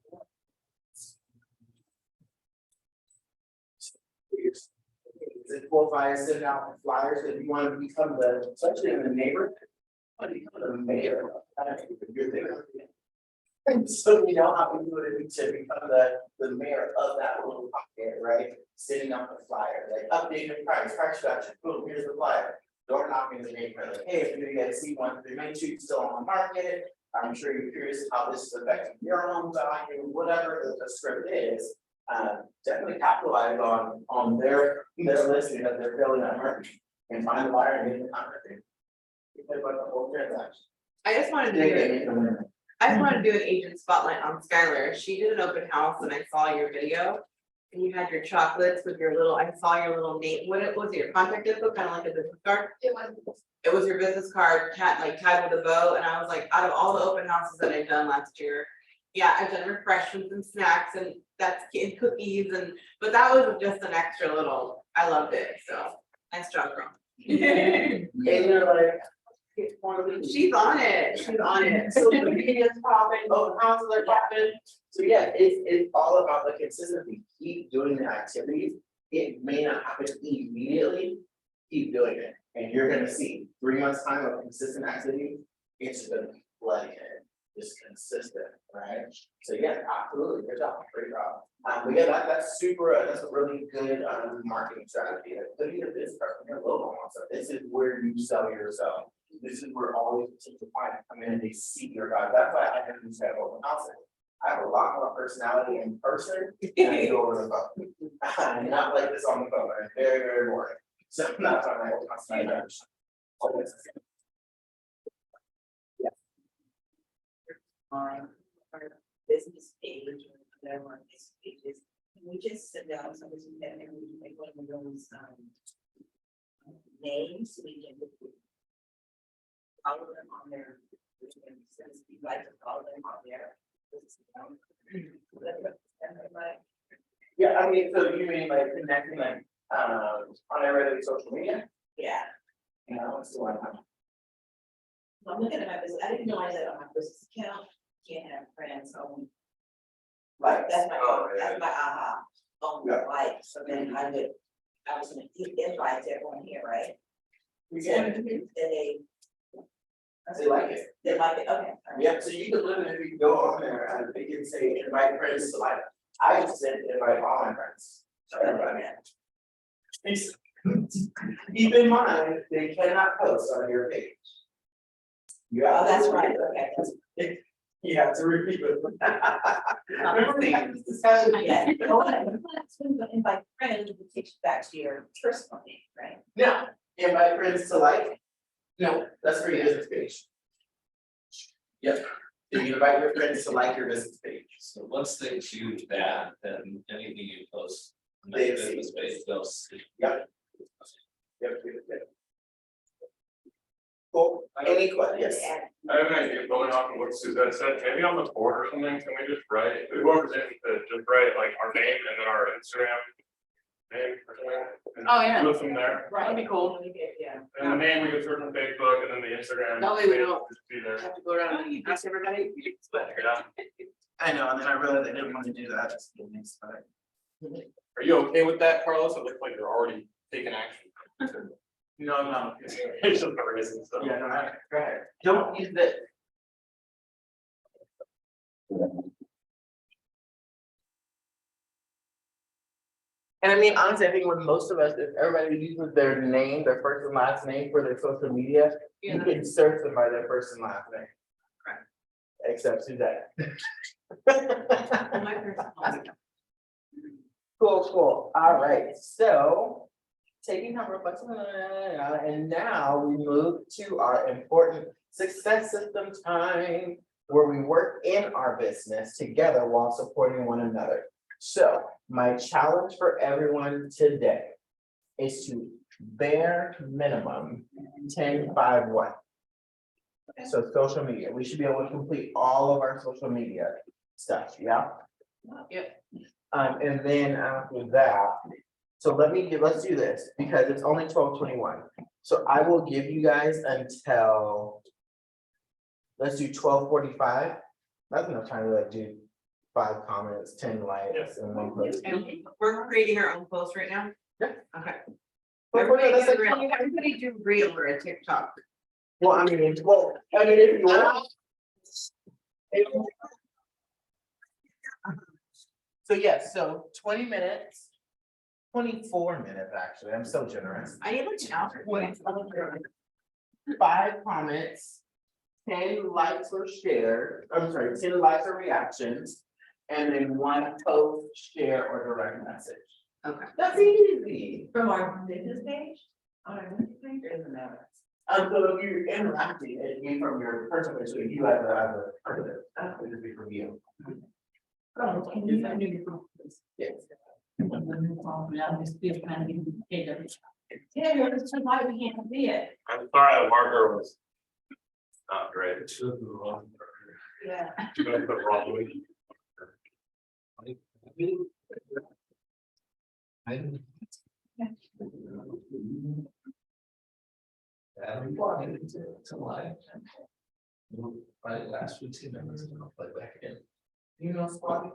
Is it full fire sending out flyers if you want to become the, especially in the neighborhood? Want to become the mayor of that neighborhood, you're there. And so we know how we do it to become the mayor of that little pocket, right? Sending out the flyer, like updated price reduction, boom, here's the flyer. Door knocking in the neighborhood, like, hey, if you get C1 through Main Street still on the market, I'm sure you're curious how this is affecting your home value, whatever the script is. Definitely capitalize on their listing that they're filling out marketing and find the buyer and get the contract. It's like the whole transaction. I just wanted to do it. I just wanted to do an agent spotlight on Skylar. She did an open house and I saw your video. And you had your chocolates with your little, I saw your little name, what was it, your contact info, kind of like a business card? It was your business card, tied with a bow, and I was like, out of all the open houses that I've done last year. Yeah, I've done refreshments and snacks and that's and cookies but that was just an extra little, I loved it, so nice job, girl. And you're like, it's one of these. She's on it, So the media's popping, open houses are popping. So yeah, it's all about the consistency. Keep doing the activities. It may not happen immediately. Keep doing it. And you're gonna see 3 months time of consistent activity. It's gonna be flooding it. Just consistent, right? So yeah, absolutely. Good job. Great job. But yeah, that's a really good marketing strategy. Put in your business card, your logo on. So this is where you sell yourself. This is where all these potential clients come in and they see your guys. That's why I have these kind of open houses. I have a lot more personality in person than I do over the phone. I'm not like this on the phone. I'm very, very boring. So I'm not trying to open house either. On our business page, or whatever on this pages, can we just send out some of these, and we can make one of those, names, so we can follow them on there, which says you'd like to follow them on there. Yeah, I mean, so you mean like connecting like On every social media, Yeah, you know, it's the one. I'm looking at my business, I didn't realize that on my business account, can't have friends on. Like, That's my, oh, yeah. that's my aha, on Yeah. like, so then I was gonna invite everyone here, right? We Then can, they. They like it. They like it, okay. yeah, so you can literally go on there and they can say invite friends to like, I just said invite all my friends. So everybody. Keep in mind, they cannot post on your page. You Oh, have. that's right, okay, that's. You have to repeat it. Remember we had this discussion, yeah, you know what, invite friends, it takes you back to your personal name, right? Now, invite friends to like, no, that's for your business page. Yep, if you invite your friends to like your business page. So once they choose that, then anything you post. on that They see. business page, they'll see. Yep. Yep. Cool, any questions? Yes. I have an idea going off of what Suzette said, maybe on the board or something, can we just write, whoever's in, just write like our name and then our Instagram. Name or something. and Oh, yeah. Do it from there, That'd be cool. Yeah. and the name we can search on Facebook and then the Instagram. That way we name don't just be there. Have to go around and ask everybody. It's better. Yeah. I know, and then I realized I didn't want to do that. Are you okay with that, Carlos? It looks like you're already taking action. No. It's just a reason, so. Yeah, no, go ahead. Don't use the. And I mean, honestly, I think with most of us, if everybody uses their name, their first and last name for their social media, you can search them by their first and last name. Correct. Except Suzette. My personal. Cool, all right, so. Taking time reflection, and now we move to our important success system time. Where we work in our business together while supporting one another. So my challenge for everyone today is to bare minimum 10-5-1. So social media, we should be able to complete all of our social media stuff, yeah? Yep. And then after that, so let's do this, because it's only 12:21. So I will give you guys until. Let's do 12:45. That's enough time to like do 5 comments, 10 likes, and 1 post. And we're creating our own post right now? Yeah. Okay. Well, Everybody that's do like- reel, everybody do reel or a TikTok. Well, I mean, if you want. So yes, so 20 minutes, 24 minutes, actually, I'm so generous. I need to know. 5 comments, 10 likes or shared, I'm sorry, 10 likes or reactions, and then 1 post, share, or direct message. Okay. That's easy. From our business page, on our business page, it doesn't matter. So if you're interacting, it'd be from your personal, so if you as a person, it would be from you. Oh, can you find me? Yes. Yeah, you're just too high, we can't see it. I'm sorry, the marker was not great. Yeah. You guys put wrong way. To live. Right, last 15 minutes, and I'll play back again. You know, Spotty?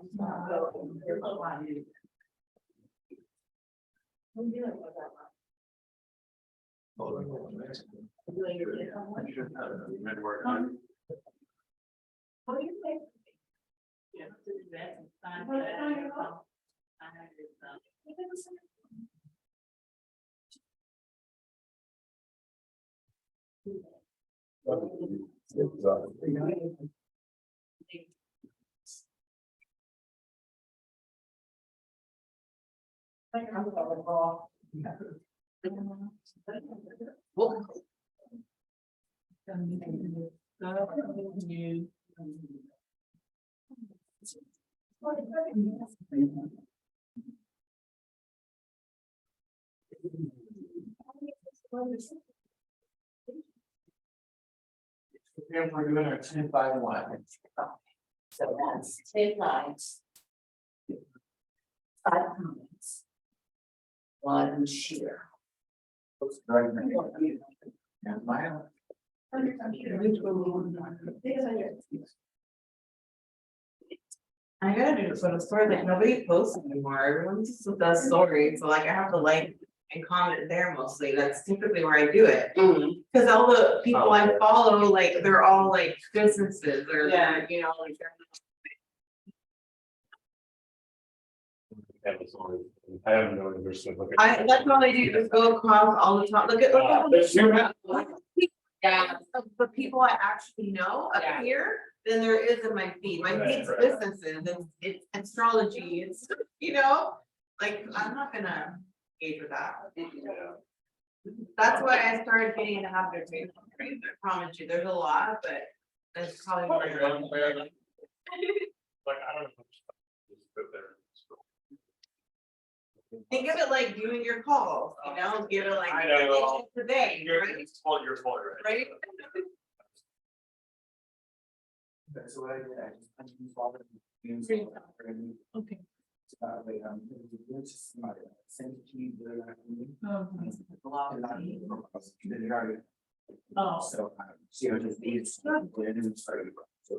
And we're doing our 10-5-1. So that's 10 likes. 5 comments. one share. Yeah, mine. I gotta do this for the story, like nobody posts anymore, everyone just does stories, so like I have to like and comment there mostly, that's typically where I do it. Cause all the people I follow, like, they're all like businesses or they're, you know, like they're. I haven't known there's some. That's all I do, just go across all the time, look at. There's two. Yeah, the people I actually know up Yeah. here, than there is in my feed, my feed's Right. businesses, it's astrology, it's, you know. Like, I'm not gonna engage with that. That's why I started getting into habit of Facebook, I promise you, there's a lot, but that's probably more. Like, I don't know. Just put there. Think of it like doing your calls, you know, give it like. I know. Today, You're, right? it's all your fault, right? Right? That's what I did, I just uninstalled it. Okay. Send it to you, but I can- Oh. and then you already- Oh. So, see, I just need to start with it and start it. So,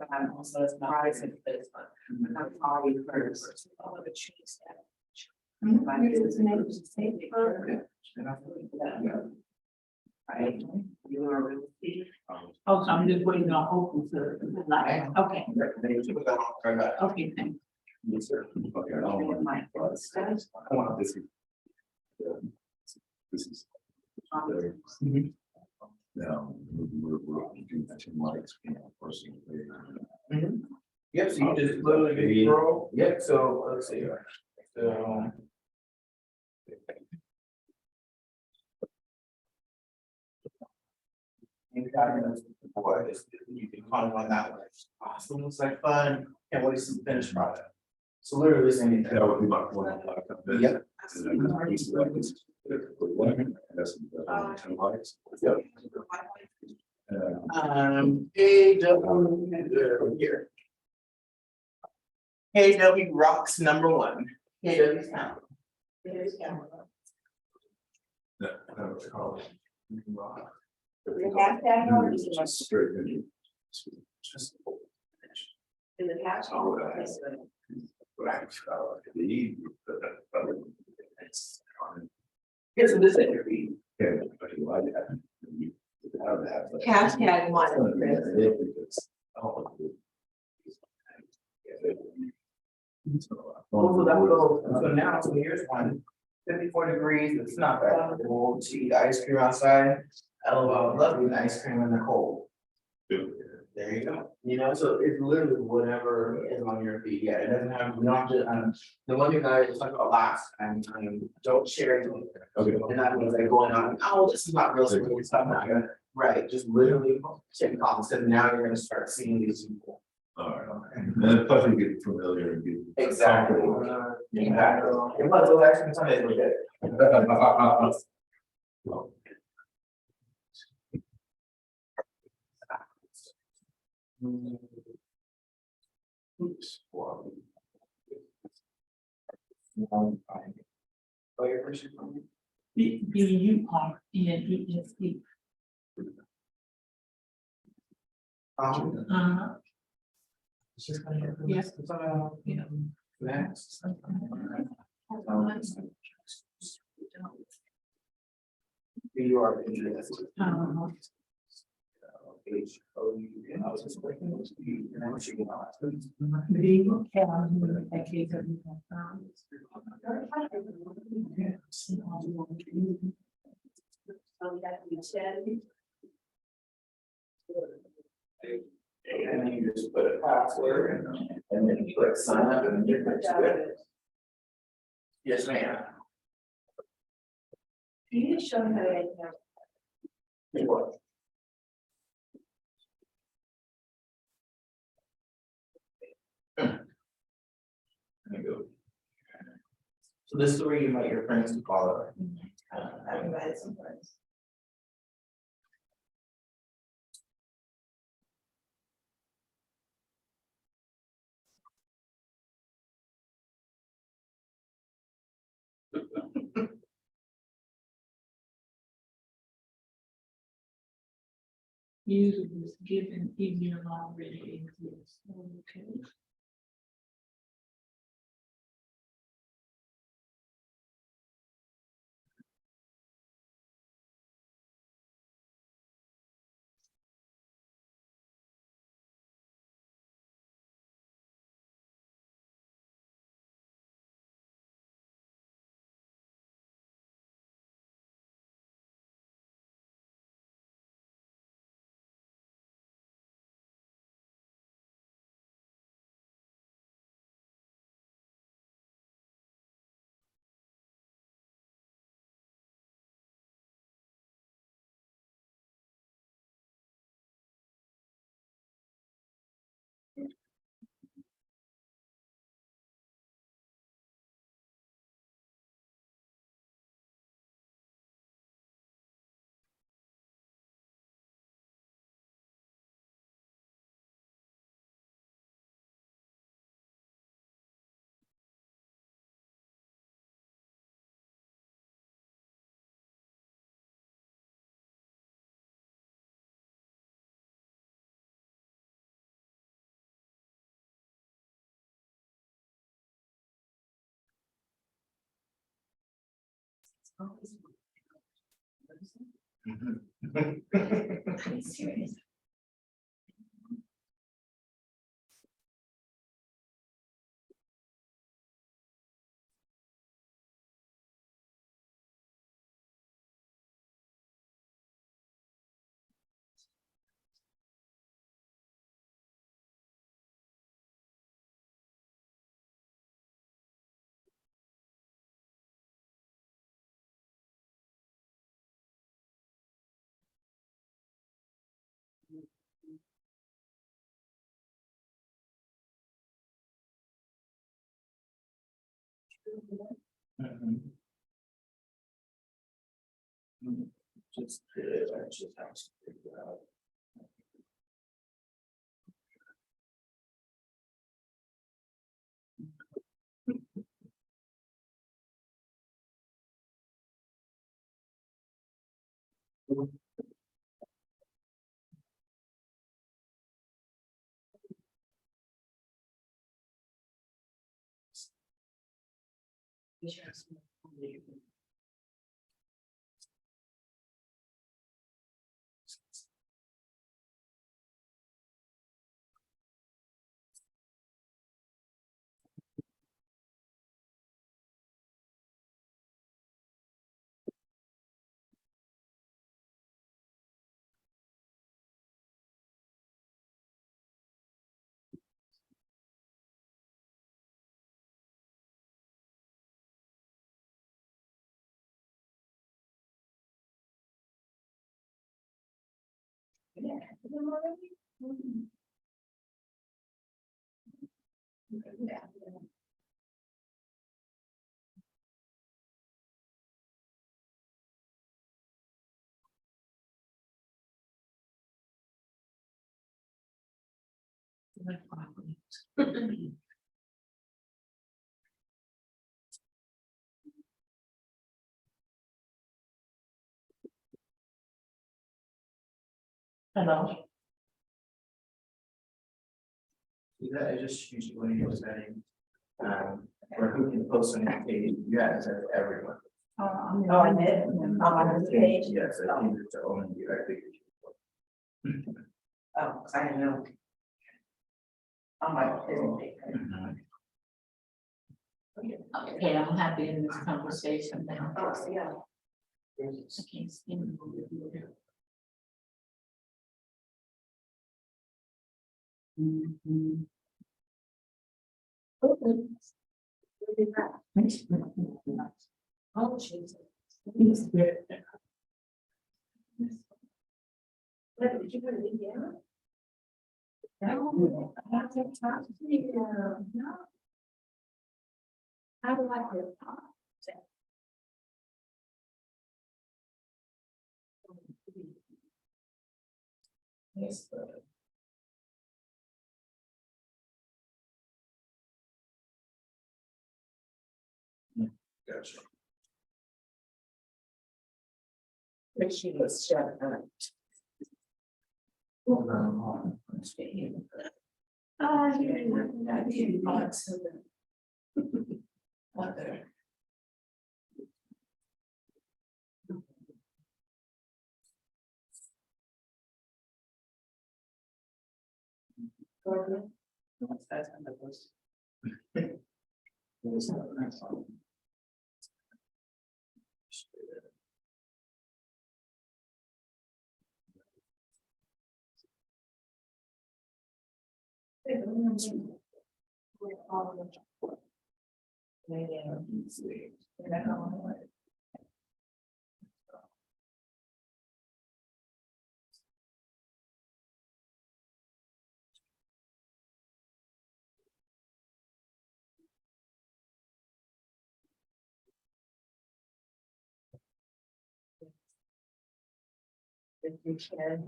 I'm also surprised at this one. I've already heard all of the trees that. My business name is State Farm. Right? You are really. Oh, so I'm just waiting on Opal to, like, okay, okay, thank Yes, sir. Okay, I don't want- My first steps. I want this. This is. Now, we're doing that in lights, you know, personally. Yep, so you just literally scroll, yep, so let's see. So. You can comment on that one. Awesome, looks like fun, can't wait to see the finished product. So literally this anything. That would be my point. Yep. Ten lights. Yep. KW, here. KW rocks #1. KW sound. Just straight in. Just. In the past. Oh, the. Here's this interview. Yeah, but you like that. You have that, but- Hashtag one. So that goes, so now, so here's one. 54 degrees, it's not bad, we'll eat ice cream outside. LOL, love eating ice cream in the cold. There you go, you know, so it's literally whatever is on your feet, yeah, it doesn't have, we don't have to, the one thing I talked about last, and don't share it. Okay. And that was like going on, oh, this is not real, so it's not gonna, right, just literally check comments, and now you're gonna start seeing these people. All right, and then plus you get familiar and get. Exactly. comfortable. Exactly. It was actually something we did. Oh, your first. BURENEST. Yes. Yeah. Next. You are interested. I was just working with you, and I'm sure you know. And then you just put a password and then you click sign up and you're good to go. Yes, ma'am. Can you show me how to? You what? There you go. So this is where you invite your friends to follow. I've invited some friends. User was given email already exists. Okay. I'm serious. Just, I just have to figure out. Hello. That I just usually when you're setting, or who can post on that page, you guys have everyone. Oh, I did, on the page. Yes, I think it's only you, I think. Oh, 'cause I didn't know. On my business page. Okay, I'm happy in this conversation now. Oh, yeah. I can't see them. Oh, Jesus. What, did you put it in there? No, I have to talk to you. No. How do I put it on? Yes. Gotcha. She was shut up. I didn't want to. Mother. If you can.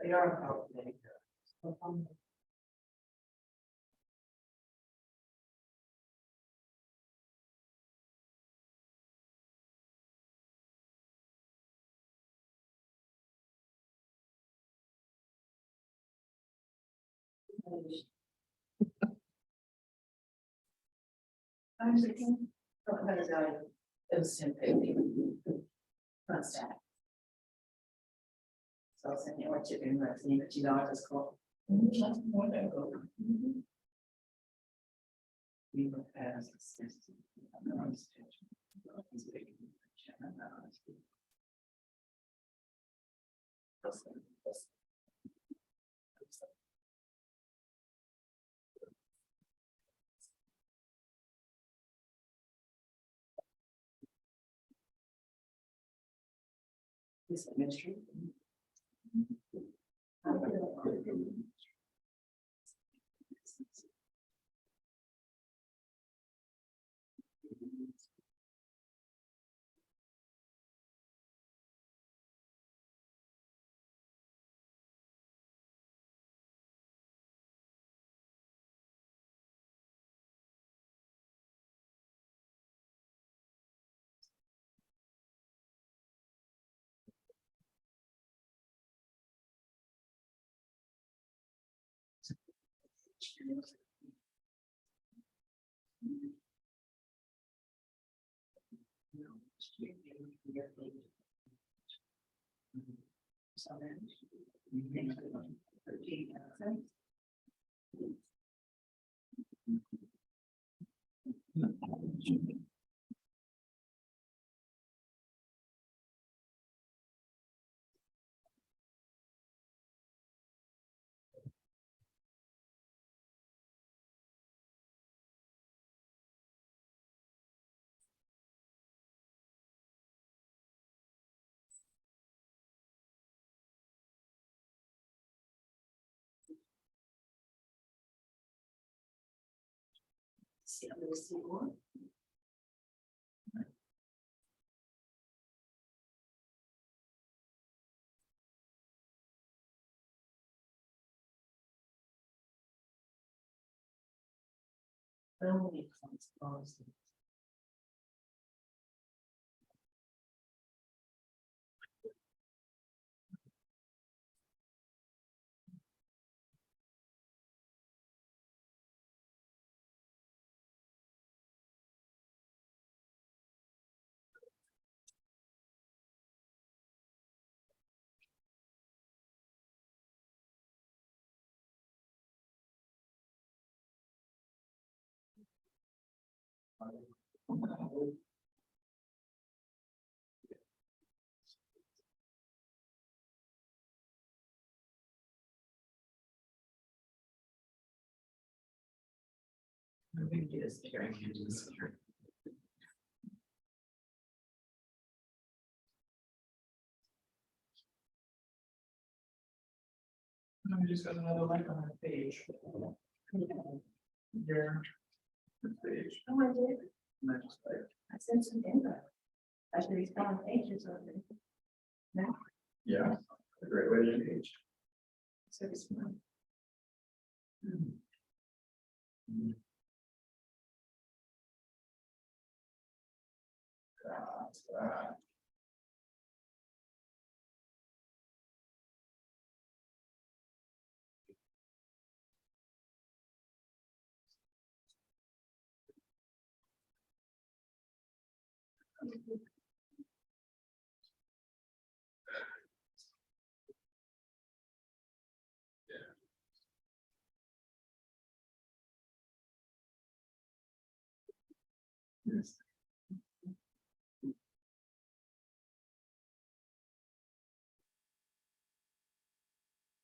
They are. I was thinking, it was 10:50. Not sad. So I was saying, what you're doing, but you know, I just called. We were as assistant. This administration. See, I'm gonna see one. Only comes close. Maybe just here, I can't do this here. I just got another link on that page. There. This page. Oh, I did. And I just like, I sent some info. I should respond pages on it. yeah, a great way to engage. So respond.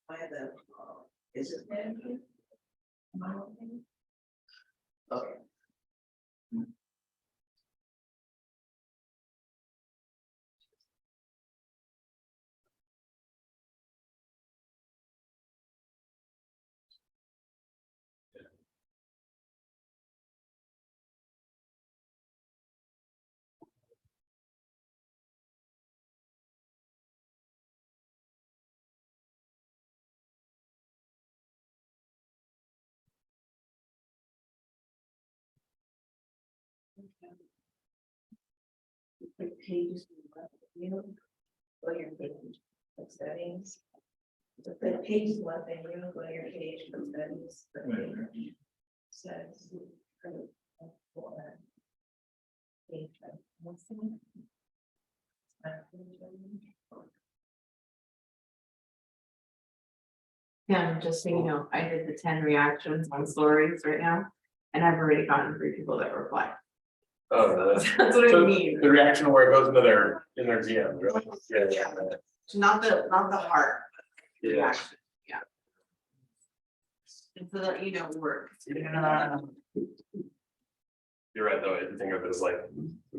By the, is it there? Okay. The pages, you know, go to your page, for settings. The page is one thing, you know, go to your page for settings. Says. Page, what's the one? Yeah, just so you know, I did the 10 reactions on stories right now, and I've already gotten 3 people that reply. Oh, really? That's what I So mean. the reaction where it goes into in their DM, really? Yeah. Not the heart. the Yeah. reaction, Yeah. And so that you know, it works. You're right, though, I think of it as like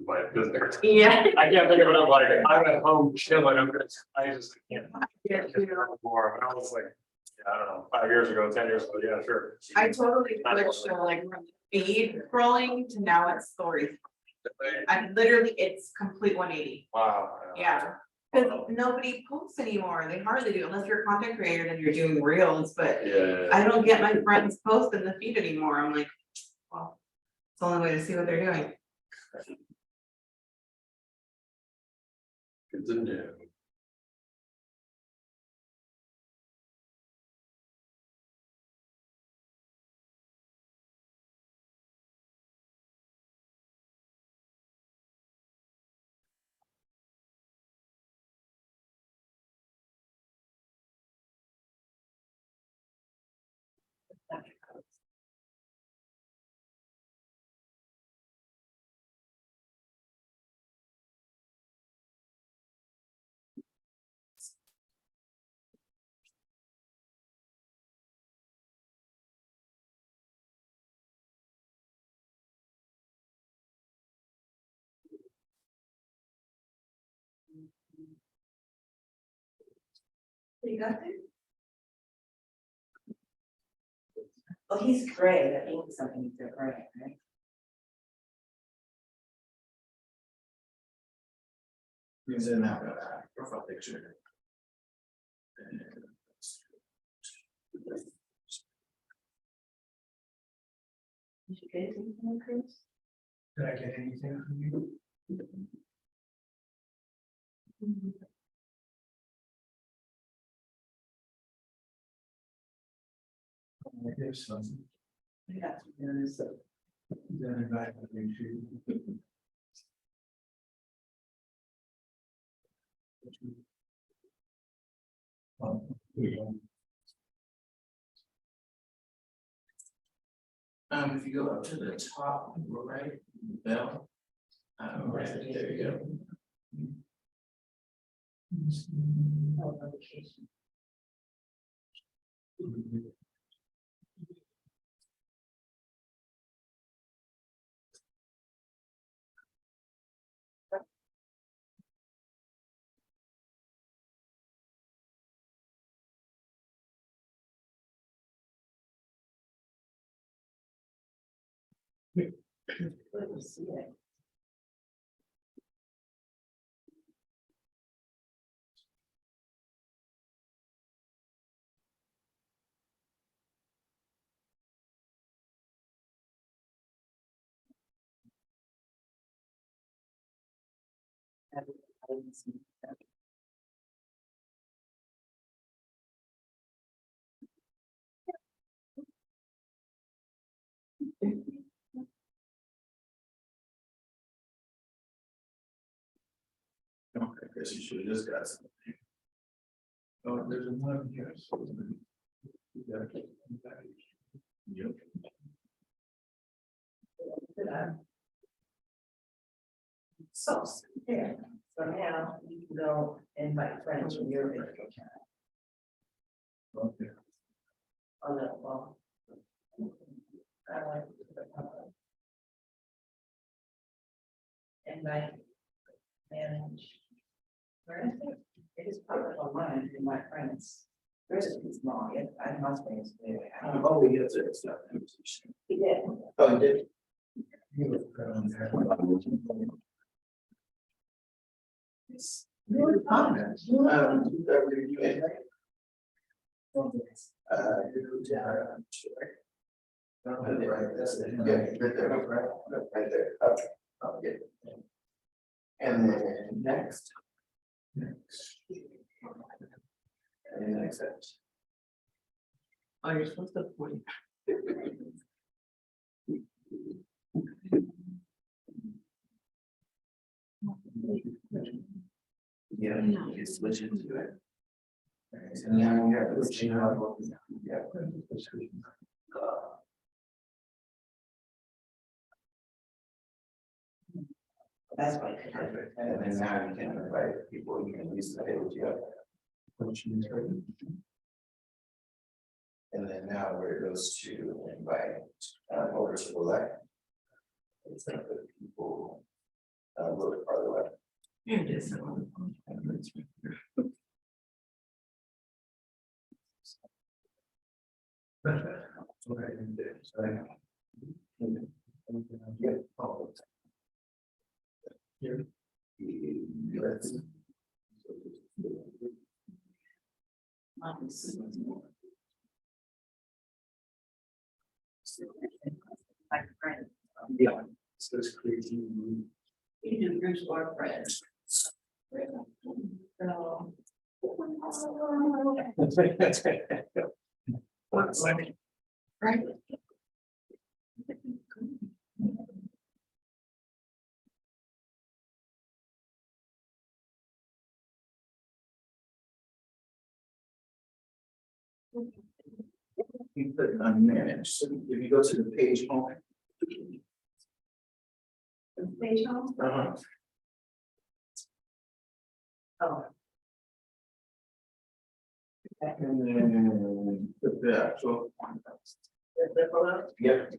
my business. Yeah. I can't think of it, I'm like, I'm at home chilling, I just can't. Yeah, I can't more, when I was like, yeah, I don't know, 5 years ago, 10 years ago, yeah, sure. I totally switched from like feed scrolling to now it's stories. I literally, it's complete 180. Wow. Yeah. Because nobody posts anymore. They hardly do unless you're a content creator and you're doing reels, but Yeah. I don't get my friends post in the feed anymore. I'm like, well, it's the only way to see what they're doing. Good to know. You got there? Oh, he's gray, that means something, he's gray, right? He's in that profile picture. Did you get anything from Chris? Did I get anything from you? I guess some. I got to be honest. Then invite me to. Here you go. If you go up to the top, right, bell. Right, there you go. Oh, notification. Let me see it. I didn't see that. Okay, I guess you should have just got something. Oh, there's one here. So Yep. So, yeah, so now you can go invite friends from your video chat Okay. on that wall. I like. Invite, manage. Where is it? It is public online in my friends. Yours is small, yeah, I must be. Oh, yes, it's not. He did. Oh, you did. Your comments. You yeah. Right there, okay, I'll get it. And then next. And then accept. Oh, you're supposed to point. Yeah, you switch it to it. Alright, so now you have to change how. Yeah. That's why. Perfect, and then now you can invite people, you can use the page, yeah. And then now where it goes to invite, over to the left. It's gonna put people, a little bit farther left. Here it is. Yeah. Oh. Here. Yes. Like friends. Yeah. So it's crazy. You do groups or friends. So. One second. Right. You put unmanaged, so if you go to the page home. Page home? Uh-huh. Oh. And then put the actual. Yep.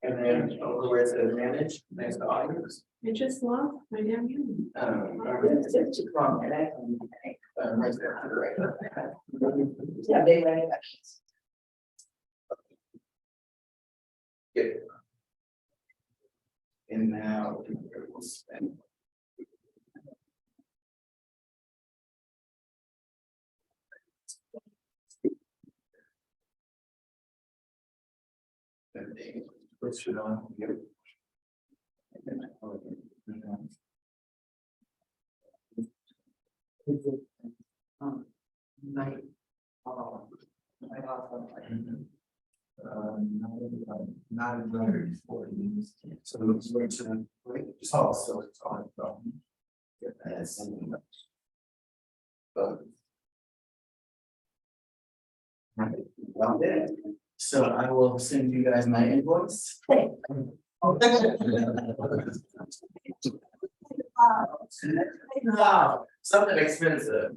And then over where it says manage, next to audience. I just lost my damn name. It's too long, and I. Right there to the right. Yeah, they read it. Yep. And now we'll spend. And then switch it on. Yep. And then Night. Oh. I also like. Not very for you. So it's going to, it's also it's on. Yes. Right, well, so I will send you guys my invoice. Wow, something expensive.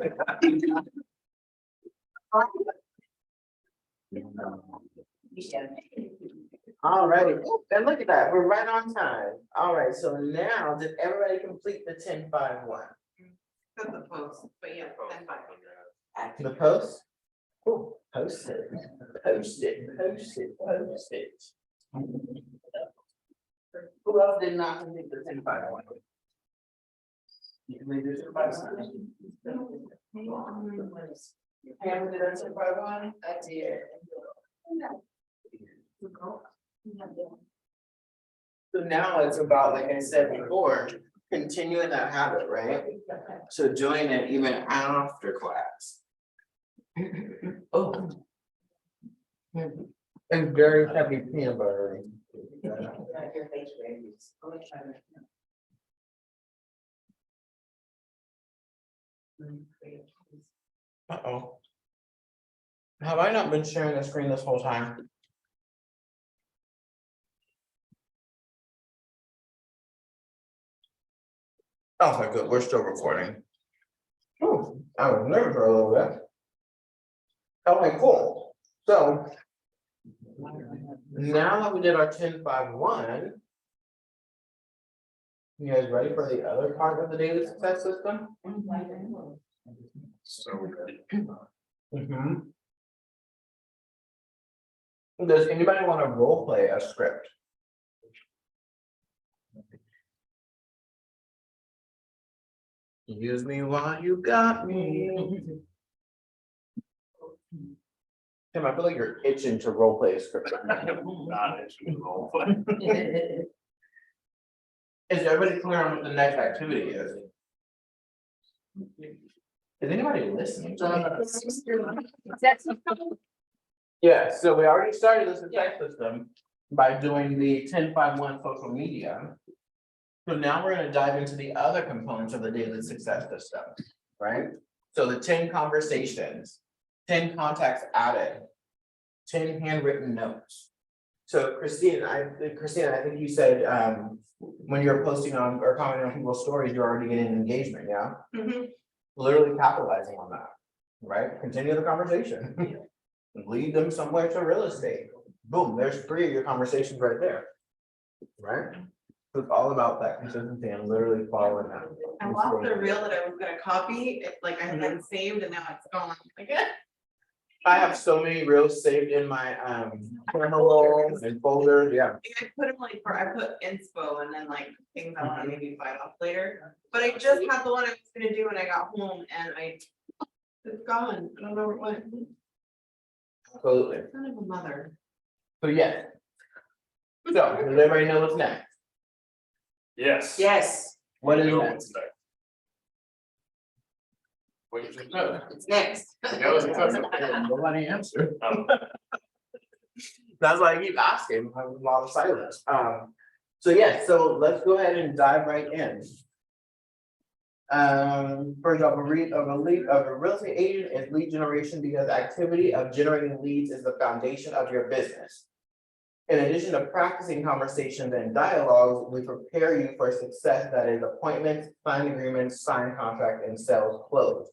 All righty, and look at that, we're right on time. All right, so now, did everybody complete the 10-5-1? Got the post, but yeah, then fine. The post? Oh, post it, post it, post it, post it. Who else did not complete the 10-5-1? You can leave this 10-5-1. Pam did that 10-5-1? I did. So now it's about, like I said before, continuing that habit, right? So doing it even after class. Oh. And very heavy peanut butter. Uh-oh. Have I not been sharing the screen this whole time? Okay, good, we're still recording. Oh, I was nervous for a little bit. Okay, cool, so. Now that we did our 10-5-1. You guys ready for the other part of the daily success system? So good. Mhm. Does anybody want to role play a script? Use me while you got me. Tim, I feel like you're itching to role play a script. Not itching to roll, but Is everybody clear on what the next activity is? Is anybody listening to me? Yeah, so we already started the success system by doing the 10-5-1 social media. So now we're gonna dive into the other components of the daily success system, right? So the 10 conversations, 10 contacts added, 10 handwritten notes. So Christina, I think you said, when you're posting on or commenting on people's stories, you're already getting engagement, yeah? Mhm. Literally capitalizing on that, right? Continue the conversation. Lead them somewhere to real estate. Boom, there's 3 of your conversations right there. Right? So it's all about that consistency and literally following that. I lost the reel that I was gonna copy, it like I had it saved and now it's gone, like. I have so many reels saved in my camera roll and folders, yeah. I put them like I put inspo and then like things I wanna maybe bite off later, but I just had the one I was gonna do when I got home and it's gone, I don't know where it went. Absolutely. Son of a mother. So yeah. So does everybody know what's next? yes. Yes, What is You know next? what's next. What you just said. it's next. You know, it's- Nobody answered. Um, That's why I keep asking, I have a lot of silence. So yeah, so let's go ahead and dive right in. First off, a real estate agent is lead generation because activity of generating leads is the foundation of your business. In addition to practicing conversations and dialogues, we prepare you for success that is appointments, signed agreements, signed contract, and sales closed.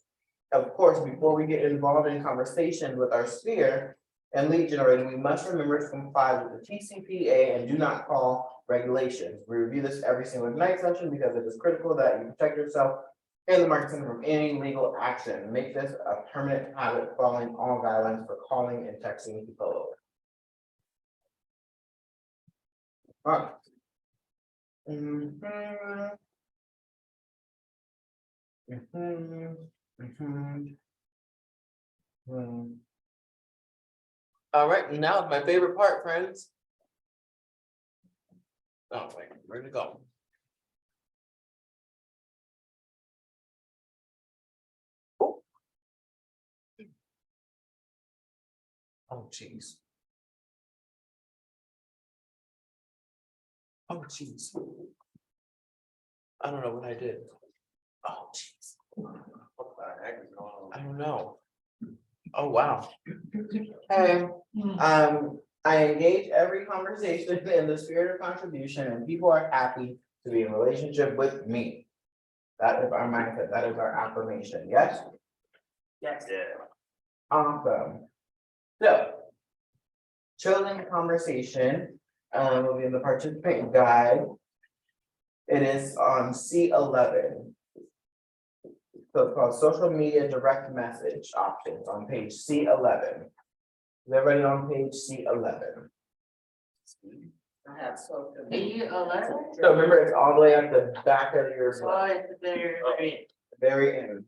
Of course, before we get involved in conversations with our sphere and lead generating, we must remember to comply with the TCPA and do not call regulations. We review this every single night session because it is critical that you protect yourself and the market center from any legal action. Make this a permanent habit, following all guidelines for calling and texting people. Alright. All right, now my favorite part, friends. Oh, wait, where'd it go? Oh. Oh, jeez. Oh, jeez. I don't know what I did. Oh, jeez. What the heck is going on? I don't know. Oh, wow. Hey, I engage every conversation in the spirit of contribution and people are happy to be in relationship with me. That is our mindset, that is our affirmation, yes? Yes. Yeah. Awesome. So. Chosen conversation, will be in the participant guide. It is on C11. So it's called social media direct message options on page C11. Is everybody on page C11? I have so. So remember, it's all the way at the back of your, very end.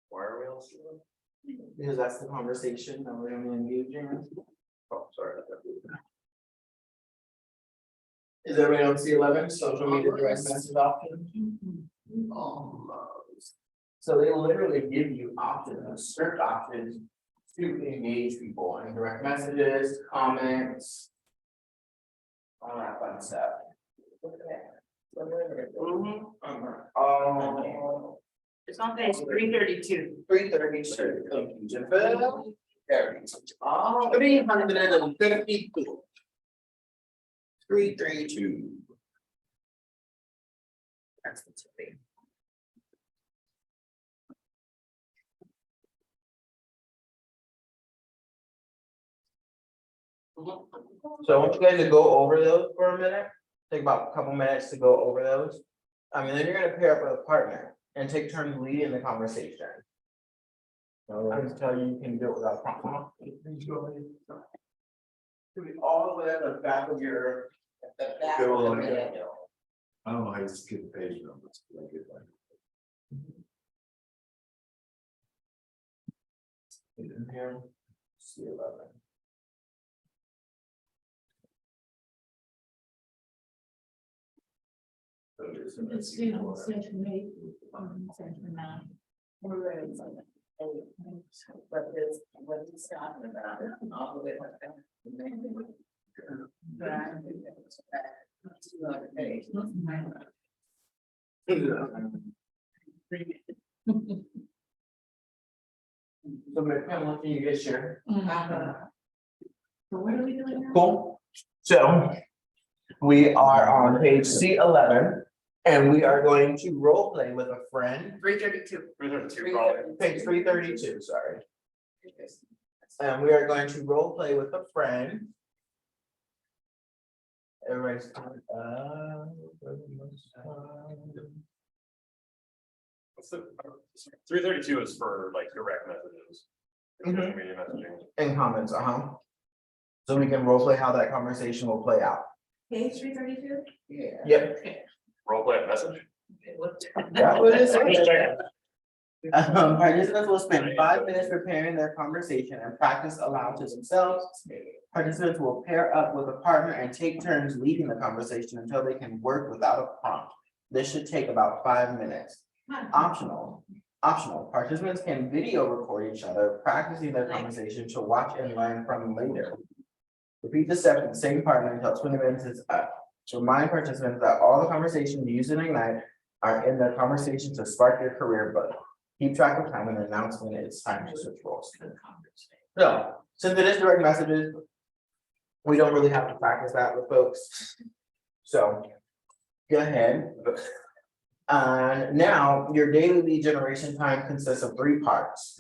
Why are we all still? Because that's the conversation that we're gonna engage in. Oh, sorry. Is everybody on C11, social media direct message options? So they literally give you options, strict options to engage people in direct messages, comments. All that fun stuff. It's on page 332. 332. Thank you, Jennifer. 352. 332. That's the tipping. So I want you guys to go over those for a minute, take about a couple minutes to go over those. Then you're gonna pair up with a partner and take turns leading the conversation. So I can tell you, you can do it without prompt. To be all the way at the back of your. The back Go of on. the manual. I don't know how you skip page numbers. But I get that. In here, C11. So there's- It's, you know, section 8, section 9. But it's, what he's talking about, all the way like that. But I think that's back to another page. So what can you get share? Uh-huh. So what are we doing now? Cool. So we are on page C11 and we are going to role play with a friend. 332. 332 probably. Page 332, sorry. And we are going to role play with a friend. Everybody's. 332 is for like direct messages. Social media messaging. In comments, So we can role play how that conversation will play out. Page 332? Yeah. Yep. Role play a message. That what it Just is. checking. Participants will spend 5 minutes preparing their conversation and practice aloud to themselves. Participants will pair up with a partner and take turns leading the conversation until they can work without a prompt. This should take about 5 minutes. Optional. Participants can video record each other, practicing their conversation to watch and learn from later. Repeat the steps with the same partner until 20 minutes is up. Remind participants that all the conversations used in Ignite are in their conversation to spark your career book. Keep track of time and announce when it's time to switch roles. So, since it is direct messages, we don't really have to practice that with folks. So, go ahead. Now, your daily lead generation time consists of 3 parts.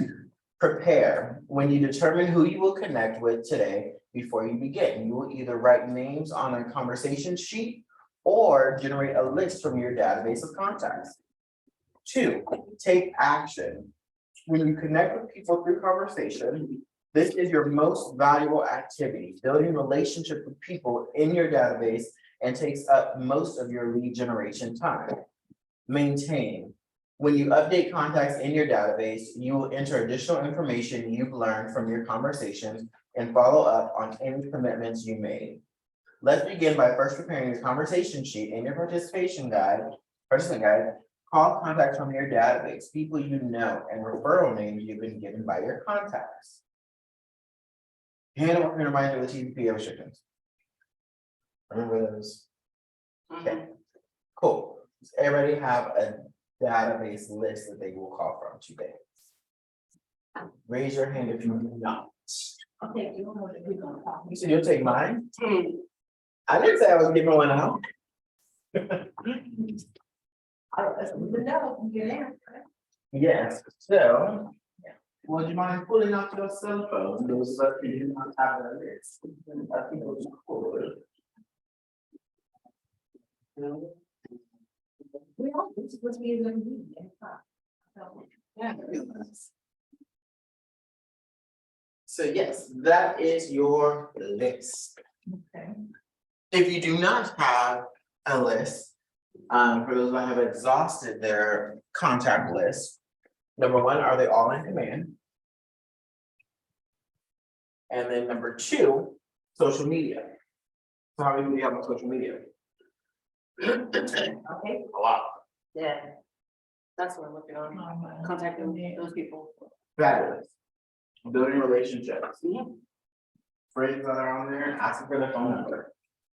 Prepare. When you determine who you will connect with today, before you begin, you will either write names on a conversation sheet or generate a list from your database of contacts. 2, take action. When you connect with people through conversation, this is your most valuable activity, building relationships with people in your database and takes up most of your lead generation time. Maintain. When you update contacts in your database, you will enter additional information you've learned from your conversations and follow up on any commitments you made. Let's begin by first preparing your conversation sheet and your participant guide. Call contacts from your database, people you know, and referral names you've been given by your contacts. Hannah, reminder of the TPP restrictions. Remember those? Okay, cool. Does everybody have a database list that they will call from today? Raise your hand if you do not. I'll take you over if we're gonna talk. You said you'll take mine? I didn't say I was giving one out. I don't know, get in. Yes, so. Would you mind pulling out your cell phone, those of you who do not have a list? I think those are cool. We all, it's supposed to be in the meeting. Yeah. So yes, that is your list. Okay. If you do not have a list, for those that have exhausted their contact list. Number one, are they all in command? And then number two, social media. So how many do you have on social media? Okay. A lot. Yeah. That's what I'm looking on, contacting those people. Fabulous. Building relationships. Friends that are on there, asking for their phone number.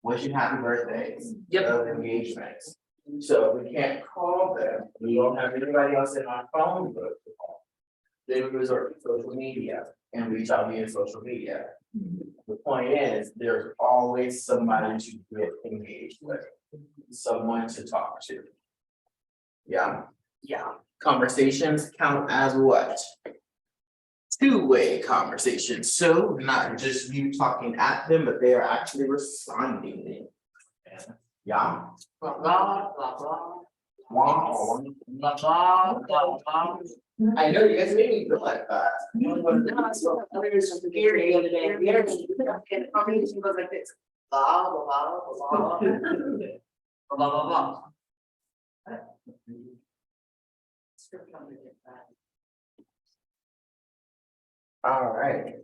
Wishing happy birthdays. Yep. Of engagements. So if we can't call them, we don't have anybody else in our phone book to call. Then we resort to social media and reach out via social media. The point is, there's always somebody to get engaged with, someone to talk to. Yeah. Yeah. Conversations count as what? Two-way conversations, so not just you talking at them, but they are actually responding. Yeah. Blah, blah, blah, blah. Wow. Blah, blah, blah, blah. I know you guys made me feel like that. No, I saw others from the Gary the other day. The other conversation goes like this. Blah, blah, blah, blah, blah. Blah, blah, blah. All right.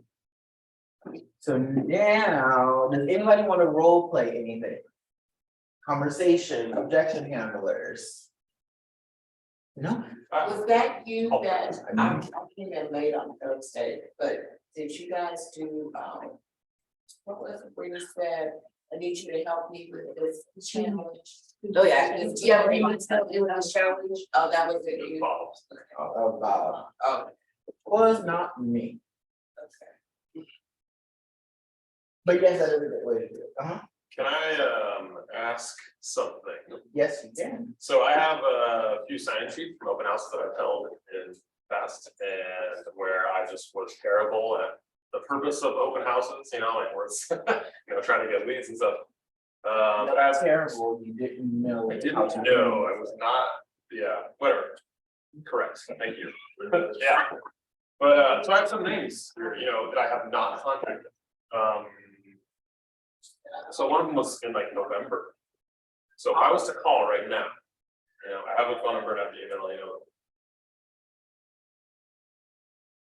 So now, does anybody want to role play anything? Conversation, objection handlers? No? Was that you Oh, that, I came in late on Thursday, but did you guys do, what was it where you said, I need you to help me with this challenge? Oh, yeah. Yeah, pretty much. It was a challenge. Oh, that was it, you? Involved. Oh, Was not me, okay. but yes, that is a good way to do it. Can I ask something? Yes, you can. So I have a few sign sheets from open houses that I've held in past and where I just was terrible at the purpose of open houses, you know, like where it's, trying to get leads and stuff. But as Terrible, you didn't know. I didn't know, I was not, yeah, whatever. Correct, thank you. Yeah. But so I have some names, that I have not contacted. So one of them was in like November. So if I was to call right now, I have a phone number and I have the email,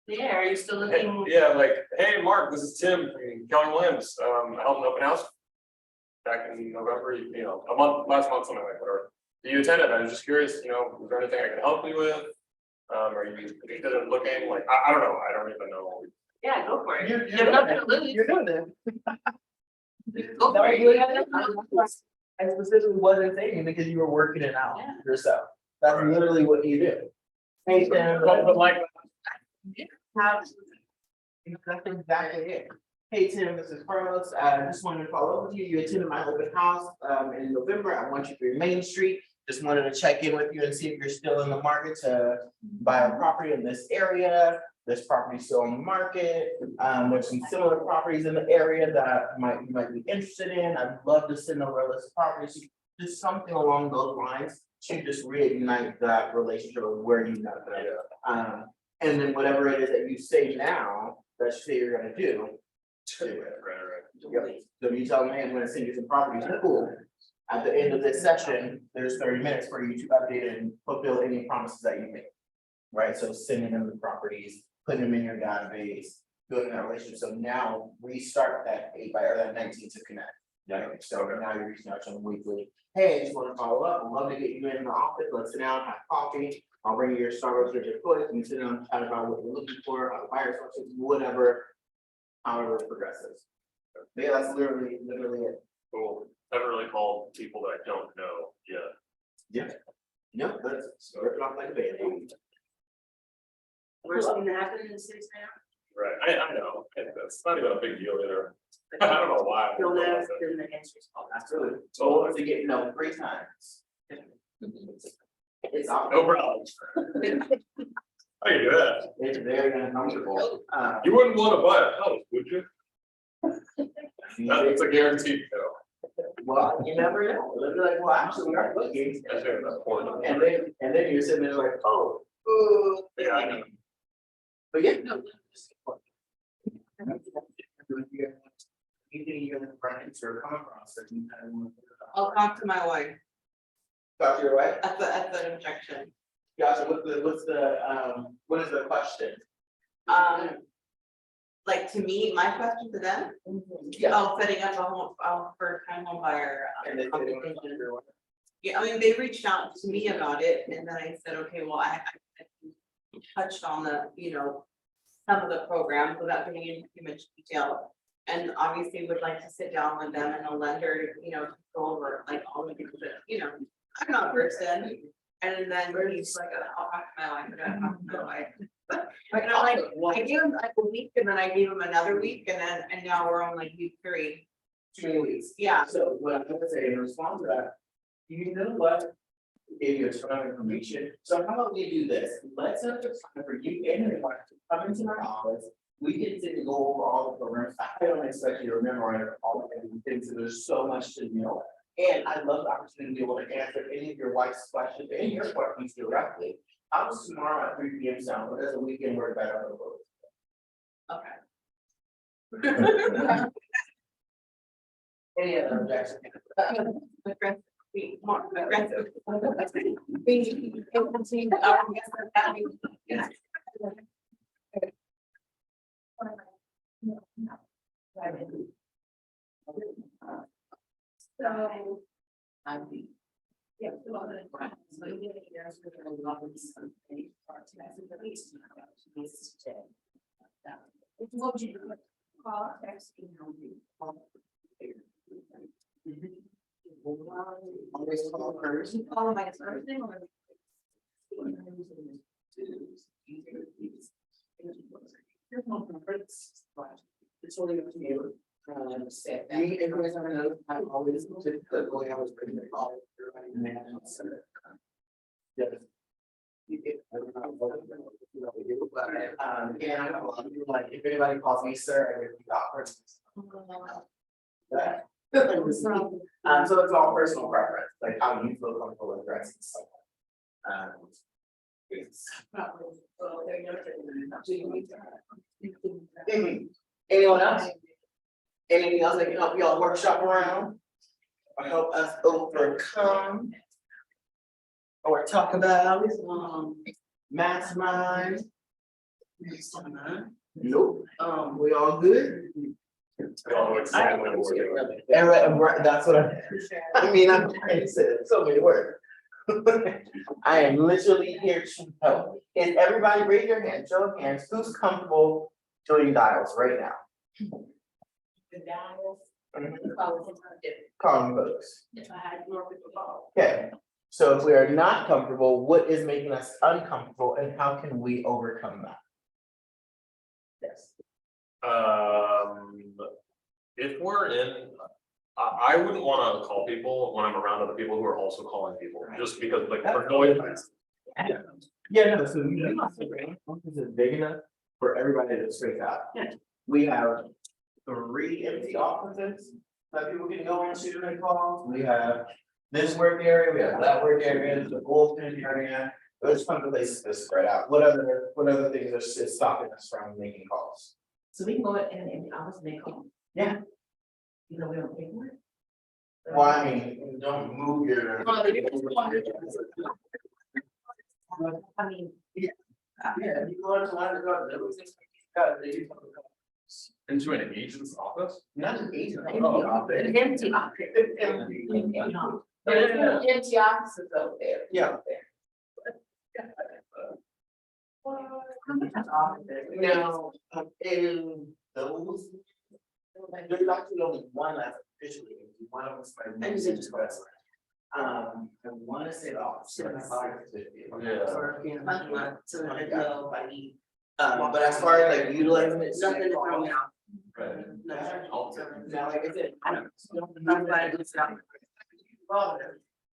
Yeah, are you still Hey, looking? yeah, like, hey, Mark, this is Tim from Kelly Williams. I held an open house back in November, last month, something like whatever. You attended. I was just curious, is there anything I can help you with? Are you interested in looking? Like, I don't know. I don't even know. Yeah, go for it. You're You have nothing to lose. You're doing it. Go for it. You have nothing to lose. I specifically wasn't saying because you were working it out Yeah. yourself. That's literally what you do. Hey, Tim, But like, that's exactly it. Hey, Tim, this is Carlos. I just wanted to follow up with you. You attended my open house in November at 123 Main Street. Just wanted to check in with you and see if you're still in the market to buy a property in this area. This property is still on the market. There's some similar properties in the area that you might be interested in. I'd love to send over a list of properties. Just something along those lines to just reignite that relationship of where you met them. And then whatever it is that you say now, that you say you're gonna do. Do it. Yep. So you tell me, I'm gonna send you some properties, cool. At the end of this session, there's 30 minutes for you to update and fulfill any promises that you make. Right, so sending them the properties, putting them in your database, building that relationship, so now restart that 19 to connect. Yeah, so now you're reaching out to them weekly, hey, I just wanna follow up, I'd love to get you in the office, let's sit down, have coffee. I'll bring you your Starbucks with your choice, and sit down and chat about what you're looking for, how to buy your sources, whatever. However it progresses. But yeah, that's literally it. cool. Haven't really called people that I don't know yet. Yep, that's rip it off like a band-aid. Worst thing that happened in the city now. Right, I know. It's not even a big deal either. I don't know why. Fill that, then the answer's called. Absolutely. So to get, 3 times. It's all. No problem. I can do that. It's very uncomfortable. You wouldn't wanna buy a house, would you? That's a guarantee, Well, you never know. They'll be like, well, actually, we are looking. And then you're sitting there like, oh, ooh. Yeah, I know. But yeah, no. Anything you're gonna run into or come across that you kind of want to. I'll talk to my wife Talk to your wife? at the injection. Gotcha, what is the question? Like to me, my question to them, oh, setting up a home, for time home buyer. And then they want to talk to your wife. Yeah, I mean, they reached out to me about it, and then I said, okay, well, I touched on the, some of the programs without getting into too much detail. And obviously would like to sit down with them and a lender, to go over like all the things that, I'm not a person. And then he's like, I'll talk to my wife, I gotta talk to my wife. And I'm like, I gave him like a week, and then I gave him another week, and now we're on like week 3. Too many weeks. Yeah. So what I'm gonna say in response to that, you know what? Gave you a ton of information, so how about we do this, let's set up a time for you and your wife to come into my office. We can sit and go over all the programs. I don't expect you to memorize all of the things, and there's so much to know. And I love the opportunity to be able to answer any of your wife's questions, any of your questions directly. I was tomorrow at 3 p.m. sound, but there's a weekend work better on the road. Okay. Any other objections? More aggressive. So. Yeah. What would you do? Call, text, email me. Always call first. Call my first name or? It's only up to you. Me, everyone's on another, I always did the way I was bringing the call. Yes. And I know a lot of people like, if anybody calls me sir, I get the awkward. So it's all personal preference, like how you feel comfortable addressing someone. Anyone else? Anything else that can help y'all workshop around? Or help us overcome? Or talk about, mastermind? Nope, we all good? That's what I mean, I'm trying to say so many words. I am literally here to help. Is everybody raise your hand, show of hands, who's comfortable doing dials right now? The dials. Calling folks. If I had more people call. Okay, so if we are not comfortable, what is making us uncomfortable and how can we overcome that? Yes. If we're in, I wouldn't wanna call people when I'm around other people who are also calling people, just because like for noise. Yeah, no, so we must agree, this is big enough for everybody to straight out. We have 3 empty offices that people can go into and call. We have this work area, we have that work area, the bullpen area. There's plenty of places to spread out. What other things are stopping us from making calls? So we can go in the office and they call. Yeah. You know, we don't pay for it. Well, I mean, don't move your. I mean. Yeah, you go into one of the. Into an agent's office? Not an agent. Empty office. An empty office. There's no empty offices over there. Yeah. Now, in those. There's actually only one that's officially, one of us. I wanna say the office. But as far as like utilizing it. Nothing to throw me off. Now, like I said.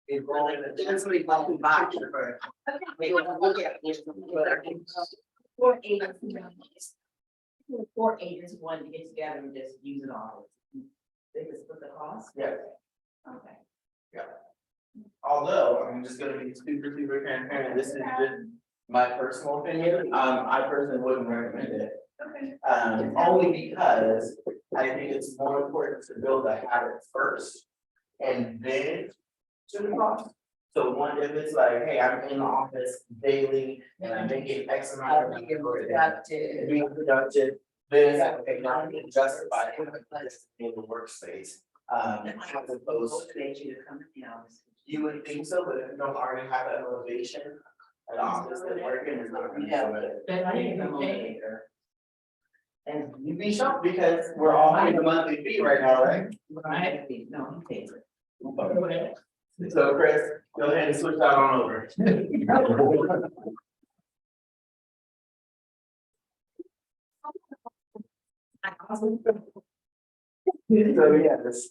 It's rolling. That's what we want to buy. We'll get. 4 agents. 4 agents wanted to get together and just use it all. They could split the cost? Yeah. Okay. Although, I'm just gonna be super transparent, this is just my personal opinion, I personally wouldn't recommend it. Okay. Only because I think it's more important to build a habit first. And then to the cost. So one, if it's like, hey, I'm in the office daily and I'm making X amount of money. Being productive, then it's like, okay, now I'm getting justified in the workspace. As opposed to, Motivate you to come in the office. you would think so, but if you don't already have that motivation, an office that working is not gonna do it. Then I need a motivator. And you'd be shocked because we're all paying a monthly fee right now, right? Right? No, he pays it. So Chris, go ahead and switch that on over. So yes,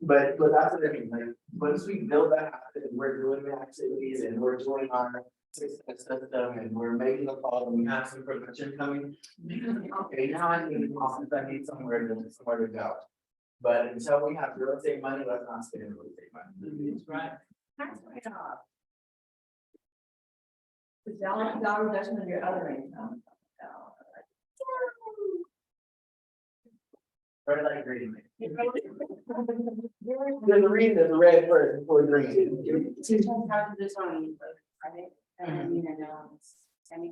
but that's what I mean, like, once we build that habit and we're doing the activities and we're doing our success system and we're making the calls and we have some production coming. Okay, now I need an office, I need somewhere to go. But until we have real estate money, let's not spend real estate money. That's right. That's right. The dollar reduction of your other income. Red light, green light. There's a reason there's a red first before green. Sometimes have this on, right? And you know, I'm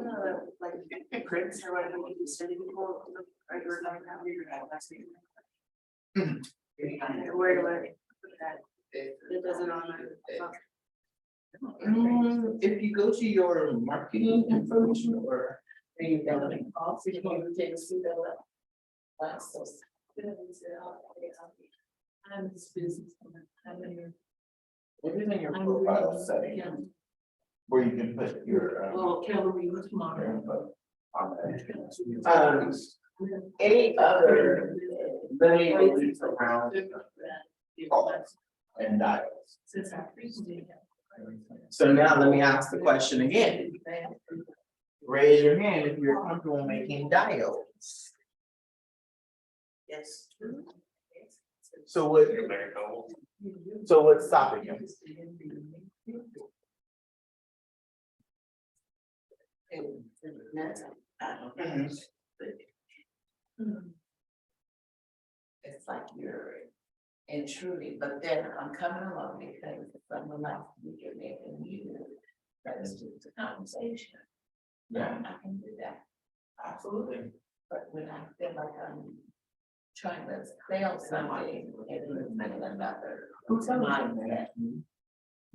gonna like Chris or whatever, you can send people. Or like how you're at last week. Where do I put that? It doesn't on my. If you go to your marketing information or. You got any calls, you can take a seat of it. That's so. I'm this business. Everything in your profile setting, where you can put your. Well, Calvary was tomorrow. info on that. Any other, many beliefs around calls and dials. Since I recently. So now let me ask the question again. Raise your hand if you're comfortable making dials. Yes. So what, Make a couple. so what's stopping you? It's like you're intruding, but then I'm coming along because someone else you're making you. That is just a conversation. Yeah, I can do that, absolutely. but when I feel like I'm trying to sell something and it's another. Who's mindset.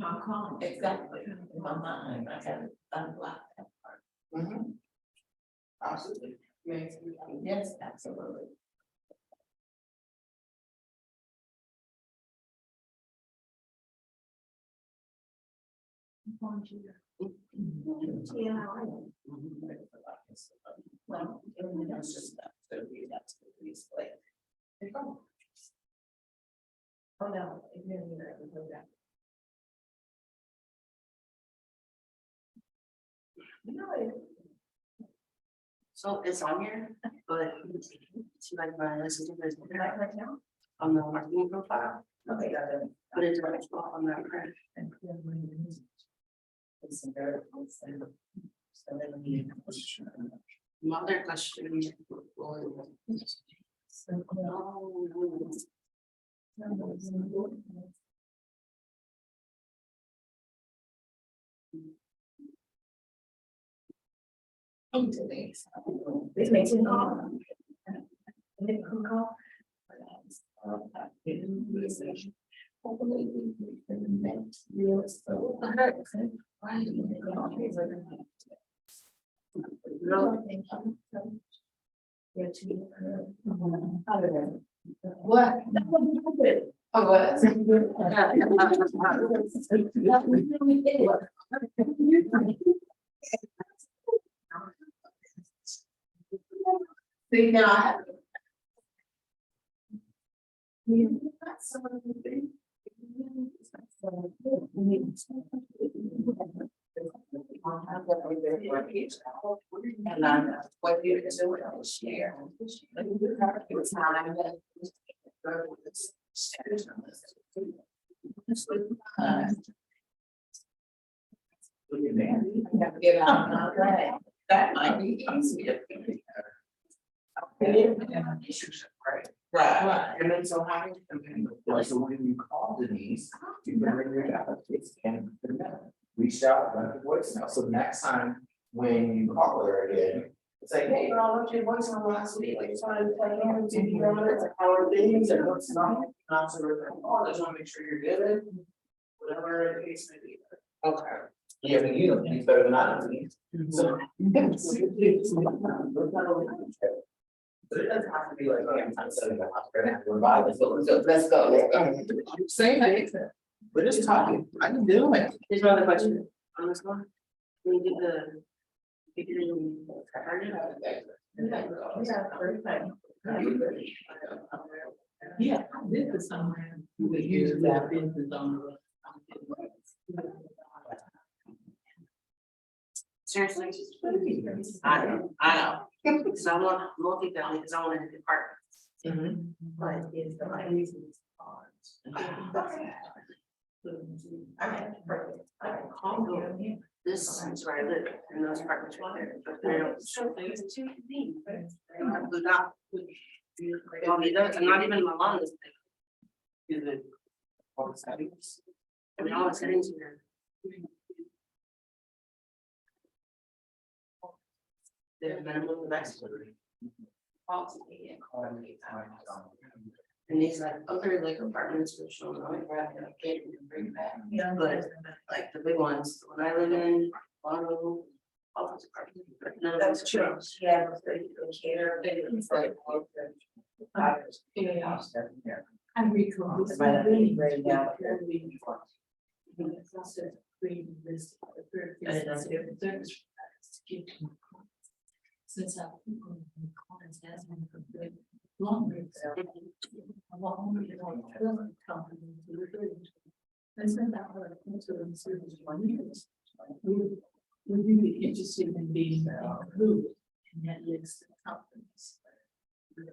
I'm calling. Exactly, in my mind, I gotta unblock that part. Mhm. Absolutely. Yes, absolutely. Yeah. Well, that's just that, so we have to explain. Oh, no, it didn't either, it was okay. So it's on here, but see like my list of this Right now? on the marketing profile, Okay, got it. but it's right on that print. It's some very. So then we. My other question. This makes it call. What? Oh, what? See, now I have. And I'm, what you do it, I'll share. It's not, I'm gonna. I have to get out my way. That might be easier. Right. And then so how, so when you call Denise, you bring your application and reach out, left a voicemail, so next time when you call her again. It's like, hey, girl, I left your voicemail last week, like, so I like, oh, did you remember, it's like, how are things, and what's not, not to return, oh, I just wanna make sure you're good. Whatever the case may be. Okay. Yeah, but you know, it's better than not, so. But it doesn't have to be like, okay, I'm trying to set it up, we're gonna have to revive it, so let's go. Same thing, we're just talking, I can do it. Here's my other question on this one. When you did the. Yeah, I did this somewhere. You would use that business on the. Seriously, I know, so I want multi-family, because I want to apartments. But it's the like. Okay, perfect. I can call them. This is where I live, and those apartments right there, but they don't show things to me. They're not. They all need those, and not even my lawn is. Is it? All the settings. I mean, all the settings here. The minimum maximum. And these like other like apartments which don't know where I can get and bring back. Yeah, but like the big ones, when I live in, all those apartments. None of those true. Yeah. Cater. I recall. This Right, really right now. It's also creating this. Since our people in clients has been for good longer. I want only to want to build a company to the village. And so that would into the service 1 year. We'd be interested in being included in that list of companies.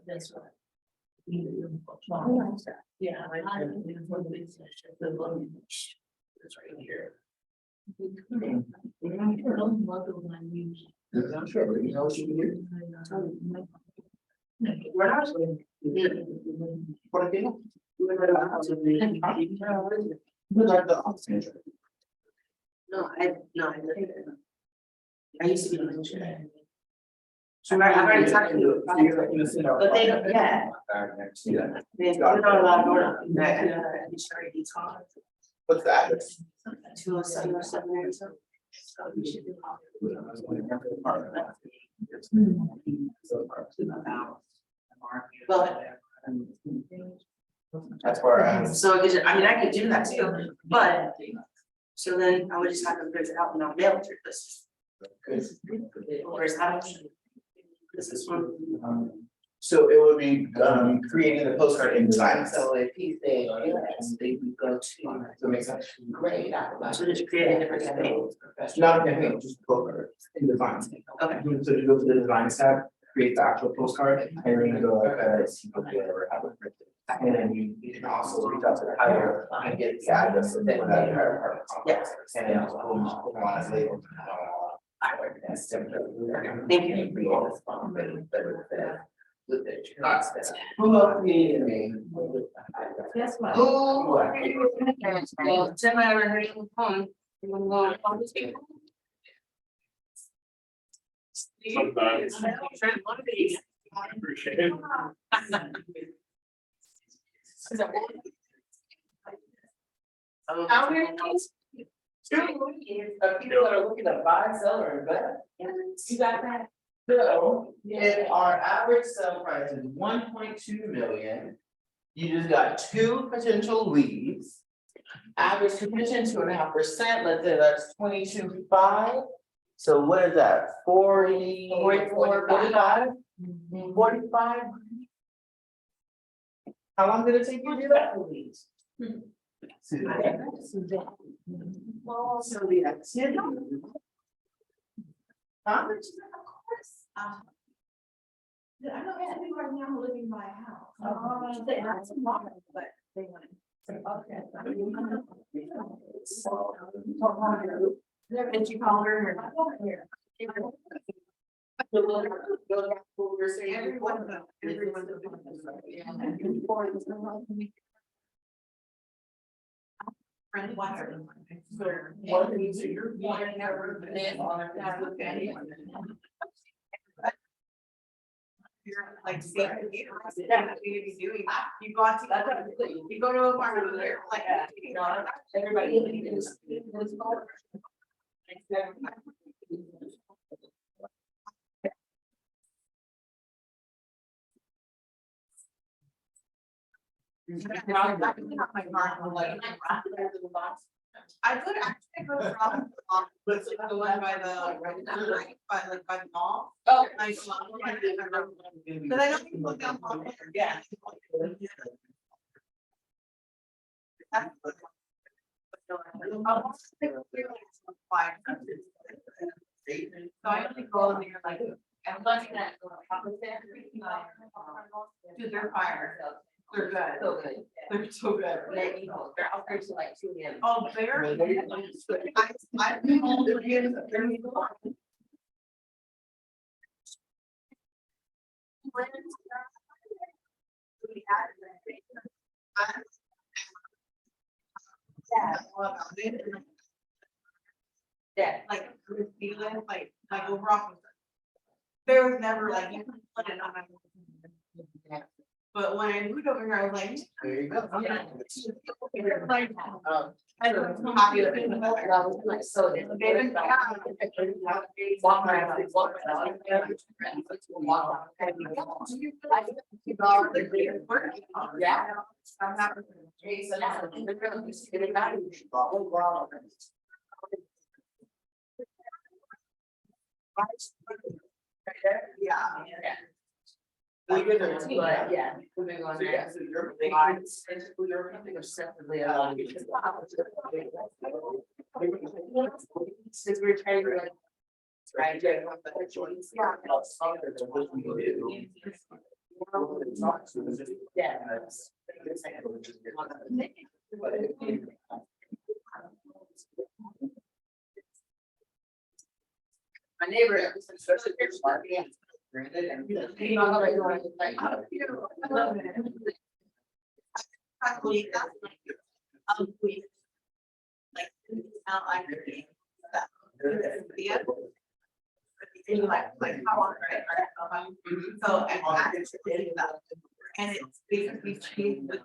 That's right. Yeah, I it's right here. I'm sure, but you know what you can do? We're not. What again? No, I used to be the manager. I've already talked to you. But they don't, yeah. They're not allowed to go that. What's that? 207 or 7 or so. But. That's where I was. So, I mean, I could do that too, but. So then I would just have to print it out and not mail it to this. Where's that option? This is one. So it would be creating the postcard in design. So if he said, yes, they would go to. So it makes sense. Great. I would like So did you create a different campaign? Not a campaign, just postcard in design. Okay. So you go to the design tab, create the actual postcard, and then you go whatever, have it printed. And then you can also reach out to the hire and get the address of that. Yeah. And then put on as label. Thank you. Who else needed me? That's why. Well, Tim, I ever heard from phone. You wanna go on this people? Sometimes. I Appreciate it. How many things? People that are looking to buy, sell, or invest. You got that? So, if our average sale price is 1.2 million. You just got 2 potential leads. Average commission 2.5%, let's say that's 22.5. So what is that, 45? 45? How long did it take you to do that? Well, So the activity. Huh? of course. I know that people right now living by a house. Oh, that's a lot, but they want. Okay. They're in Chicago or here. Friend, whatever. You're like, see, you doing that, you go out to, you go to a farm over there, like. Everybody. I could actually go from, but the one by by the mall. Oh. Nice one. But I don't people down. Yeah. So I only go in there like, I'm looking at. Dude, they're fire. They're good. So good. They're so good. They're out there to like 2 a.m. Oh, they're. I've been all the kids. Yeah. Yeah. Like, feeling like overall. There was never like, you couldn't put it on my. But when I moved over here, I was like. There you go. Yeah. I don't know how you. So yeah. I'm happy. Yeah. But yeah, we've been going there. Separately along. Since we're trying to like. Right. Yeah. My neighbor, especially if you're you know how they go, like, Like, how I really. Yeah. Like how long, right? So, and it's basically changed with.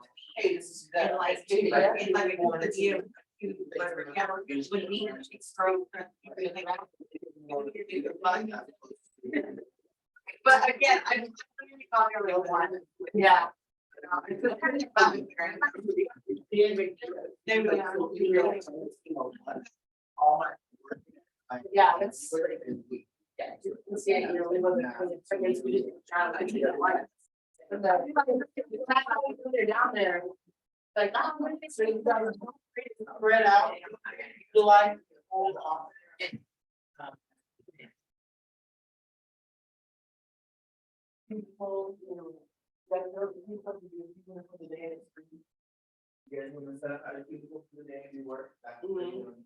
And like, it's like the deal. Would be a stroke. But again, I just thought I really wanted. yeah. Yeah, it's. Yeah, you can see it, you know, we wasn't, we just trying to keep it light. But they're down there. Like, oh, what is this? You guys Spread out. July, hold on. People, you know, like, there are people who do people for the day. You guys want to set up other people for the day and you work. That's what you want.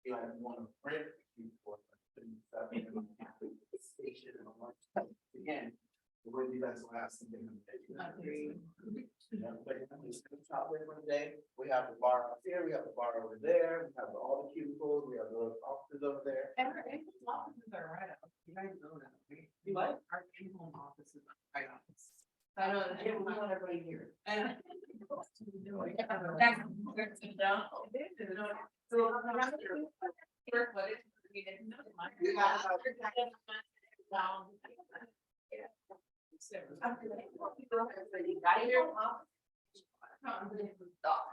You want to print people. Station and all that. Again, the way you guys last. Top way one day, we have the bar up here, we have the bar over there, we have all the cubicles, we have the offices over there. And our in-home offices are right up. You guys know that, right? What? Our in-home offices are right up. I know, that you want everybody here. And.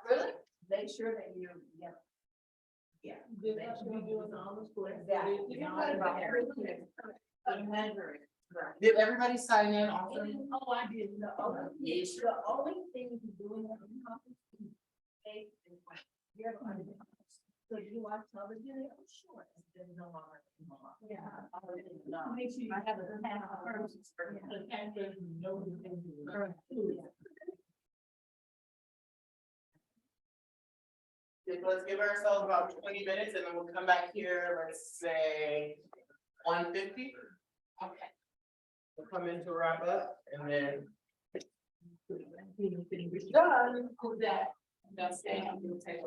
Really? Make sure that you, yeah. Yeah. They should be doing all this. Exactly. Not about everything. Measuring. Did everybody sign in also? Oh, I did, the only thing to do in the office is pay and like, you're on the house. So you watch television, I'm sure, there's no longer. Yeah. I already know. Make sure you have a half a person, the candidate who knows the things you learn. Let's give ourselves about 20 minutes and then we'll come back here, let's say 1:50. Okay. We'll come in to wrap up and then. Done. Who's that? That's it. We'll take it.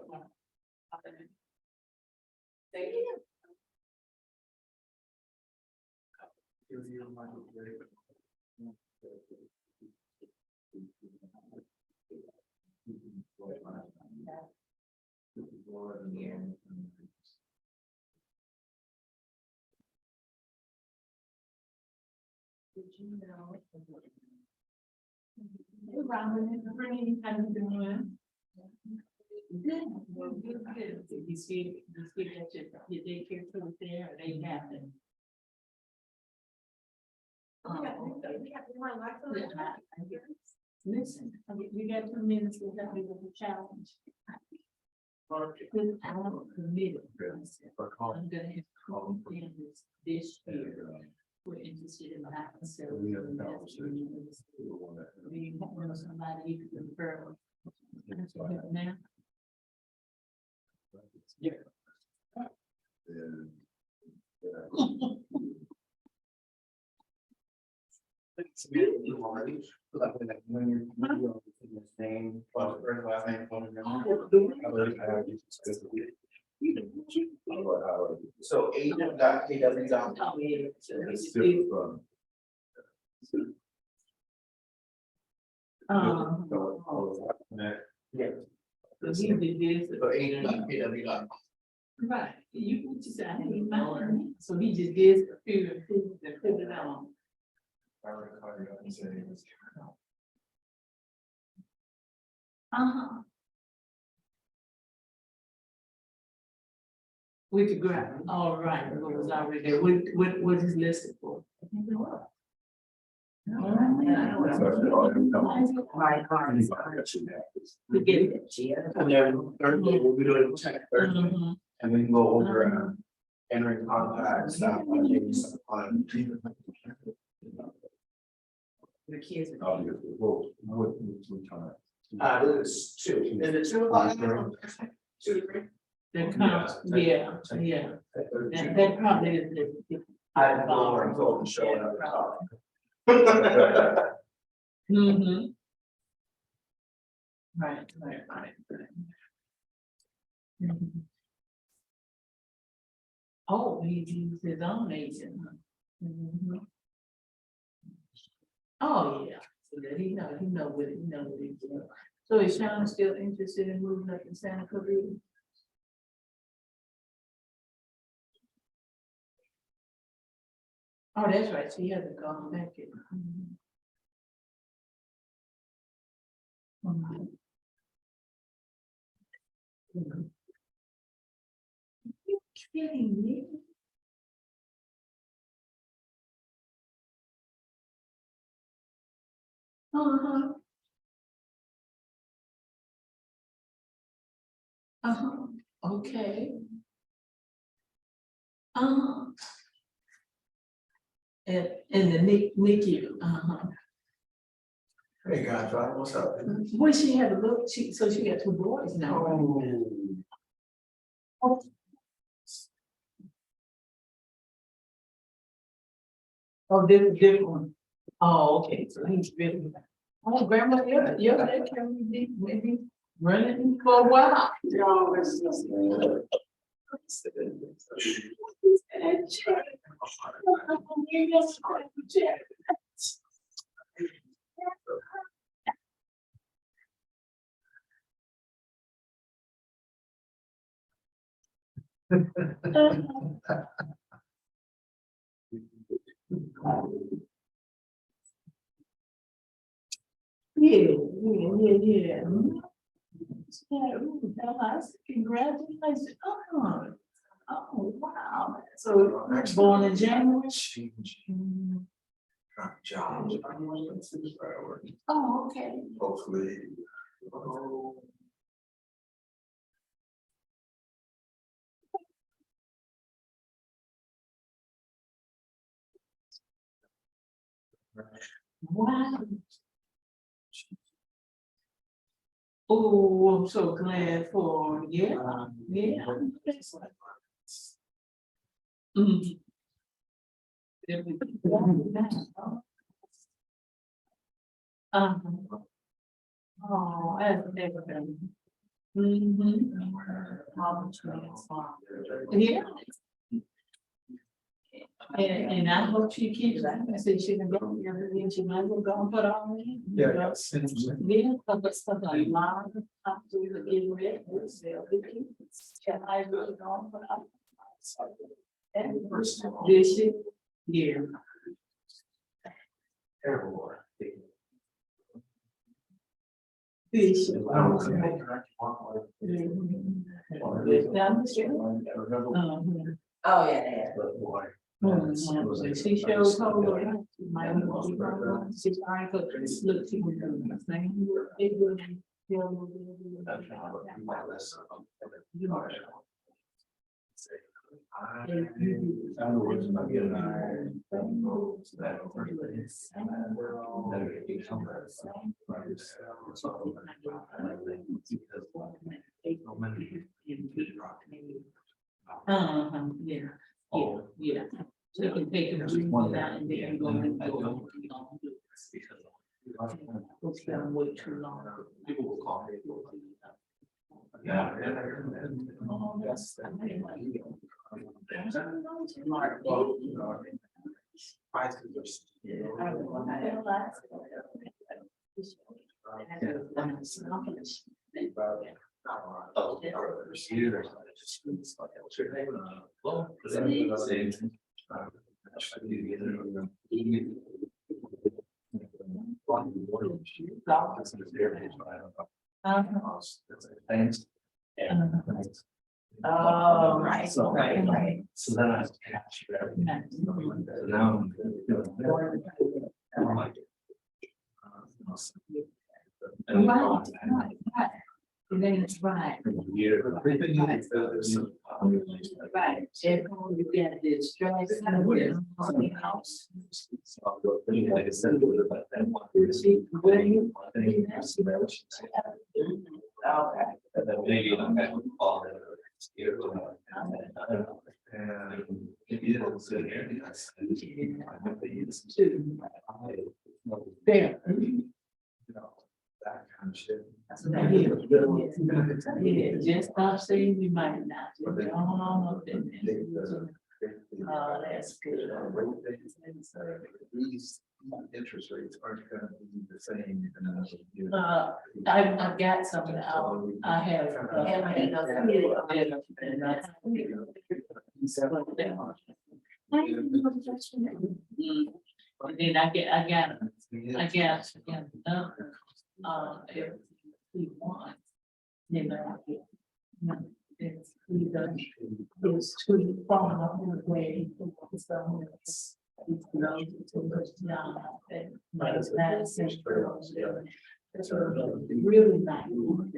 Thank you. Did you know? Robin, bringing kind of doing. Good. You see that your daycare crew is there, or they have them. Listen, we got 2 minutes, we'll have to do the challenge. Because I'm committed. I'm gonna have called families this year. We're interested in that. So we have somebody you can refer. Now. So agent.kw. Yeah. So he did this. So agent.kw. Right, you just said, I didn't mind, so he just did a few improvements and put it on. With the graph, all right, what was already there, what is listed for? My card is To get it. And then Thursday, we'll be doing check Thursday, Mhm. and we can go over entering contacts, stuff on things on. The kids. It's 2. Is it 2 o'clock? 2 to 3? That counts, yeah. That probably is the. I have no more info to show another talk. Mm-hmm. Right. Mhm. Oh, he used his own agent. Huh? Mhm. Oh, yeah, so that he know what he's doing. So is Sean still interested in moving up in Santa Cruz? Oh, that's right, so he hasn't gone back yet. Mhm. Mhm. Mhm. You kidding me? Uh-huh. Uh-huh, okay. Uh-huh. And the NICU, uh-huh. Hey, guys, what's up? Well, she had a little, so she got 2 boys now. Right? Oh, this is different one. Oh, okay, so he's really. Oh, grandma, you're that can be maybe running for a while. No, it's just. Yeah. Yeah, ooh, nice. Congratulations. Oh, wow. So born in January. jobs. Priority. Oh, okay. Hopefully. Wow. Oh, I'm so glad for, yeah, yeah. Mhm. Oh, that's everything. Yeah. And I hope she keeps that, I said she can go, everything she might go and put on me. Yeah. Yeah, but stuff like mom, have to get rid of this, they'll be cute. Can I really go and put on? And this year, yeah. This year. Yeah, I'm sure. Oh, yeah, She shows how to my own. She's trying to look to the thing. It will feel. Yeah, yeah. So you can take a drink of that and then go and go. It's been way too long. People will call me. Yeah. Thanks. Oh, right, So, right. So then I have to catch everything. So now I'm feeling better. I'm like, and Right. And then it's right. everything is, Right. You get this stress. house. Like I said, but then one thing, Okay. and then maybe I'm back with all the other here. I don't know. And it is, so here it is. I know they use it too. There. You know, that kind of shit. Yeah, just stop saying we might not. Just go on up in there. Oh, that's good. These interest rates aren't gonna be the same. in another year. I've got something out. I have. And I know that. And then I got, if we want, then I get. No, it's, we done, it's too far away. So it's low too much down. But it's not a safe. That's really nice. You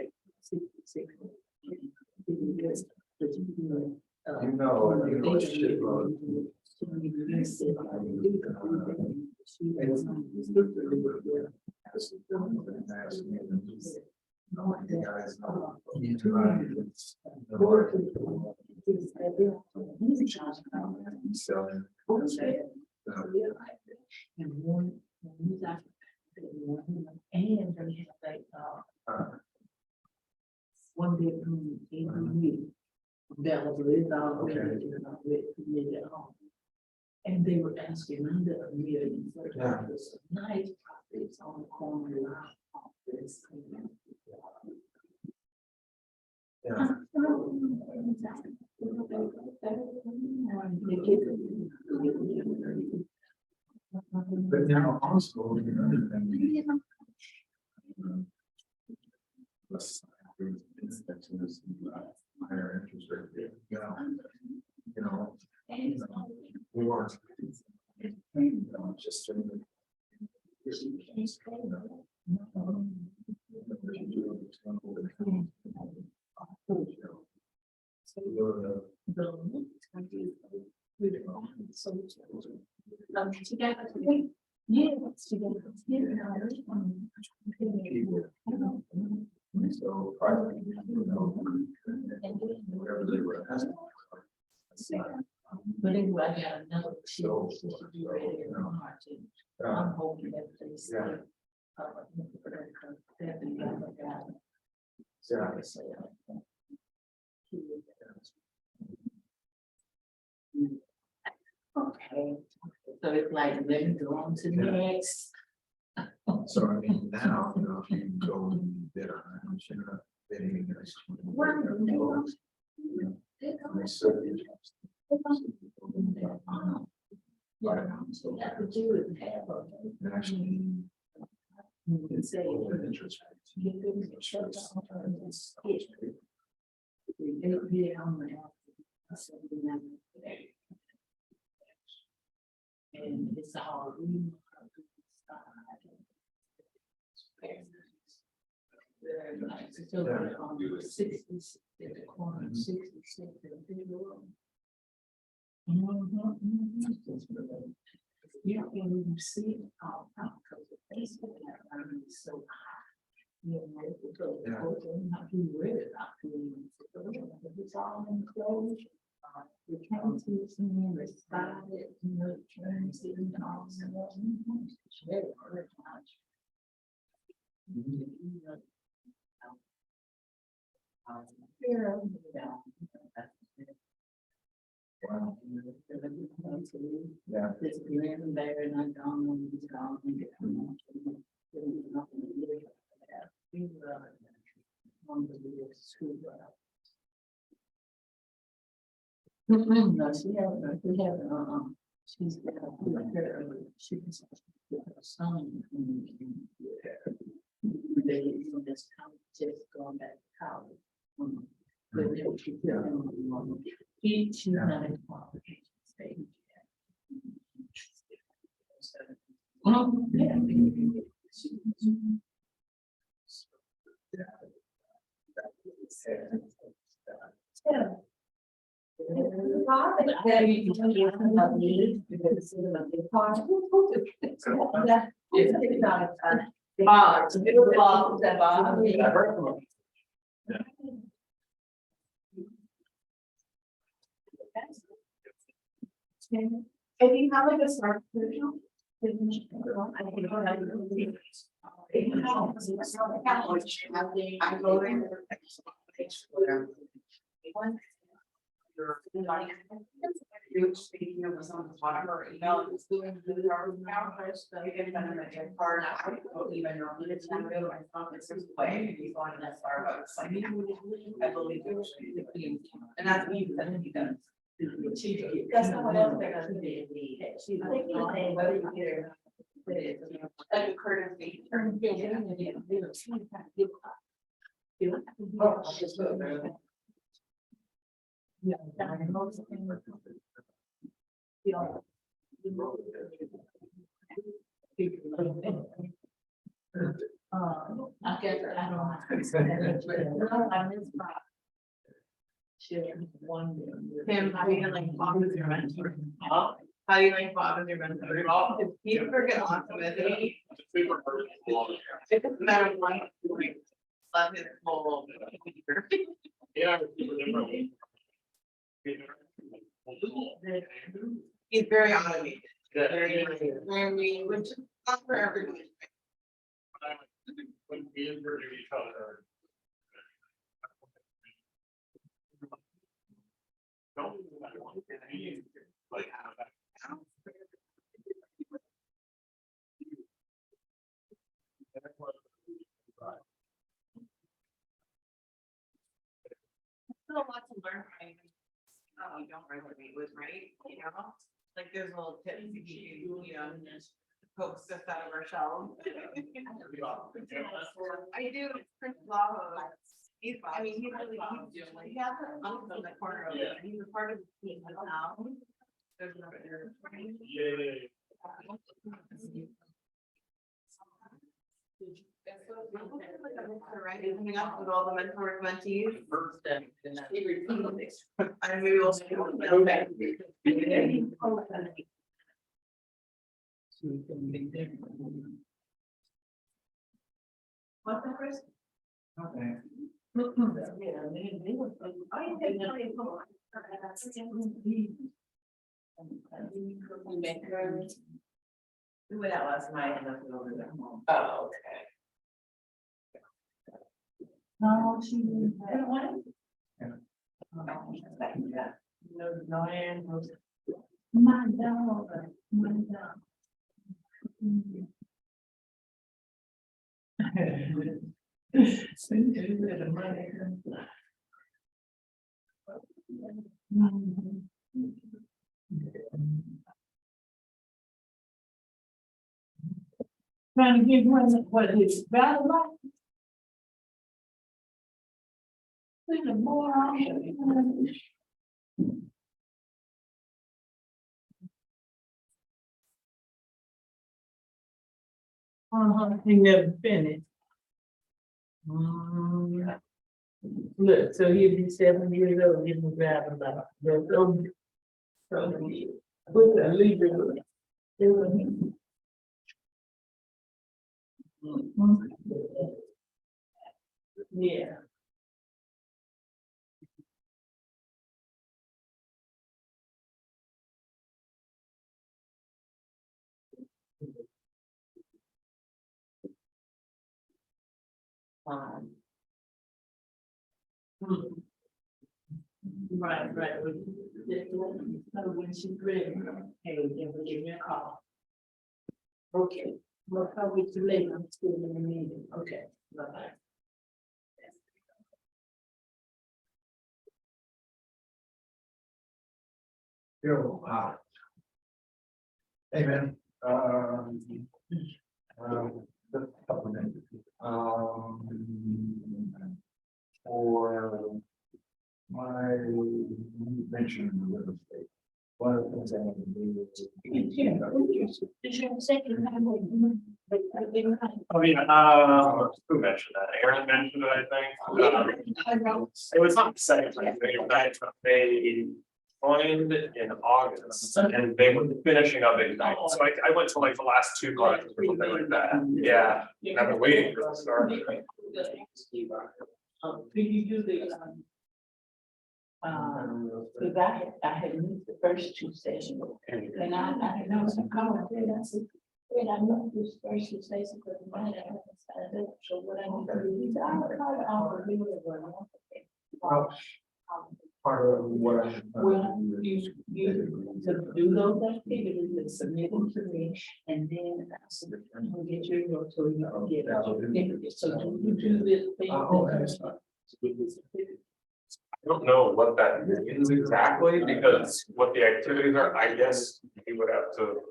know, shit, bro. You guys know, you selling. And they have like, one bedroom, ADU. That was really all with at home. And they were asking under $1 million for this nice properties on the corner of this. Yeah. But now also, you know, less incentives, higher interest rate, you know, we weren't. Just So, private, whatever they were asking. But anyway, I got another. I'm hoping that they say. Yeah. Okay, so it's like, let me go on to the next. So I mean, now, you know, if you go and bid on it, I'm sure that bidding against. Actually. You can say. Interest And it's all. So 66 at the corner, 66 at the big room. You can't even see it all out because the Facebook is so high. You know, because not be ready, not being, it's all enclosed. The counties and the side, you know, turns in all. It's very hard. Wow. Yeah. This grand bear and I gone, he's gone. No, she haven't, we haven't, she's got her, she was. Her son. They, this college, just going back to college. But then she put him on, she's not in qualification stage yet. Yeah. If you have like a smart. I go there. Speaking of some whatever email is doing our first, you can send them a gift card. I don't even know who it's gonna go. It's just way he's going to that Starbucks. Like, I believe it. And that's me, then he does. That's not what else they're gonna do. I think he's saying whether you get it. Like a courtesy. I guess I don't know. No, I miss Bob. Tim, how do you like Bob as your mentor? How do you like Bob as your mentor? He's freaking awesome, isn't he? It doesn't matter what, like, love his whole. Yeah. He's very automated. Very, which is not for everyone. When we interview each other. Don't. Like. Still a lot to learn. Oh, you don't resonate with, right? You know, like there's little tips to keep you, you know, poke stuff out of our shelves. I do, it's Chris Lavo. He's, I mean, he really, he has an uncle in the corner of it. He's a part of the team now. There's no better. Yeah. Right, coming up with all the mentor mentees, First step, and then and maybe we'll. What's that, Chris? Okay. We went out last night and left it over there. Oh, okay. No, she. I don't want it. No, and was. My dog, my dog. Trying to give one what is valid. There's a more. He never finished. Look, so he'll be 7 years old, he'll be driving about. With a leader. Yeah. Right. When she's ready, hey, give me a call. Okay, we'll probably too late, I'm still in the meeting, okay, bye-bye. Yo, hey, man, just a couple minutes. For my venture in real estate, one of the things I want to do is. Oh, yeah, who mentioned that? Aaron mentioned it, I think. It was not the second time, they joined in August and they were finishing up Ignite. So I went to like the last 2 classes or something like that. Yeah, and I've been waiting for the start. Did you do the, cause I had missed the first 2 sessions, and I know some comments, and I said, wait, I know this first 2 sessions, but I haven't signed up, so what I need to do is, I'm gonna call it off of you. Part of what I. Well, you to do those activities and submit them to me, and then I'm gonna get your note so you can get it. So do you do this thing? I don't know what that means exactly, because what the activities are, I guess you would have to.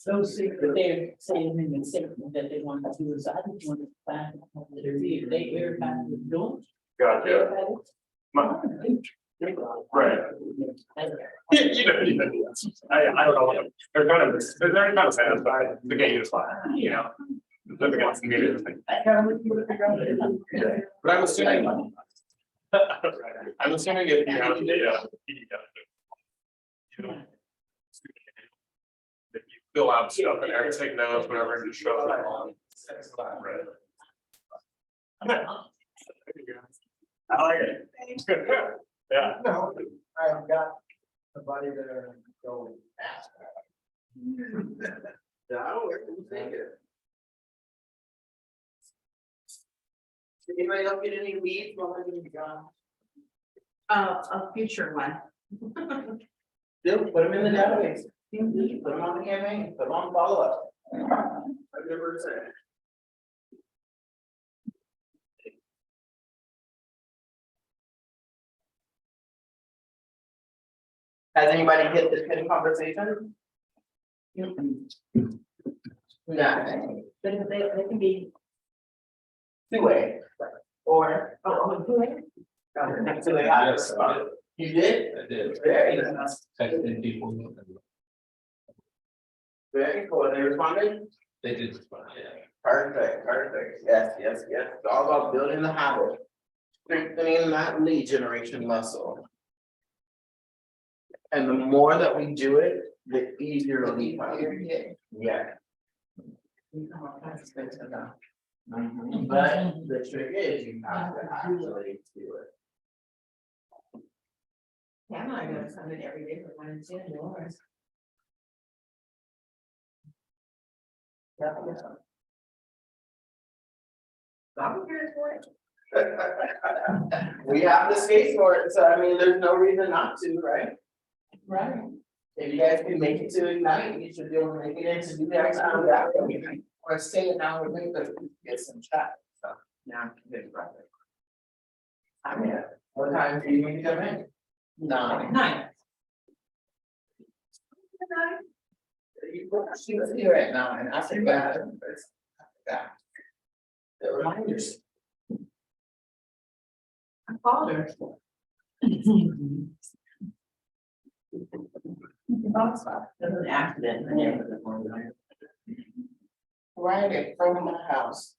Those things that they're saying in the segment that they want to do is, I just want to find out that they everybody was doing. Gotcha. Right. You know, I don't know, they're kind of satisfied to get you to fly, you know. Living else needed. But I'm assuming. I'm assuming if you have the PDF. You know. If you fill out stuff and there, take notes, whatever, and just show up on. I like it. Yeah. No, I've got somebody there to go ask. Did anybody else get any leads while they're gonna be gone? A future one. Still put them in the database, put them on the campaign, put them on follow-up. I've never said. Has anybody hit this kind of conversation? No. They can be. 2-way, or. Two-way? Next to the house. You did? I did. Very nice. Texting people. Very cool, they responded? They did respond, yeah. Perfect, perfect. Yes, yes, yes. It's all about building the habit. Strengthening that lead generation muscle. And the more that we do it, the easier it'll become. Yeah. But the trick is you have to actually do it. Yeah, I'm not gonna come in every day for one and two yours. I'm here for it. We have the space for it, so I mean, there's no reason not to, right? Right. If you guys can make it to Ignite, you should be able to make it in to do that time that way. Or stay an hour later, get some traffic, so. Now, I'm here. What time do you need to come in? No, Nice. she was here at 9, I forgot. The reminders. I called her. There's an accident. Right in front of my house.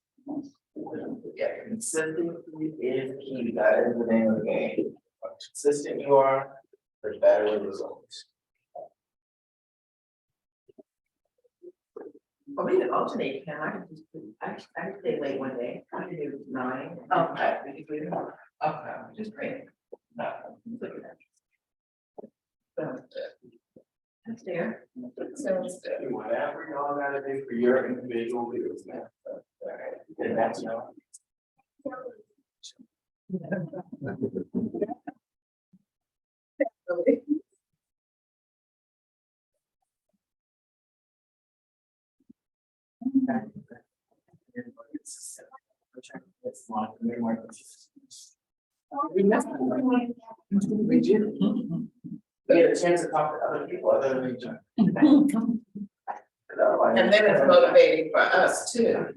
Yeah, consistency is key, that is the name of the game. The more consistent you are, the better the results. For me to alternate, can I just, I can stay late one day, I can do 9. Okay. Okay, just great. That's there. Sounds good. Whatever y'all gotta do for your individual leaders, man. Alright, and that's y'all. We messed with them. We did. We get a chance to talk to other people other than each other. And then it's motivating for us too.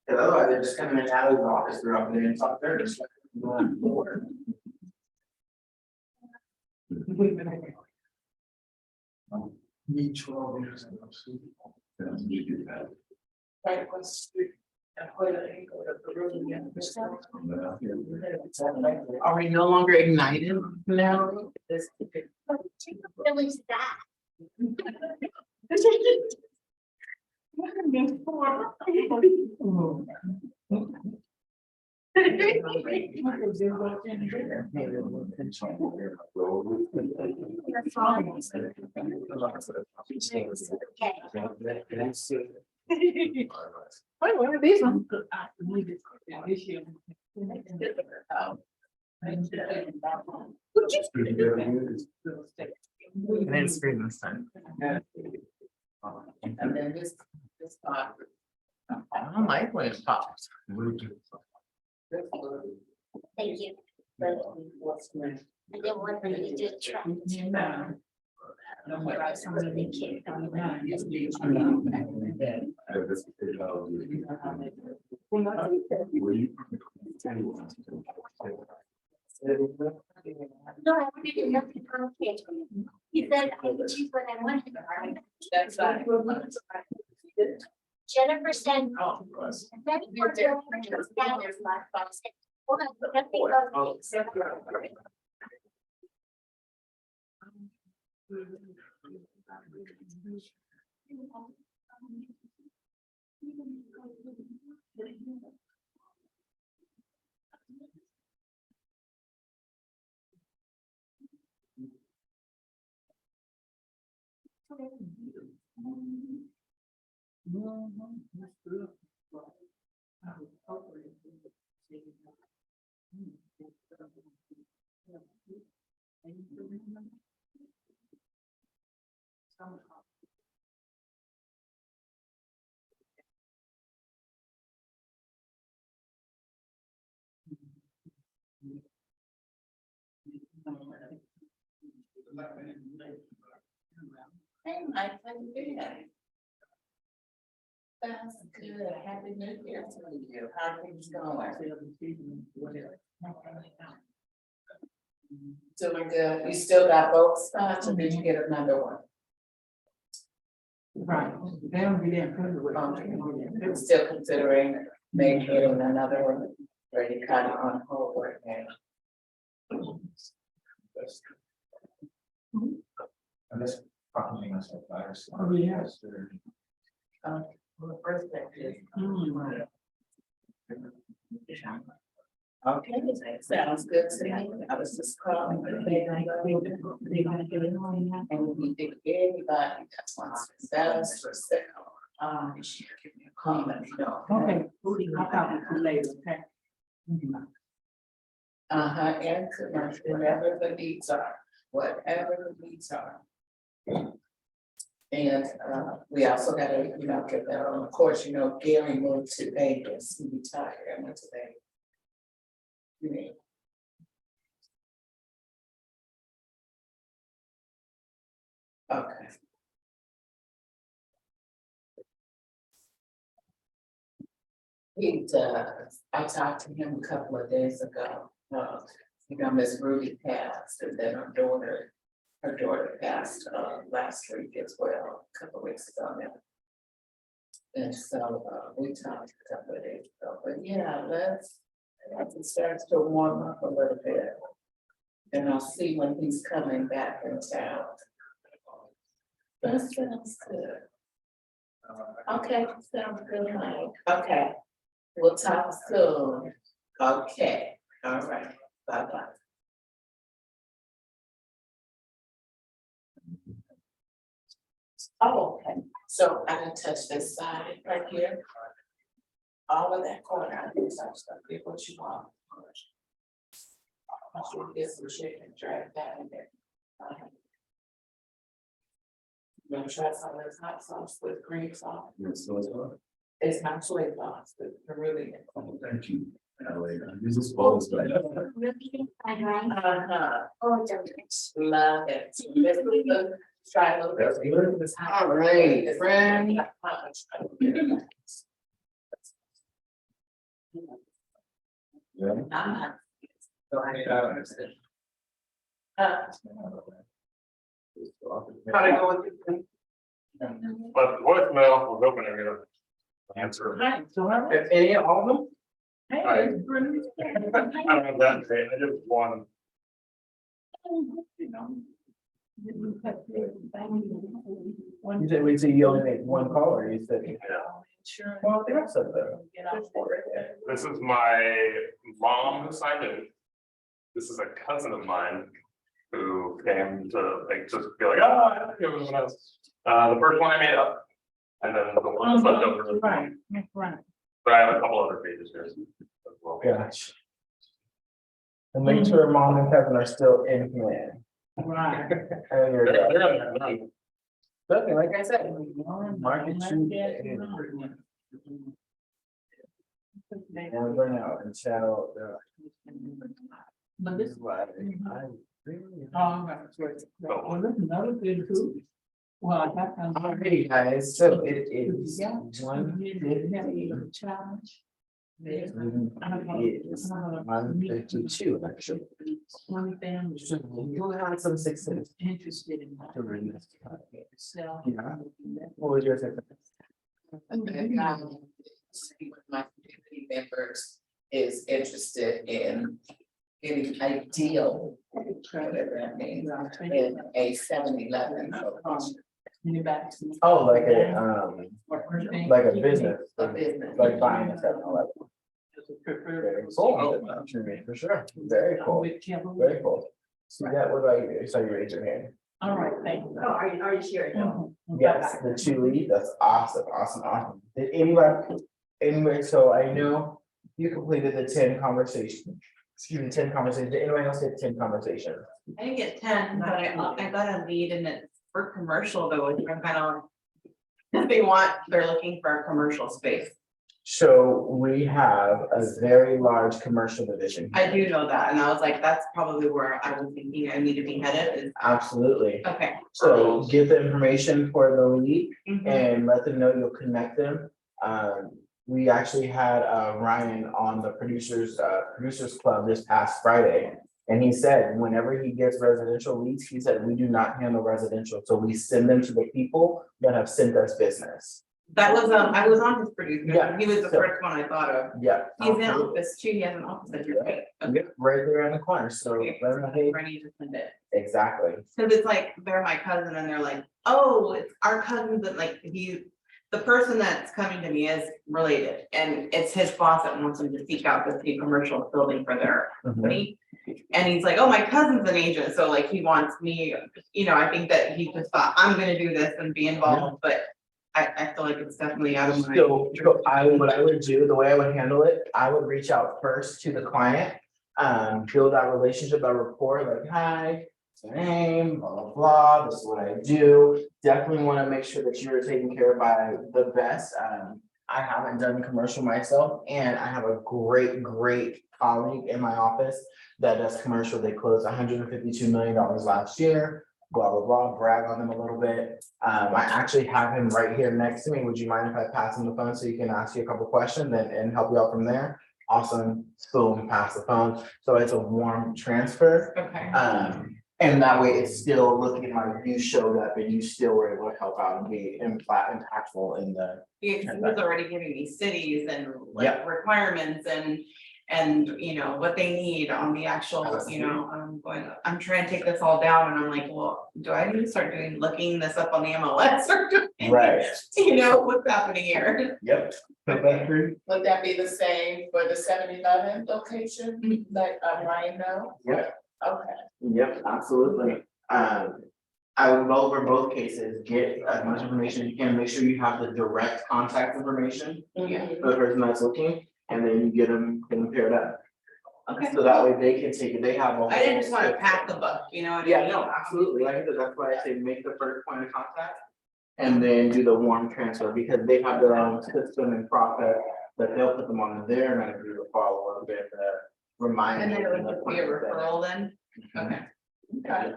Cause otherwise they're just coming in out of the office throughout the day and talk there. Just like, Me 12 years ago. Right across the street. And put it in, go to the room again. Are we no longer ignited now? At least that. Wait, what are these ones? I didn't scream this time. And then this part. I don't like when it pops. Thank you. I didn't want them to do try. No, I wanted to know the conversation. He said, I can choose what I want. That's right. Jennifer said. Oh, of course. That was your standard last box. Well, nothing goes. Hey, Mike, how you doing? That's good. Happy New Year to you. How are things going? Doing good. You still got both spots or did you get another one? Right, they don't be there. I'm still considering making another one, already kind of on hold right now. And this probably myself, I understand. Oh, yeah. Well, first thing is, Mm. okay, sounds good to me. I was just calling. And we think anybody that wants to sounds for sale. Give me a comment, you know. Okay, I'll talk to you later, okay? And commercial, whatever the needs are, whatever the needs are. And we also gotta, get that on, of course, Gary moved to Vegas, he retired, and went to Vegas. Okay. He does. I talked to him a couple of days ago. Miss Ruby passed, and then her daughter passed last week as well, a couple of weeks ago now. And so we talked a couple of days ago, but yeah, as it starts to warm up a little bit. And I'll see when he's coming back in town. That sounds good. Okay, sounds good, Mike. Okay, we'll talk soon. Okay, all right, bye-bye. Oh, okay, so I can touch this side right here. All of that corner, I can touch that, get what you want. I should get some chicken, drag that in there. You wanna try some of this hot sauce with green sauce? It's not soy sauce, but really. Thank you. This is balls, but. Oh, love it. Try a little bit. All right, friend. How'd it go with you? But the voicemail was open, I get an answer. Right, so how? If any, all of them? Hey, Hi. it's Brenda. I don't have that today, I just want, You said, wait, so you only make one call, or you said? Sure. Well, the rest of them. this is my mom who signed it. This is a cousin of mine who came to just be like, I don't know everyone else. The first one I made up. And then the one that's left over. Right, right. But I have a couple other pages here as well. Gosh. And make sure mom and Kevin are still in command. Right. And you're They're done. on there, they're on. Nothing, like I said, market shoot. And burn out and shadow. But this. This is why I really. Oh, right. Well, there's another good too. Well, I got. Alrighty, guys, so it is Challenge. It is 1:52, actually. One family. So you had some success. Interested in. To read this. So. Yeah. What was your second? See what my community members is interested in getting ideal, whatever that means, in a 7-Eleven. Oh, like a business, A business. like buying a 7-Eleven. Very cool. For sure, very cool, very cool. So that, what about you? So you raise your hand. All right, thank you. Oh, are you sharing? Yes, the 2 lead, that's awesome, awesome, awesome. Did anyway, so I know you completed the 10 conversations. Excuse me, 10 conversations. Did anyone else get 10 conversations? I didn't get 10, but I got a lead and it's for commercial though, which I'm kind of. They're looking for a commercial space. So we have a very large commercial division. I do know that, and I was like, that's probably where I was thinking I need to be headed is, Absolutely. okay. So get the information for the lead Mhm. and let them know you'll connect them. We actually had Ryan on the producers club this past Friday. And he said, whenever he gets residential leads, he said, we do not handle residential, so we send them to the people that have sent us business. That was, I was on his producer, Yeah, he was the so- first one I thought of. Yeah. He's in office too, he has an office at your place. Yeah, right there in the corner, so. Okay, let me- Ready to send it. Exactly. Cause it's like, they're my cousin and they're like, oh, it's our cousin, but like the person that's coming to me is related and it's his boss that wants him to seek out this new commercial building for their company. And he's like, oh, my cousin's an agent, so like he wants me, I think that he just thought, I'm gonna do this and be involved, but I feel like it's definitely out of my. So what I would do, the way I would handle it, I would reach out first to the client. Build that relationship, that rapport, like, hi, what's your name, blah, blah, blah, this is what I do. Definitely wanna make sure that you're taken care of by the best. I haven't done commercial myself, and I have a great colleague in my office that does commercial. They closed $152 million last year. Blah, blah, blah, brag on them a little bit. I actually have him right here next to me. Would you mind if I pass him the phone so he can ask you a couple questions and help you out from there? Awesome, boom, pass the phone. So it's a warm transfer. Okay. And that way it's still looking like you showed up and you still were able to help out and be impactful in the. Yeah, 'cause he was already giving me cities and like Yeah. requirements and what they need on the actual, I'm trying to take this all down and I'm like, well, do I need to start looking this up on the MLS or? Right. What's happening here? Yep. Put that through. Would that be the same for the 7-Eleven location, like, Ryan know? Yep. Okay. Yep, absolutely. I would go over both cases, get as much information as you can, make sure you have the direct contact information Yeah. for the person that's looking, and then you get them paired up. Okay. So that way they can take it, they have. a I didn't just wanna whole- pack the buck, you know what I mean? Yeah, no, absolutely, like I said, that's why I say make the first point of contact. And then do the warm transfer, because they have their own system and process, that they'll put them on their manager to follow up with, remind. And then it them would of just be a the appointment referral then? Okay. Got it.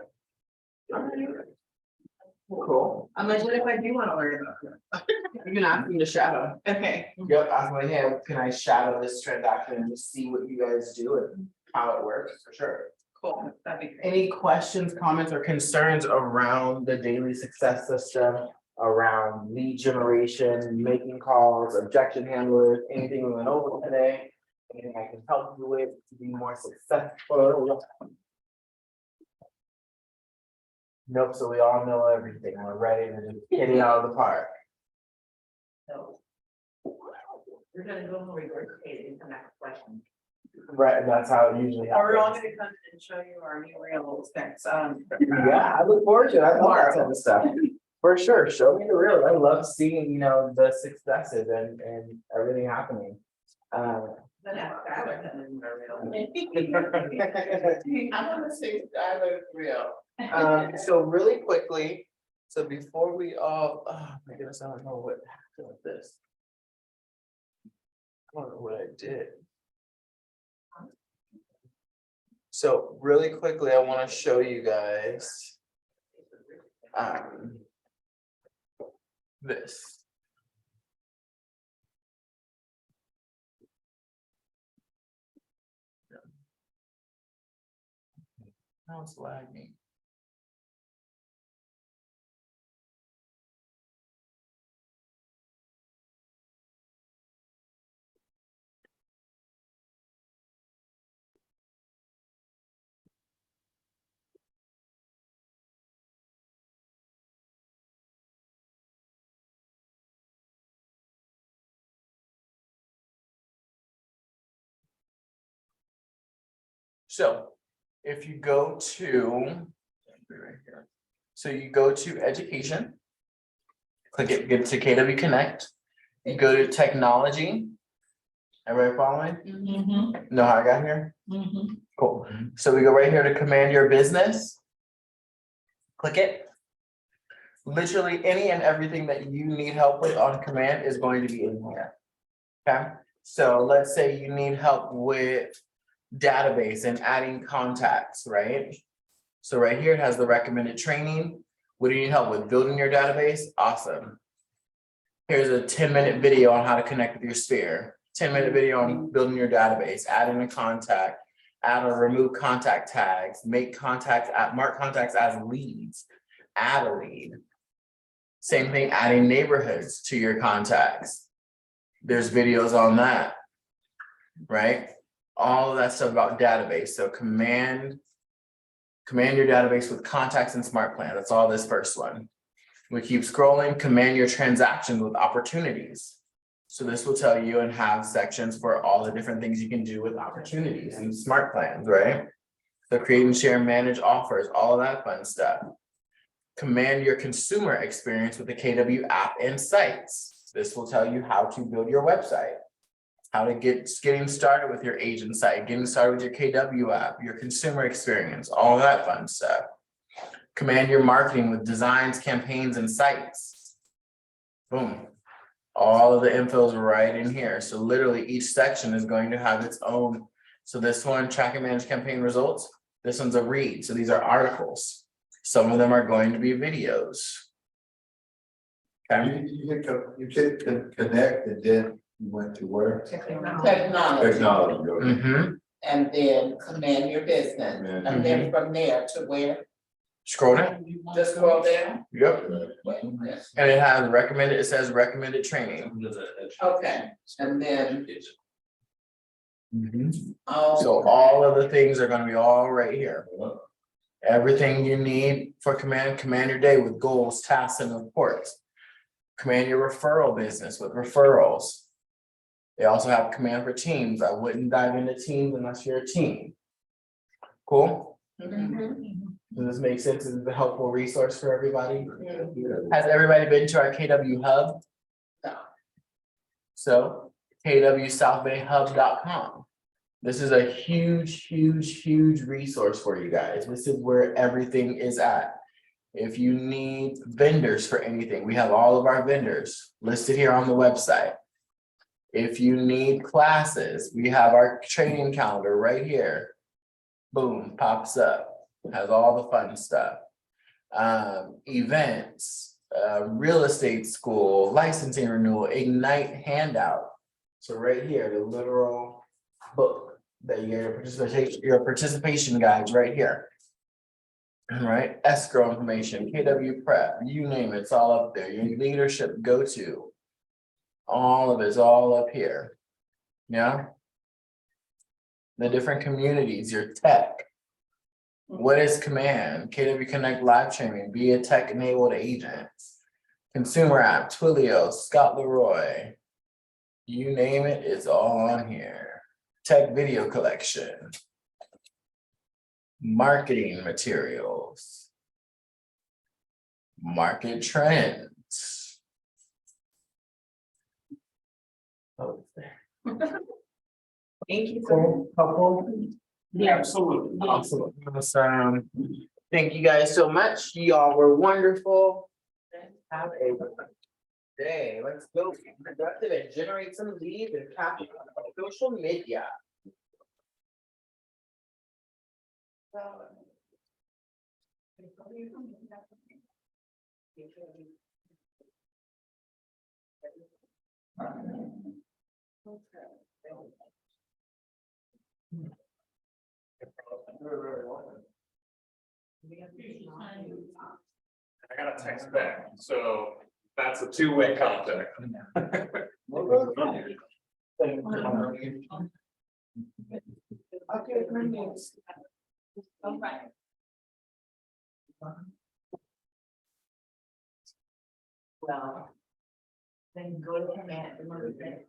Cool, I'm like, what if I do wanna learn about it? you can ask them to shadow. Okay. Yep, I was like, hey, can I shadow this transaction and just see what you guys do and how it works, for sure. Cool, that'd be great. Any questions, comments, or concerns around the daily success system? Around lead generation, making calls, objection handlers, anything we went over today? Anything I can help you with to be more successful? Nope, so we all know everything, we're ready to just hit it out of the park. So. We're gonna go over your page and come back with questions. Right, that's how it usually We're all happens. gonna come and show you our new reels next, Yeah, I look forward to it, I love that type of stuff. For sure, show me the real, I love seeing, the successes and everything happening. Then after I would come in our real. I wanna see, I look real. So really quickly, so before we all, oh my goodness, I don't know what happened with this. I don't know what I did. So really quickly, I want to show you guys. This. Now it's lagging. So if you go to. Right here. So you go to education. Click it, get to KW Connect. You go to technology. Everybody following? Know how I got here? Cool. So we go right here to command your business. Click it. Literally any and everything that you need help with on command is going to be in here. Okay, so let's say you need help with database and adding contacts, right? So right here it has the recommended training. What do you need help with? Building your database? Awesome. Here's a 10-minute video on how to connect with your sphere. 10-minute video on building your database, adding a contact, add or remove contact tags, make contacts, mark contacts as leads, add a lead. Same thing, adding neighborhoods to your contacts. There's videos on that. Right? All of that stuff about database, so command your database with contacts and smart plan, that's all this first one. We keep scrolling, command your transactions with opportunities. So this will tell you and have sections for all the different things you can do with opportunities and smart plans, right? So create and share, manage offers, all of that fun stuff. Command your consumer experience with the KW app and sites. This will tell you how to build your website, how to getting started with your agent site, getting started with your KW app, your consumer experience, all that fun stuff. Command your marketing with designs, campaigns, and sites. Boom. All of the info is right in here. So literally each section is going to have its own. So this one, track and manage campaign results. This one's a read. So these are articles. Some of them are going to be videos. Okay. You hit connect and then you went to where? Technology, Technology. Okay. Mm-hmm. and then command your business, and then from there to where, Scroll down. just scroll down. Yep. And it has recommended, it says recommended training. Okay, and then, So all of the things are gonna be all right here. Everything you need for command your day with goals, tasks, and reports. Command your referral business with referrals. They also have command for teams. I wouldn't dive into teams unless you're a team. Cool? Does this make sense? Is it a helpful resource for everybody? Has everybody been to our KW Hub? No. So kwsouthbayhub.com. This is a huge resource for you guys. This is where everything is at. If you need vendors for anything, we have all of our vendors listed here on the website. If you need classes, we have our training calendar right here. Boom, pops up, has all the fun stuff. Events, real estate school, licensing renewal, Ignite handout. So right here, the literal book that you get your participation guides right here. Right, escrow information, KW prep, you name it, it's all up there. Your leadership go-to. All of it's all up here. Yeah. The different communities, your tech. What is command? KW Connect live training, be a tech enabled agent. Consumer app, Twilio, Scott Leroy. You name it, it's all on here. Tech video collection. Marketing materials. Market trends. Oh, there. Thank you. Cool, helpful. Yeah, absolutely. Awesome. Thank you guys so much. Y'all were wonderful. Have a good day. Let's go be productive and generate some leads and capture social media. I got a text back, so that's a two-way contact. Well. Then go to command. Then go to command,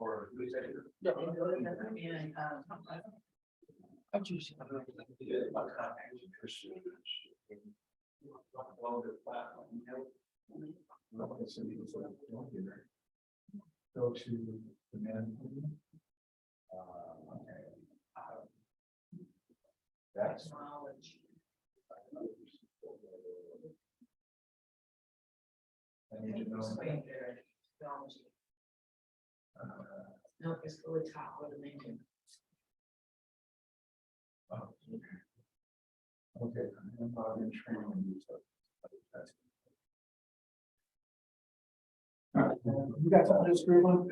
Go to command. That's. I need to know. No, it's really top of the menu. Okay. I'm not in training. You got something to screw on?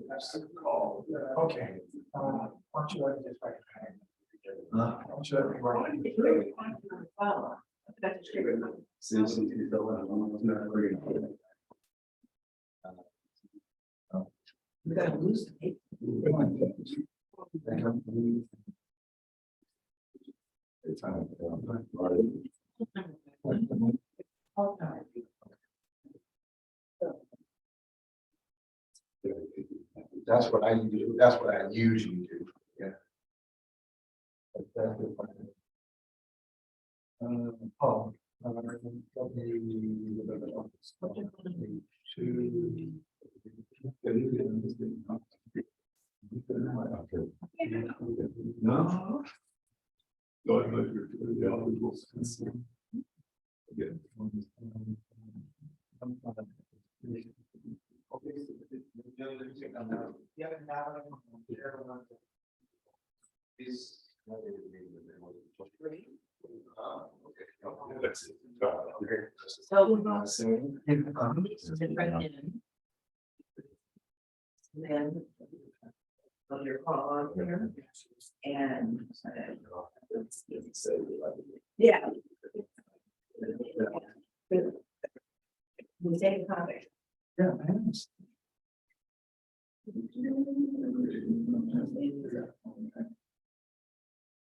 That's the call. Okay. Why don't you let me just back? I'll check. Wow. That's true. We're gonna lose it. That's what I do, that's what I usually do, yeah. Paul. No. Go Then. Put your call on there and. Yeah. We take a topic. Yeah.